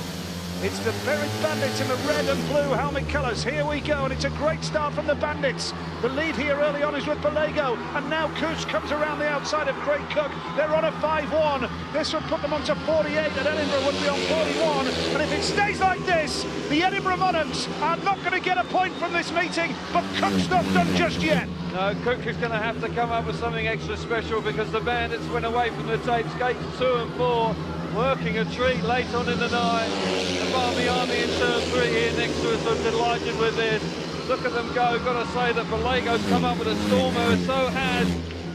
It's the Berwick Bandits in the red and blue helmet colours. Here we go, and it's a great start from the Bandits. The lead here early on is with Bellego, and now Koos comes around the outside of Craig Cook. They're on a 5-1. This would put them onto 48, and Edinburgh would be on 41. And if it stays like this, the Edinburgh Monarchs are not going to get a point from this meeting, but Cook's not done just yet. No, Cook is going to have to come up with something extra special because the Bandits went away from the tapes, gates 2 and 4. Working a treat late on in the night. The Barmy Army in turn 3 here next to us. I'm delighted with this. Look at them go. Got to say that Bellego's come up with a stormer, so has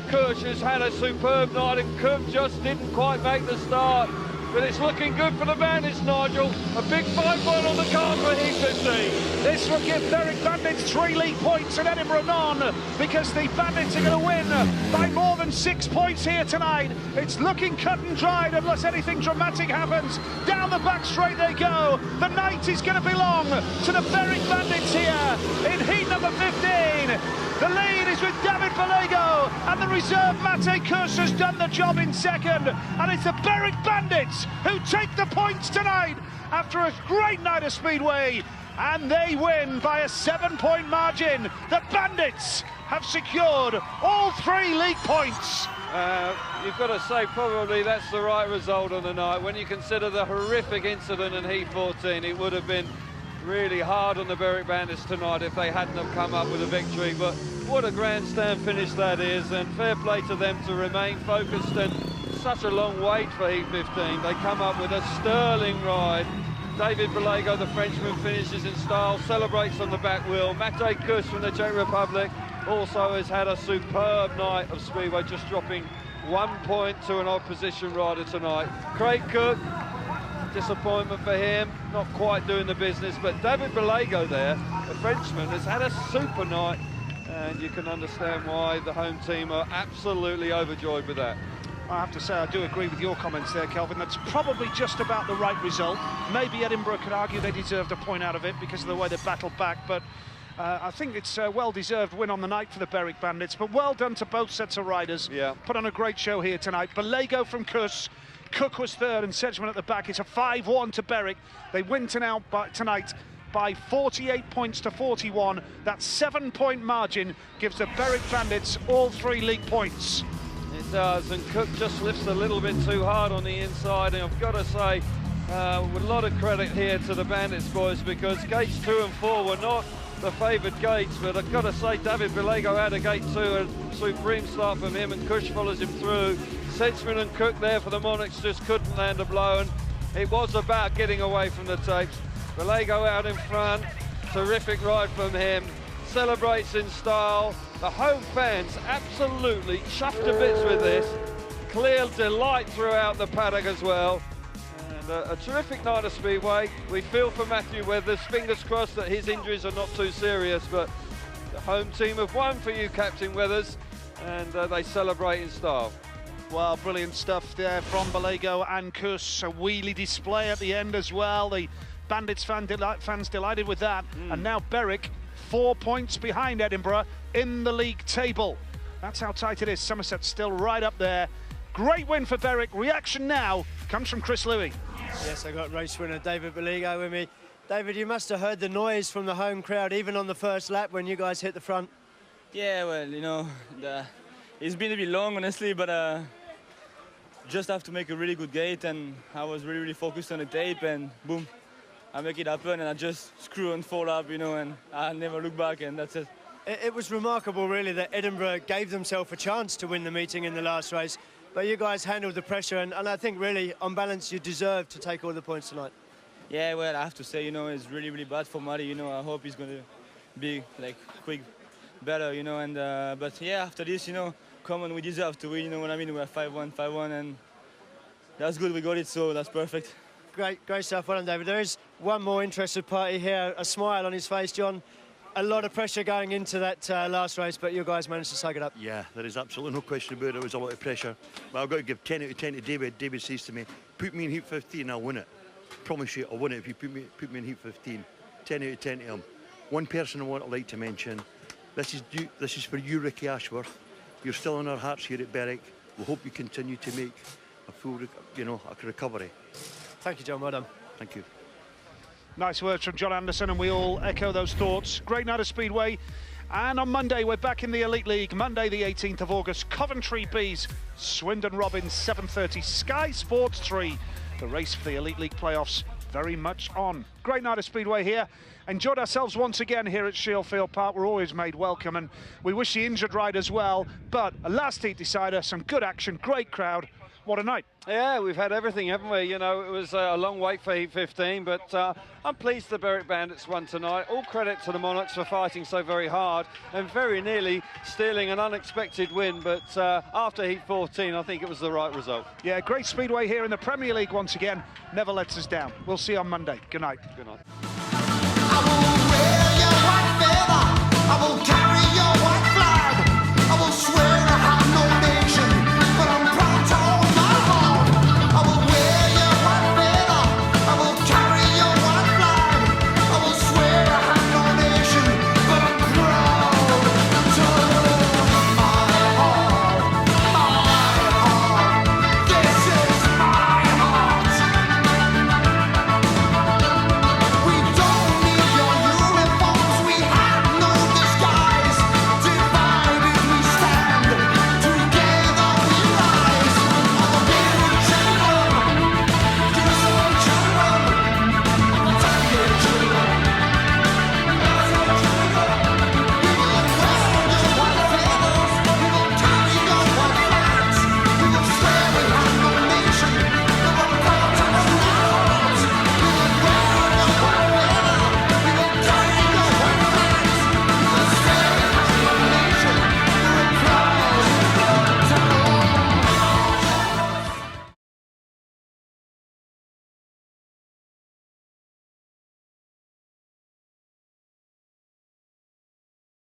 Kush, who's had a superb night, and Cook just didn't quite make the start. But it's looking good for the Bandits, Nigel. A big 5-1 on the card for Heat 15. This will give Berwick Bandits 3 league points and Edinburgh none, because the Bandits are going to win by more than 6 points here tonight. It's looking cut and dried unless anything dramatic happens. Down the back straight they go. The night is going to belong to the Berwick Bandits here in heat number 15. The lead is with David Bellego, and the reserve Mate Koos has done the job in second. And it's the Berwick Bandits who take the points tonight after a great night of Speedway. And they win by a 7-point margin. The Bandits have secured all 3 league points. You've got to say probably that's the right result on the night. When you consider the horrific incident in Heat 14, it would have been really hard on the Berwick Bandits tonight if they hadn't have come up with a victory. But what a grandstand finish that is, and fair play to them to remain focused, and such a long wait for Heat 15. They come up with a sterling ride. David Balago, the Frenchman, finishes in style, celebrates on the back wheel. Matej Kus from the Czech Republic also has had a superb night of speedway, just dropping 1 point to an opposition rider tonight. Craig Cook, disappointment for him, not quite doing the business, but David Balago there, the Frenchman, has had a super night, and you can understand why the home team are absolutely overjoyed with that. I have to say, I do agree with your comments there, Kelvin. That's probably just about the right result. Maybe Edinburgh could argue they deserved a point out of it because of the way they battled back, but I think it's a well-deserved win on the night for the Berwick Bandits, but well done to both sets of riders. Yeah. Put on a great show here tonight. Balago from Kus, Cook was third, and Sedgman at the back. It's a 5-1 to Berwick. They win tonight by 48 points to 41. That 7-point margin gives the Berwick Bandits all 3 league points. It does, and Cook just lifts a little bit too hard on the inside, and I've got to say, with a lot of credit here to the Bandits boys, because gates 2 and 4 were not the favoured gates, but I've got to say David Balago out of gate 2, a supreme start from him, and Kush follows him through. Sedgman and Cook there for the Monarchs just couldn't land a blow, and it was about getting away from the tapes. Balago out in front, terrific ride from him, celebrates in style. The home fans absolutely chuffed to bits with this. Clear delight throughout the paddock as well. And a terrific night of speedway. We feel for Matthew Weathers, fingers crossed that his injuries are not too serious, but the home team have won for you, Captain Weathers, and they celebrate in style. Well, brilliant stuff there from Balago and Kus. A wheelie display at the end as well. The Bandits fans delighted with that. And now Berwick 4 points behind Edinburgh in the league table. That's how tight it is. Somerset still right up there. Great win for Berwick. Reaction now comes from Chris Louis. Yes, I got race winner David Balago with me. David, you must have heard the noise from the home crowd even on the first lap when you guys hit the front. Yeah, well, you know, it's been a bit long, honestly, but just have to make a really good gate, and I was really focused on the tape, and boom, I make it happen, and I just screw and fall up, you know, and I never look back, and that's it. It was remarkable, really, that Edinburgh gave themselves a chance to win the meeting in the last race, but you guys handled the pressure, and I think, really, on balance, you deserve to take all the points tonight. Yeah, well, I have to say, you know, it's really bad for Matty, you know. I hope he's going to be, like, quick, better, you know, and but yeah, after this, you know, come on, we deserve to win, you know what I mean? We're 5-1, and that's good, we got it, so that's perfect. Great stuff, well done, David. There is one more interested party here, a smile on his face, John. A lot of pressure going into that last race, but you guys managed to soak it up. Yeah, there is absolutely no question about it. There was a lot of pressure. But I've got to give 10 out of 10 to David. David says to me, put me in heat 15, I'll win it. Promise you, I'll win it if you put me in heat 15. 10 out of 10 to him. One person I want to like to mention, this is for you, Ricky Ashworth. You're still in our hearts here at Berwick. We hope you continue to make a full, a recovery. Thank you, John. Well done. Thank you. Nice words from John Anderson, and we all echo those thoughts. Great night of speedway. And on Monday, we're back in the Elite League. Monday, the 18th of August, Coventry Bees, Swindon Robins, 7:30, Sky Sports 3. The race for the Elite League playoffs very much on. Great night of speedway here. Enjoyed ourselves once again here at Shielfield Park. We're always made welcome, and we wish the injured riders well. But a last heat decider, some good action, great crowd. What a night. Yeah, we've had everything, haven't we? You know, it was a long wait for Heat 15, but I'm pleased the Berwick Bandits won tonight. All credit to the Monarchs for fighting so very hard and very nearly stealing an unexpected win, but after Heat 14, I think it was the right result. Yeah, great speedway here in the Premier League once again. Never lets us down. We'll see you on Monday. Good night. Good night. I will wear your white feather. I will